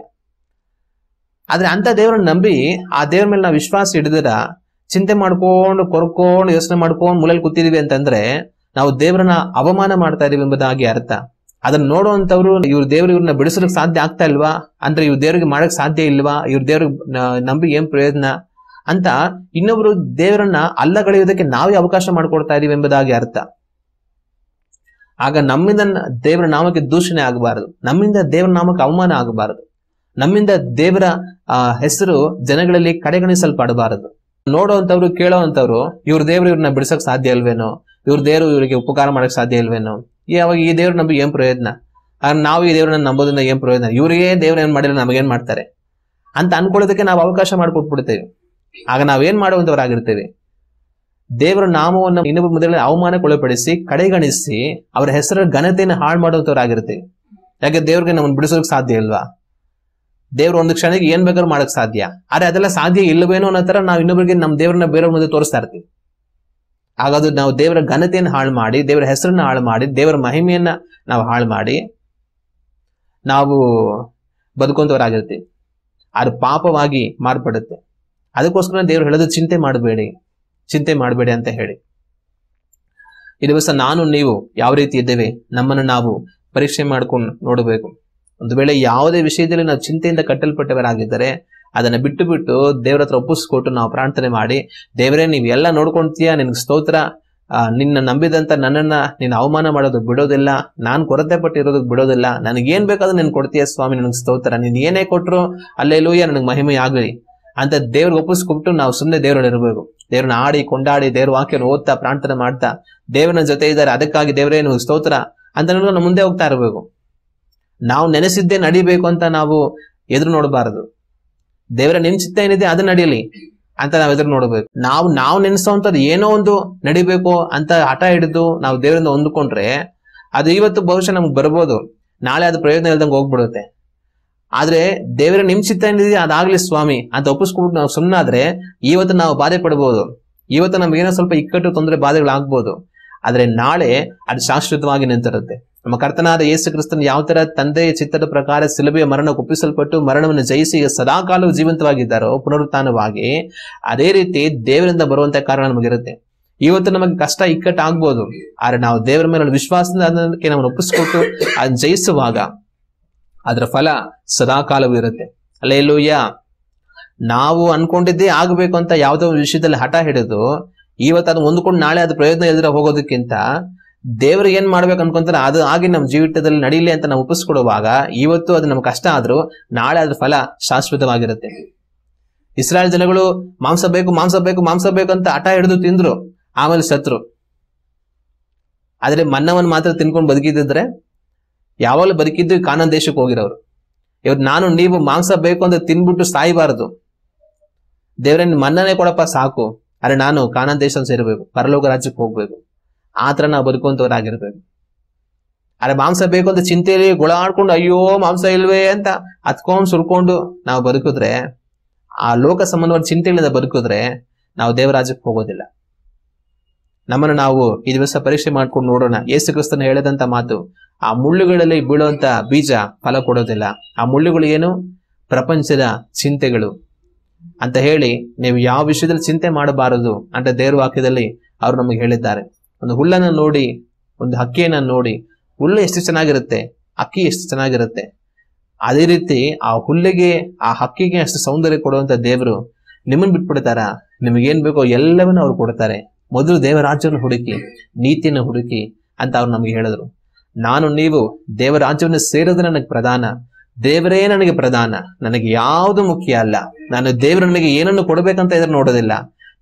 ಆದ್ರೆ ಅಂತ ದೇವರನ್ನ ನಂಬಿ ಆ ದೇವರ ಮೇಲೆ ನಾವು ವಿಶ್ವಾಸ ಹಿಡಿದ್ರ ಚಿಂತೆ ಮಾಡ್ಕೊಂಡು ಕೊರ್ಕೊಂಡು ಯೋಚನೆ ಮಾಡ್ಕೊಂಡು ಮೂಲೆಯಲ್ಲಿ ಕೂತಿದೀವಿ ಅಂತಂದ್ರೆ ನಾವು ದೇವರನ್ನ ಅವಮಾನ ಮಾಡ್ತಾ ಇದೀವಿ ಎಂಬುದಾಗಿ ಅರ್ಥ. ಅದನ್ನ ನೋಡುವಂತವ್ರು ಇವ್ರ ದೇವ್ರು ಇವ್ರನ್ನ ಬಿಡಿಸೋದಕ್ಕೆ ಸಾಧ್ಯ ಆಗ್ತಾ ಇಲ್ವಾ ಅಂದ್ರೆ ಇವ್ರ ದೇವ್ರಿಗೆ ಮಾಡಕ್ ಸಾಧ್ಯ ಇಲ್ವಾ, ಇವ್ರ ದೇವ್ರಿಗೆ ನಂಬಿ ಏನ್ ಪ್ರಯೋಜನ ಅಂತ ಇನ್ನೊಬ್ರು ದೇವರನ್ನ ಅಲ್ಲಗಳೆಯುವುದಕ್ಕೆ ನಾವೇ ಅವಕಾಶ ಮಾಡ್ಕೊಡ್ತಾ ಇದೀವಿ ಎಂಬುದಾಗಿ ಅರ್ಥ. ಆಗ ನಮ್ಮಿಂದ ದೇವರ ನಾಮಕ್ಕೆ ದೂಷಣೆ ಆಗಬಾರದು, ನಮ್ಮಿಂದ ದೇವರ ನಾಮಕ್ಕೆ ಅವಮಾನ ಆಗಬಾರದು, ನಮ್ಮಿಂದ ದೇವರ ಹೆಸರು ಜನಗಳಲ್ಲಿ ಕಡೆಗಣಿಸಲ್ಪಡಬಾರದು. ನೋಡುವಂತವ್ರು ಕೇಳೋವಂತವ್ರು ಇವ್ರ ದೇವ್ರು ಇವ್ರನ್ನ ಬಿಡಿಸಕ್ ಸಾಧ್ಯ ಇಲ್ವೇನೋ, ಇವ್ರ ದೇವ್ರು ಇವರಿಗೆ ಉಪಕಾರ ಮಾಡಕ್ ಸಾಧ್ಯ ಇಲ್ವೇನೋ, ಯಾವಾಗ ಈ ದೇವ್ರ ನಂಬಿ ಏನ್ ಪ್ರಯೋಜನ, ನಾವು ಈ ದೇವ್ರನ್ನ ನಂಬೋದ್ರಿಂದ ಏನ್ ಪ್ರಯೋಜನ, ಇವ್ರಿಗೆ ದೇವ್ರ ಏನ್ ಮಾಡಿಲ್ಲ ನಮಗೇನ್ ಮಾಡ್ತಾರೆ ಅಂತ ಅನ್ಕೊಳ್ಳೋದಕ್ಕೆ ನಾವು ಅವಕಾಶ ಮಾಡಿಕೊಟ್ಬಿಡ್ತೇವೆ. ಆಗ ನಾವೇನ್ ಮಾಡುವಂತವರಾಗಿರ್ತೇವೆ, ದೇವರ ನಾಮವನ್ನು ಇನ್ನೊಬ್ಬ ಮೊದಲೇ ಅವಮಾನಕ್ಕೊಳಪಡಿಸಿ ಕಡೆಗಣಿಸಿ ಅವರ ಹೆಸರ ಘನತೆಯನ್ನು ಹಾಳು ಮಾಡುವಂತವರಾಗಿರ್ತೇವೆ. ಯಾಕೆ ದೇವ್ರಿಗೆ ನಮ್ಮನ್ನು ಬಿಡಿಸೋದಕ್ಕೆ ಸಾಧ್ಯ ಇಲ್ವಾ? ದೇವ್ರ ಒಂದು ಕ್ಷಣಕ್ಕೆ ಏನ್ ಬೇಕಾದ್ರೂ ಮಾಡಕ್ ಸಾಧ್ಯ, ಆದ್ರೆ ಅದೆಲ್ಲ ಸಾಧ್ಯ ಇಲ್ಲವೇನೋ ಅನ್ನೋ ತರ ನಾವು ಇನ್ನೊಬ್ಬರಿಗೆ ನಮ್ಮ ದೇವ್ರನ್ನ ಬೇರೆಯವ್ರ ಮುಂದೆ ತೋರಿಸ್ತಾ ಇರ್ತೀವಿ. ಹಾಗಾದ್ರೆ ನಾವು ದೇವರ ಘನತೆಯನ್ನು ಹಾಳು ಮಾಡಿ, ದೇವರ ಹೆಸರನ್ನ ಹಾಳು ಮಾಡಿ, ದೇವರ ಮಹಿಮೆಯನ್ನ ನಾವು ಹಾಳು ಮಾಡಿ ನಾವು ಬದುಕುವಂತವರಾಗಿರ್ತೀವಿ. ಅದು ಪಾಪವಾಗಿ ಮಾರ್ಪಡುತ್ತೆ. ಅದಕ್ಕೋಸ್ಕರ ದೇವರು ಹೇಳೋದು ಚಿಂತೆ ಮಾಡಬೇಡಿ ಅಂತ ಹೇಳಿ. ಈ ದಿವಸ ನಾನು ನೀವು ಯಾವ ರೀತಿ ಇದ್ದೇವೆ, ನಮ್ಮನ್ನು ನಾವು ಪರೀಕ್ಷೆ ಮಾಡ್ಕೊಂಡು ನೋಡಬೇಕು. ಒಂದು ವೇಳೆ ಯಾವುದೇ ವಿಷಯದಲ್ಲಿ ನಾವು ಚಿಂತೆಯಿಂದ ಕಟ್ಟಲ್ಪಟ್ಟವರಾಗಿದ್ದರೆ ಅದನ್ನ ಬಿಟ್ಟು ದೇವರ ಹತ್ರ ಒಪ್ಪಿಸ್ಕೊಟ್ಟು ನಾವು ಪ್ರಾರ್ಥನೆ ಮಾಡಿ, ದೇವರೇ ನೀವು ಎಲ್ಲ ನೋಡ್ಕೊಂತೀಯ, ನಿನ್ಗೆ ಸ್ತೋತ್ರ, ನಿನ್ನ ನಂಬಿದಂತ ನನ್ನನ್ನ ನೀನು ಅವಮಾನ ಮಾಡೋದಕ್ಕೆ ಬಿಡೋದಿಲ್ಲ, ನಾನು ಕೊರತೆ ಪಟ್ಟಿರೋದಕ್ಕೆ ಬಿಡೋದಿಲ್ಲ, ನನಗೇನ್ ಬೇಕಾದ್ರೂ ನೀನು ಕೊಡ್ತೀಯ ಸ್ವಾಮಿ, ನನಗೆ ಸ್ತೋತ್ರ, ನೀನ್ ಏನೇ ಕೊಟ್ರು ಅಲ್ಲೆಲ್ಲೂಯ್ಯ ನನಗೆ ಮಹಿಮೆ ಆಗಲಿ ಅಂತ ದೇವ್ರಿಗೆ ಒಪ್ಪಿಸ್ಕೊಟ್ಟು ನಾವು ಸುಮ್ಮನೆ ದೇವರಲ್ಲಿ ಇರಬೇಕು. ದೇವ್ರನ್ನ ಆಡಿ ಕೊಂಡಾಡಿ ದೇವ್ರ ವಾಕ್ಯನ ಓದ್ತಾ ಪ್ರಾರ್ಥನೆ ಮಾಡ್ತಾ ದೇವರನ್ನ ಜೊತೆ ಇದ್ದಾರೆ, ಅದಕ್ಕಾಗಿ ದೇವರೇ ನಿಮಗೆ ಸ್ತೋತ್ರ ಅಂತ ನಾವು ಮುಂದೆ ಹೋಗ್ತಾ ಇರಬೇಕು. ನಾವು ನೆನೆಸಿದ್ದೇ ನಡಿಬೇಕು ಅಂತ ನಾವು ಎದುರು ನೋಡಬಾರದು. ದೇವರ ನಿನ್ ಚಿತ್ತ ಏನಿದೆ ಅದು ನಡೀಲಿ ಅಂತ ನಾವು ಎದುರು ನೋಡ್ಬೇಕು. ನಾವು ನೆನೆಸೋಂಥದ್ದು ಏನೋ ಒಂದು ನಡಿಬೇಕು ಅಂತ ಹಠ ಹಿಡಿದು ನಾವು ದೇವರಿಂದ ಹೊಂದ್ಕೊಂಡ್ರೆ ಅದು ಇವತ್ತು ಬಹುಶಃ ನಮ್ಗೆ ಬರ್ಬೋದು, ನಾಳೆ ಅದು ಪ್ರಯೋಜನ ಇಲ್ದಂಗೆ ಹೋಗ್ಬಿಡುತ್ತೆ. ಆದ್ರೆ ದೇವರ ನಿಮ್ ಚಿತ್ತ ಏನಿದೆ ಅದಾಗ್ಲಿ ಸ್ವಾಮಿ ಅಂತ ಒಪ್ಪಿಸ್ಕೊಬಿಟ್ಟು ನಾವು ಸುಮ್ಮನಾದ್ರೆ ಇವತ್ತು ನಾವು ಬಾಧೆ ಪಡ್ಬೋದು, ಇವತ್ತು ನಮ್ಗೇನೋ ಸ್ವಲ್ಪ ಇಕ್ಕಟ್ಟು ತೊಂದರೆ ಬಾಧೆಗಳಾಗ್ಬೋದು. ಆದ್ರೆ ನಾಳೆ ಅದು ಶಾಶ್ವತವಾಗಿ ನಿಂತಿರುತ್ತೆ. ನಮ್ಮ ಕರ್ತನಾದ ಯೇಸು ಕ್ರಿಸ್ತನ್ ಯಾವ ತರ ತಂದೆಯ ಚಿತ್ತದ ಪ್ರಕಾರ ಶಿಲುಬೆಯ ಮರಣಕ್ಕೆ ಒಪ್ಪಿಸಲ್ಪಟ್ಟು ಮರಣವನ್ನು ಜಯಿಸಿ ಸದಾಕಾಲವು ಜೀವಂತವಾಗಿದ್ದಾರೋ ಪುನರುತ್ಥಾನವಾಗಿ, ಅದೇ ರೀತಿ ದೇವರಿಂದ ಬರುವಂತ ಕಾರಣ ನಮಗಿರುತ್ತೆ. ಇವತ್ತು ನಮಗೆ ಕಷ್ಟ ಇಕ್ಕಟ್ಟು ಆಗ್ಬೋದು, ಆದ್ರೆ ನಾವು ದೇವರ ಮೇಲೆ ವಿಶ್ವಾಸದಿಂದ ಅದಕ್ಕೆ ನಾವು ಒಪ್ಪಿಸ್ಕೊಟ್ಟು ಅದನ್ನ ಜಯಿಸುವಾಗ ಅದರ ಫಲ ಸದಾಕಾಲವೂ ಇರುತ್ತೆ. ಹಲ್ಲೆಲೂಯಾ. ನಾವು ಅನ್ಕೊಂಡಿದ್ದೇ ಆಗ್ಬೇಕು ಅಂತ ಯಾವುದೋ ವಿಷಯದಲ್ಲಿ ಹಠ ಹಿಡಿದು ಇವತ್ತು ಅದನ್ನ ಹೊಂದ್ಕೊಂಡು ನಾಳೆ ಅದು ಪ್ರಯೋಜನ ಇಲ್ದಿರ ಹೋಗೋದಕ್ಕಿಂತ ದೇವರು ಏನ್ ಮಾಡ್ಬೇಕು ಅನ್ಕೊಂತಾರೆ ಅದು ಆಗಿ ನಮ್ಮ ಜೀವಿತದಲ್ಲಿ ನಡೀಲಿ ಅಂತ ನಾವು ಒಪ್ಪಿಸ್ಕೊಡುವಾಗ ಇವತ್ತು ಅದು ನಮ್ಗೆ ಕಷ್ಟ ಆದ್ರೂ ನಾಳೆ ಅದ್ರ ಫಲ ಶಾಶ್ವತವಾಗಿರುತ್ತೆ. ಇಸ್ರಾಯೇಲ್ ಜನಗಳು ಮಾಂಸ ಬೇಕು ಅಂತ ಹಠ ಹಿಡಿದು ತಿಂದ್ರು, ಆಮೇಲೆ ಸತ್ರು. ಆದ್ರೆ ಮನ್ನವನ್ನು ಮಾತ್ರ ತಿನ್ಕೊಂಡು ಬದುಕಿದ್ರೆ ಯಾವಾಗಲೂ ಬದುಕಿದ್ದು ಕಾನಾನ್ ದೇಶಕ್ಕೆ ಹೋಗಿರೋರು. ಇವತ್ತು ನಾನು ನೀವು ಮಾಂಸ ಬೇಕು ಅಂತ ತಿನ್ಬಿಟ್ಟು ಸಾಯಬಾರದು. ದೇವ್ರೆ ಮನ್ನನೇ ಕೊಡಪ್ಪ ಸಾಕು, ಆದ್ರೆ ನಾನು ಕಾನಾನ್ ದೇಶ ಸೇರ್ಬೇಕು, ಪರಲೋಕ ರಾಜ್ಯಕ್ಕೆ ಹೋಗ್ಬೇಕು, ಆತರ ನಾವು ಬದುಕುವಂತವರಾಗಿರ್ಬೇಕು. ಆದ್ರೆ ಮಾಂಸ ಬೇಕು ಅಂತ ಚಿಂತೆಯಲ್ಲಿ ಗುಳಾಡ್ಕೊಂಡು ಅಯ್ಯೋ ಮಾಂಸ ಇಲ್ವೇ ಅಂತ ಹತ್ಕೊಂಡ್ ಸುರ್ಕೊಂಡು ನಾವು ಬದುಕಿದ್ರೆ, ಆ ಲೋಕ ಸಂಬಂಧವಾದ ಚಿಂತೆಗಳಿಂದ ಬದುಕಿದ್ರೆ ನಾವು ದೇವರಾಜ್ಯಕ್ಕೆ ಹೋಗೋದಿಲ್ಲ. ನಮ್ಮನ್ನು ನಾವು ಈ ದಿವಸ ಪರೀಕ್ಷೆ ಮಾಡ್ಕೊಂಡು ನೋಡೋಣ. ಯೇಸು ಕ್ರಿಸ್ತನು ಹೇಳಿದಂತ ಮಾತು, ಆ ಮುಳ್ಳುಗಳಲ್ಲಿ ಬೀಳುವಂತ ಬೀಜ ಫಲ ಕೊಡೋದಿಲ್ಲ. ಆ ಮುಳ್ಳುಗಳು ಏನು? ಪ್ರಪಂಚದ ಚಿಂತೆಗಳು ಅಂತ ಹೇಳಿ ನೀವು ಯಾವ ವಿಷಯದಲ್ಲಿ ಚಿಂತೆ ಮಾಡಬಾರದು ಅಂತ ದೇವ್ರ ವಾಕ್ಯದಲ್ಲಿ ಅವ್ರು ನಮಗೆ ಹೇಳಿದ್ದಾರೆ. ಒಂದು ಹುಲ್ಲನ್ನ ನೋಡಿ, ಒಂದು ಹಕ್ಕಿಯನ್ನ ನೋಡಿ, ಹುಲ್ಲು ಎಷ್ಟು ಚೆನ್ನಾಗಿರುತ್ತೆ, ಅಕ್ಕಿ ಎಷ್ಟು ಚೆನ್ನಾಗಿರುತ್ತೆ, ಅದೇ ರೀತಿ ಆ ಹುಲ್ಲಿಗೆ ಆ ಹಕ್ಕಿಗೆ ಅಷ್ಟು ಸೌಂದರ್ಯ ಕೊಡುವಂತ ದೇವರು ನಿಮ್ಮನ್ನು ಬಿಟ್ಬಿಡ್ತಾರ? ನಿಮಗೇನ್ ಬೇಕೋ ಎಲ್ಲವನ್ನೂ ಅವ್ರು ಕೊಡ್ತಾರೆ. ಮೊದಲು ದೇವರಾಜ್ಯವನ್ನು ಹುಡುಕಿ, ನೀತಿಯನ್ನು ಹುಡುಕಿ ಅಂತ ಅವ್ರು ನಮ್ಗೆ ಹೇಳಿದ್ರು. ನಾನು ನೀವು ದೇವರಾಜ್ಯವನ್ನು ಸೇರೋದು ನನಗೆ ಪ್ರಧಾನ, ದೇವರೇ ನನಗೆ ಪ್ರಧಾನ, ನನಗೆ ಯಾವುದು ಮುಖ್ಯ ಅಲ್ಲ. ನಾನು ದೇವರು ನನಗೆ ಏನನ್ನು ಕೊಡ್ಬೇಕಂತ ಎದುರು ನೋಡೋದಿಲ್ಲ,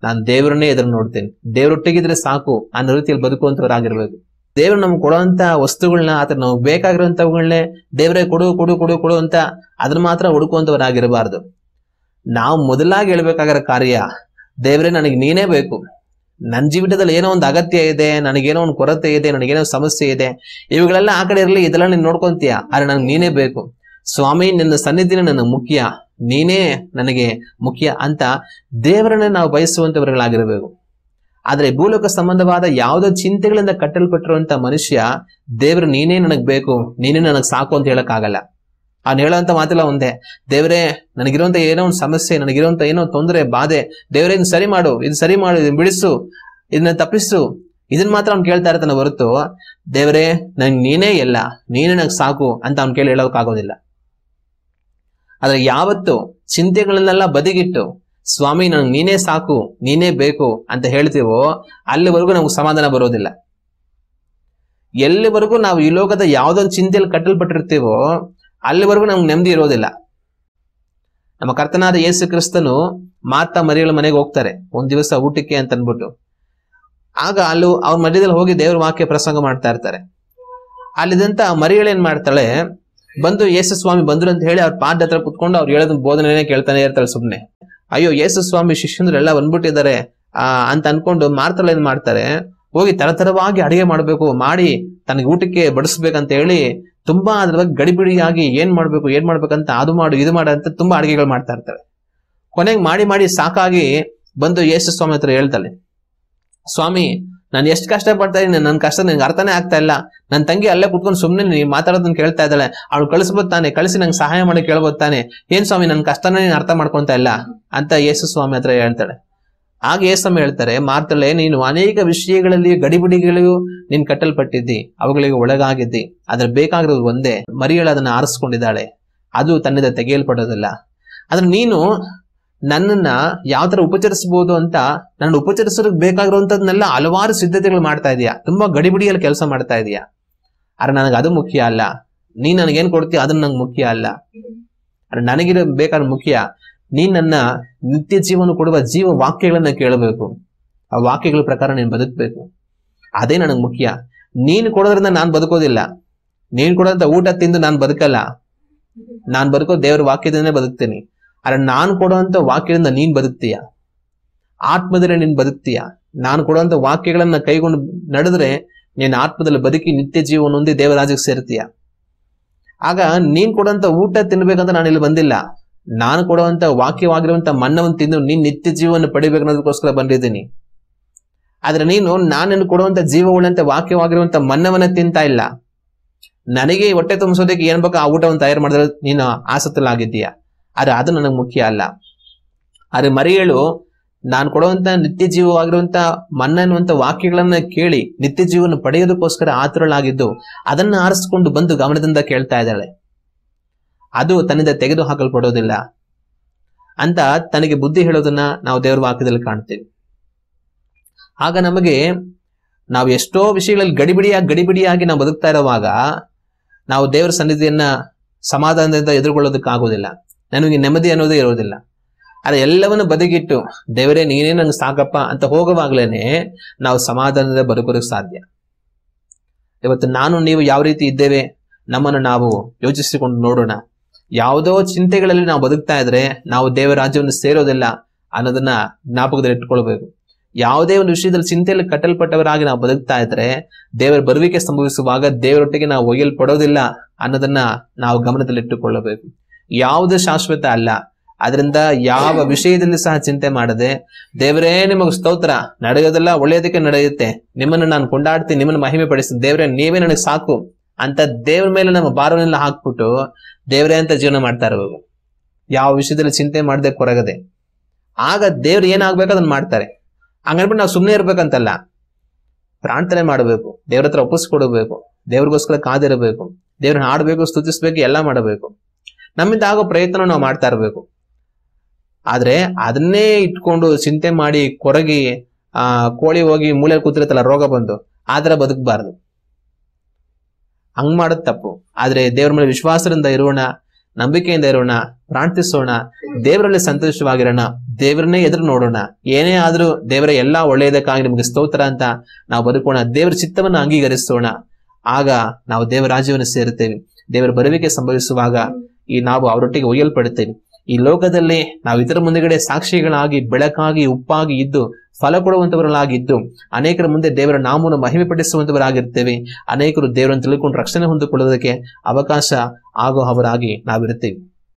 ನಾನು ದೇವರನ್ನೇ ಎದುರು ನೋಡ್ತೇನೆ. ದೇವರೊಟ್ಟಿಗಿದ್ರೆ ಸಾಕು ಅನ್ನೋ ರೀತಿಯಲ್ಲಿ ಬದುಕುವಂತವರಾಗಿರ್ಬೇಕು. ದೇವ್ರು ನಮ್ಗೆ ಕೊಡುವಂತ ವಸ್ತುಗಳನ್ನ ಅಥವಾ ನಾವು ಬೇಕಾಗಿರುವಂತವುಗಳನ್ನೇ ದೇವರೇ ಕೊಡು ಕೊಡು ಕೊಡು ಕೊಡು ಅಂತ ಅದನ್ನ ಮಾತ್ರ ಹುಡುಕುವಂತವರಾಗಿರಬಾರ್ದು. ನಾವು ಮೊದಲಾಗಿ ಹೇಳ್ಬೇಕಾಗಿರೋ ಕಾರ್ಯ, ದೇವರೇ ನನಗೆ ನೀನೇ ಬೇಕು, ನನ್ನ ಜೀವಿತದಲ್ಲಿ ಏನೋ ಒಂದು ಅಗತ್ಯ ಇದೆ, ನನಗೇನೋ ಒಂದು ಕೊರತೆ ಇದೆ, ನನಗೇನೋ ಸಮಸ್ಯೆ ಇದೆ, ಇವುಗಳೆಲ್ಲ ಆ ಕಡೆ ಇರಲಿ, ಇದೆಲ್ಲ ನೀನು ನೋಡ್ಕೊಂತೀಯ, ಆದ್ರೆ ನನಗೆ ನೀನೇ ಬೇಕು ಸ್ವಾಮಿ, ನಿನ್ನ ಸನ್ನಿಧಿನೇ ನನಗೆ ಮುಖ್ಯ, ನೀನೇ ನನಗೆ ಮುಖ್ಯ ಅಂತ ದೇವರನ್ನೇ ನಾವು ಬಯಸುವಂತವರುಗಳಾಗಿರಬೇಕು. ಆದ್ರೆ ಭೂಲೋಕ ಸಂಬಂಧವಾದ ಯಾವುದೋ ಚಿಂತೆಗಳಿಂದ ಕಟ್ಟಲ್ಪಟ್ಟಿರುವಂತ ಮನುಷ್ಯ ದೇವ್ರು ನೀನೇ ನನಗ್ ಬೇಕು, ನೀನೇ ನನಗ್ ಸಾಕು ಅಂತ ಹೇಳಕ್ಕಾಗಲ್ಲ. ಅವ್ನು ಹೇಳೋಂತ ಮಾತೆಲ್ಲ ಒಂದೇ, ದೇವರೇ ನನಗಿರುವಂತ ಏನೋ ಒಂದು ಸಮಸ್ಯೆ, ನನಗಿರುವಂತ ಏನೋ ತೊಂದರೆ ಬಾಧೆ, ದೇವರೇ ಇದನ್ನ ಸರಿ ಮಾಡು, ಇದು ಸರಿ ಮಾಡು, ಇದನ್ನ ಬಿಡಿಸು, ಇದನ್ನ ತಪ್ಪಿಸು, ಇದನ್ನ ಮಾತ್ರ ಅವ್ನು ಕೇಳ್ತಾ ಇರ್ತಾನೆ ಹೊರತು ದೇವರೇ ನನ್ಗೆ ನೀನೇ ಎಲ್ಲ, ನೀನೇ ನನಗ್ ಸಾಕು ಅಂತ ಅವ್ನು ಕೇಳಿ ಹೇಳೋಕ್ಕಾಗೋದಿಲ್ಲ. ಆದ್ರೆ ಯಾವತ್ತು ಚಿಂತೆಗಳನ್ನೆಲ್ಲ ಬದಿಗಿಟ್ಟು ಸ್ವಾಮಿ ನನಗೆ ನೀನೇ ಸಾಕು, ನೀನೇ ಬೇಕು ಅಂತ ಹೇಳ್ತೀವೋ ಅಲ್ಲಿವರೆಗೂ ನಮ್ಗೆ ಸಮಾಧಾನ ಬರೋದಿಲ್ಲ. ಎಲ್ಲಿವರೆಗೂ ನಾವು ಈ ಲೋಕದ ಯಾವ್ದೊಂದು ಚಿಂತೆಯಲ್ಲಿ ಕಟ್ಟಲ್ಪಟ್ಟಿರ್ತೀವೋ ಅಲ್ಲಿವರೆಗೂ ನಮ್ಗೆ ನೆಮ್ಮದಿ ಇರೋದಿಲ್ಲ. ನಮ್ಮ ಕರ್ತನಾದ ಯೇಸು ಕ್ರಿಸ್ತನು ಮಾರ್ತಾ ಮರಿಯಳ ಮನೆಗೆ ಹೋಗ್ತಾರೆ ಒಂದ್ ದಿವಸ ಊಟಕ್ಕೆ ಅಂತ ಅನ್ಬಿಟ್ಟು. ಆಗ ಅಲ್ಲೂ ಅವ್ರ ಮಧ್ಯದಲ್ಲಿ ಹೋಗಿ ದೇವ್ರ ವಾಕ್ಯ ಪ್ರಸಂಗ ಮಾಡ್ತಾ ಇರ್ತಾರೆ. ಅಲ್ಲಿದಂತ ಮರಿಯಳೇನ್ ಮಾಡ್ತಾಳೆ, ಬಂದು ಯೇಸು ಸ್ವಾಮಿ ಬಂದ್ರು ಅಂತ ಹೇಳಿ ಅವ್ರ ಪಾದ ಹತ್ರ ಕುತ್ಕೊಂಡು ಅವ್ರು ಹೇಳೋದ್ ಬೋಧನೆ ಕೇಳ್ತಾನೆ ಇರ್ತಾಳೆ ಸುಮ್ನೆ. ಅಯ್ಯೋ ಯೇಸು ಸ್ವಾಮಿ ಶಿಷ್ಯಂದ್ರೆಲ್ಲ ಬಂದ್ಬಿಟ್ಟಿದ್ದಾರೆ ಅಂತ ಅನ್ಕೊಂಡು ಮಾರ್ತಳ ಏನ್ ಮಾಡ್ತಾರೆ, ಹೋಗಿ ತರತರವಾಗಿ ಅಡಿಗೆ ಮಾಡ್ಬೇಕು, ಮಾಡಿ ತನಗೆ ಊಟಕ್ಕೆ ಬಡಿಸ್ಬೇಕಂತ ಹೇಳಿ ತುಂಬಾ ಅದ್ರ ಬಗ್ಗೆ ಗಡಿಬಿಡಿಯಾಗಿ ಏನ್ ಮಾಡ್ಬೇಕಂತ ಅದು ಮಾಡು ಇದು ಮಾಡು ಅಂತ ತುಂಬಾ ಅಡಿಗೆಗಳು ಮಾಡ್ತಾ ಇರ್ತಾರೆ. ಕೊನೆಗೆ ಮಾಡಿ ಸಾಕಾಗಿ ಬಂದು ಯೇಸು ಸ್ವಾಮಿ ಹತ್ರ ಹೇಳ್ತಾಳೆ, ಸ್ವಾಮಿ ನಾನು ಎಷ್ಟು ಕಷ್ಟ ಪಡ್ತಾ ಇದೀನಿ, ನನ್ನ ಕಷ್ಟ ನಿನ್ಗೆ ಅರ್ಥನೇ ಆಗ್ತಾ ಇಲ್ಲ. ನನ್ನ ತಂಗಿ ಅಲ್ಲೇ ಕುತ್ಕೊಂಡು ಸುಮ್ಮನೆ ನೀ ಮಾತಾಡೋದನ್ನ ಕೇಳ್ತಾ ಇದ್ದಾಳೆ, ಅವಳು ಕಳಿಸ್ಬೋದು ತಾನೆ, ಕಳಿಸಿ ನಂಗೆ ಸಹಾಯ ಮಾಡಿ ಕೇಳ್ಬೋದು ತಾನೆ, ಏನ್ ಸ್ವಾಮಿ ನನ್ನ ಕಷ್ಟನ ನೀನು ಅರ್ಥ ಮಾಡ್ಕೊಂತ ಇಲ್ಲ ಅಂತ ಯೇಸು ಸ್ವಾಮಿ ಹತ್ರ ಹೇಳ್ತಾಳೆ. ಆಗ ಯೇಸು ಸ್ವಾಮಿ ಹೇಳ್ತಾರೆ, ಮಾರ್ತಳೆ, ನೀನು ಅನೇಕ ವಿಷಯಗಳಲ್ಲಿ ಗಡಿಬಿಡಿಗಳಿಗೂ ನೀನ್ ಕಟ್ಟಲ್ಪಟ್ಟಿದ್ದಿ, ಅವುಗಳಿಗೆ ಒಳಗಾಗಿದ್ದಿ, ಅದ್ರ ಬೇಕಾಗಿರೋದು ಒಂದೇ, ಮರಿಯಳು ಅದನ್ನ ಆರಿಸ್ಕೊಂಡಿದ್ದಾಳೆ, ಅದು ತನ್ನಿಂದ ತೆಗೆಯಲ್ಪಡೋದಿಲ್ಲ. ಆದ್ರೆ ನೀನು ನನ್ನನ್ನ ಯಾವ ತರ ಉಪಚರಿಸಬಹುದು ಅಂತ ನನ್ನ ಉಪಚರಿಸೋದಕ್ಕೆ ಬೇಕಾಗಿರುವಂತದ್ನೆಲ್ಲ ಹಲವಾರು ಸಿದ್ಧತೆಗಳು ಮಾಡ್ತಾ ಇದೀಯಾ, ತುಂಬಾ ಗಡಿಬಿಡಿಯಲ್ಲಿ ಕೆಲಸ ಮಾಡ್ತಾ ಇದೀಯಾ. ಆದ್ರೆ ನನಗೆ ಅದು ಮುಖ್ಯ ಅಲ್ಲ. ನೀನ್ ನನಗೇನ್ ಕೊಡ್ತೀಯ ಅದನ್ನ ನಂಗೆ ಮುಖ್ಯ ಅಲ್ಲ. ಆದ್ರೆ ನನಗಿರೋ ಬೇಕಾದ್ರೆ ಮುಖ್ಯ, ನೀನ್ ನನ್ನ ನಿತ್ಯ ಜೀವನ ಕೊಡುವ ಜೀವ ವಾಕ್ಯಗಳನ್ನ ಕೇಳಬೇಕು, ಆ ವಾಕ್ಯಗಳ ಪ್ರಕಾರ ನೀನ್ ಬದುಕಬೇಕು, ಅದೇ ನನಗೆ ಮುಖ್ಯ. ನೀನ್ ಕೊಡೋದ್ರಿಂದ ನಾನ್ ಬದುಕೋದಿಲ್ಲ, ನೀನ್ ಕೊಡೋಂತ ಊಟ ತಿಂದು ನಾನ್ ಬದುಕಲ್ಲ, ನಾನ್ ಬದುಕೋ ದೇವ್ರ ವಾಕ್ಯದಿಂದನೇ ಬದುಕ್ತೀನಿ. ಆದ್ರೆ ನಾನು ಕೊಡುವಂತ ವಾಕ್ಯದಿಂದ ನೀನ್ ಬದುಕ್ತೀಯ, ಆತ್ಮದಲ್ಲಿ ನೀನ್ ಬದುಕ್ತೀಯ. ನಾನು ಕೊಡುವಂತ ವಾಕ್ಯಗಳನ್ನ ಕೈಗೊಂಡು ನಡೆದ್ರೆ ನೀನ್ ಆತ್ಮದಲ್ಲಿ ಬದುಕಿ ನಿತ್ಯ ಜೀವನ ಹೊಂದಿ ದೇವರಾಜ್ಯಕ್ಕೆ ಸೇರ್ತೀಯ. ಆಗ ನೀನ್ ಕೊಡುವಂತ ಊಟ ತಿನ್ಬೇಕಂತ ನಾನು ಇಲ್ಲಿ ಬಂದಿಲ್ಲ, ನಾನು ಕೊಡುವಂತ ವಾಕ್ಯವಾಗಿರುವಂತ ಮನ್ನವನ್ನು ತಿಂದು ನೀನ್ ನಿತ್ಯ ಜೀವನ ಪಡಿಬೇಕನ್ನೋದಕ್ಕೋಸ್ಕರ ಬಂದಿದ್ದೀನಿ. ಆದ್ರೆ ನೀನು ನಾನು ಕೊಡುವಂತ ಜೀವವುಳ್ಳಂತ ವಾಕ್ಯವಾಗಿರುವಂತ ಮನ್ನವನ್ನ ತಿಂತಾ ಇಲ್ಲ. ನನಗೆ ಹೊಟ್ಟೆ ತುಂಬಿಸೋದಕ್ಕೆ ಏನ್ ಬೇಕೋ ಆ ಊಟವನ್ನು ತಯಾರು ಮಾಡಿದ್ರೆ ನೀನು ಆಸಕ್ತಲಾಗಿದ್ದೀಯ. ಆದ್ರೆ ಅದು ನನಗೆ ಮುಖ್ಯ ಅಲ್ಲ. ಆದ್ರೆ ಮರಿಯಳು ನಾನು ಕೊಡುವಂತ ನಿತ್ಯ ಜೀವವಾಗಿರುವಂತ ಮನ್ನ ಎನ್ನುವಂತ ವಾಕ್ಯಗಳನ್ನ ಕೇಳಿ ನಿತ್ಯ ಜೀವನ ಪಡೆಯೋದಕ್ಕೋಸ್ಕರ ಆತುರಳಾಗಿದ್ದು ಅದನ್ನ ಆರಿಸಿಕೊಂಡು ಬಂದು ಗಮನದಿಂದ ಕೇಳ್ತಾ ಇದ್ದಾಳೆ. ಅದು ತನ್ನಿಂದ ತೆಗೆದು ಹಾಕಲ್ಪಡೋದಿಲ್ಲ ಅಂತ ತನಗೆ ಬುದ್ಧಿ ಹೇಳೋದನ್ನ ನಾವು ದೇವರ ವಾಕ್ಯದಲ್ಲಿ ಕಾಣ್ತೇವೆ. ಆಗ ನಮಗೆ ನಾವು ಎಷ್ಟೋ ವಿಷಯಗಳಲ್ಲಿ ಗಡಿಬಿಡಿಯಾಗಿ ನಾವು ಬದುಕ್ತಾ ಇರುವಾಗ ನಾವು ದೇವರ ಸನ್ನಿಧಿಯನ್ನ ಸಮಾಧಾನದಿಂದ ಎದುರುಗೊಳ್ಳೋದಕ್ಕಾಗೋದಿಲ್ಲ, ನನಗೆ ನೆಮ್ಮದಿ ಅನ್ನೋದೇ ಇರೋದಿಲ್ಲ. ಆದ್ರೆ ಎಲ್ಲವನ್ನು ಬದಿಗಿಟ್ಟು ದೇವರೇ ನೀನೇ ನಂಗೆ ಸಾಕಪ್ಪ ಅಂತ ಹೋಗುವಾಗ್ಲೇನೆ ನಾವು ಸಮಾಧಾನದಿಂದ ಬದುಕೋದಕ್ಕೆ ಸಾಧ್ಯ. ಇವತ್ತು ನಾನು ನೀವು ಯಾವ ರೀತಿ ಇದ್ದೇವೆ ನಮ್ಮನ್ನು ನಾವು ಯೋಚಿಸಿಕೊಂಡು ನೋಡೋಣ. ಯಾವುದೋ ಚಿಂತೆಗಳಲ್ಲಿ ನಾವು ಬದುಕ್ತಾ ಇದ್ರೆ ನಾವು ದೇವರ ರಾಜ್ಯವನ್ನು ಸೇರೋದಿಲ್ಲ ಅನ್ನೋದನ್ನ ಜ್ಞಾಪಕದಲ್ಲಿ ಇಟ್ಕೊಳ್ಬೇಕು. ಯಾವುದೇ ಒಂದು ವಿಷಯದಲ್ಲಿ ಚಿಂತೆಯಲ್ಲಿ ಕಟ್ಟಲ್ಪಟ್ಟವರಾಗಿ ನಾವು ಬದುಕ್ತಾ ಇದ್ರೆ ದೇವರ ಬರುವಿಕೆ ಸಂಭವಿಸುವಾಗ ದೇವರೊಟ್ಟಿಗೆ ನಾವು ಒಯ್ಯಲ್ಪಡೋದಿಲ್ಲ ಅನ್ನೋದನ್ನ ನಾವು ಗಮನದಲ್ಲಿಟ್ಟುಕೊಳ್ಳಬೇಕು. ಯಾವುದು ಶಾಶ್ವತ ಅಲ್ಲ. ಅದರಿಂದ ಯಾವ ವಿಷಯದಲ್ಲಿ ಸಹ ಚಿಂತೆ ಮಾಡದೆ ದೇವರೇ ನಿಮಗೆ ಸ್ತೋತ್ರ, ನಡೆಯೋದೆಲ್ಲ ಒಳ್ಳೆಯದಕ್ಕೆ ನಡೆಯುತ್ತೆ, ನಿಮ್ಮನ್ನು ನಾನು ಕೊಂಡಾಡ್ತೀನಿ, ನಿಮ್ಮನ್ನು ಮಹಿಮೆ ಪಡಿಸ್ತೀನಿ, ದೇವರೇ ನೀವೇ ನನಗೆ ಸಾಕು ಅಂತ ದೇವ್ರ ಮೇಲೆ ನಮ್ಮ ಭಾರವನ್ನೆಲ್ಲ ಹಾಕ್ಬಿಟ್ಟು ದೇವರೇ ಅಂತ ಜೀವನ ಮಾಡ್ತಾ ಇರಬೇಕು. ಯಾವ ವಿಷಯದಲ್ಲಿ ಚಿಂತೆ ಮಾಡದೆ ಕೊರಗದೆ, ಆಗ ದೇವ್ರು ಏನಾಗ್ಬೇಕು ಅದನ್ನ ಮಾಡ್ತಾರೆ. ಹಂಗನ್ಬಿಟ್ಟು ನಾವು ಸುಮ್ಮನೆ ಇರ್ಬೇಕಂತಲ್ಲ, ಪ್ರಾರ್ಥನೆ ಮಾಡಬೇಕು, ದೇವ್ರ ಹತ್ರ ಒಪ್ಪಿಸ್ಕೊಡ್ಬೇಕು, ದೇವ್ರಿಗೋಸ್ಕರ ಕಾದಿರಬೇಕು, ದೇವ್ರನ್ನ ಹಾಡ್ಬೇಕು, ಸ್ತುತಿಸ್ಬೇಕು, ಎಲ್ಲ ಮಾಡಬೇಕು. ನಮ್ಮಿಂದ ಆಗೋ ಪ್ರಯತ್ನ ನಾವು ಮಾಡ್ತಾ ಇರ್ಬೇಕು. ಆದ್ರೆ ಅದನ್ನೇ ಇಟ್ಕೊಂಡು ಚಿಂತೆ ಮಾಡಿ ಕೊರಗಿ ಕೋಳಿ ಹೋಗಿ ಮೂಲೆಯಲ್ಲಿ ಕೂತಿರುತ್ತಲ್ಲ ರೋಗ ಬಂದು, ಆತರ ಬದುಕಬಾರ್ದು. ಹಂಗ್ ಮಾಡೋದು ತಪ್ಪು. ಆದ್ರೆ ದೇವ್ರ ಮೇಲೆ ವಿಶ್ವಾಸದಿಂದ ಇರೋಣ, ನಂಬಿಕೆಯಿಂದ ಇರೋಣ, ಪ್ರಾರ್ಥಿಸೋಣ, ದೇವರಲ್ಲಿ ಸಂತೋಷವಾಗಿರೋಣ, ದೇವರನ್ನೇ ಎದುರು ನೋಡೋಣ. ಏನೇ ಆದ್ರೂ ದೇವರ ಎಲ್ಲಾ ಒಳ್ಳೆಯದಕ್ಕಾಗಿ ನಿಮ್ಗೆ ಸ್ತೋತ್ರ ಅಂತ ನಾವು ಬದುಕೋಣ. ದೇವರ ಚಿತ್ತವನ್ನು ಅಂಗೀಕರಿಸೋಣ. ಆಗ ನಾವು ದೇವರ ರಾಜ್ಯವನ್ನು ಸೇರುತ್ತೇವೆ. ದೇವರ ಬರುವಿಕೆ ಸಂಭವಿಸುವಾಗ ನಾವು ಅವರೊಟ್ಟಿಗೆ ಒಯ್ಯಲ್ಪಡುತ್ತೇವೆ. ಈ ಲೋಕದಲ್ಲಿ ನಾವು ಇದರ ಮುಂದೆಗಡೆ ಸಾಕ್ಷಿಗಳಾಗಿ, ಬೆಳಕಾಗಿ, ಉಪ್ಪಾಗಿ ಇದ್ದು, ಫಲ ಕೊಡುವಂತವರಾಗಿದ್ದು, ಅನೇಕರ ಮುಂದೆ ದೇವರ ನಾಮವನ್ನು ಮಹಿಮೆ ಪಡಿಸುವಂತವರಾಗಿರ್ತೇವೆ. ಅನೇಕರು ದೇವರನ್ನು ತಿಳ್ಕೊಂಡು ರಕ್ಷಣೆ ಹೊಂದಿಕೊಳ್ಳೋದಕ್ಕೆ ಅವಕಾಶ ಆಗೋ ಅವರಾಗಿ ನಾವಿರುತ್ತೇವೆ.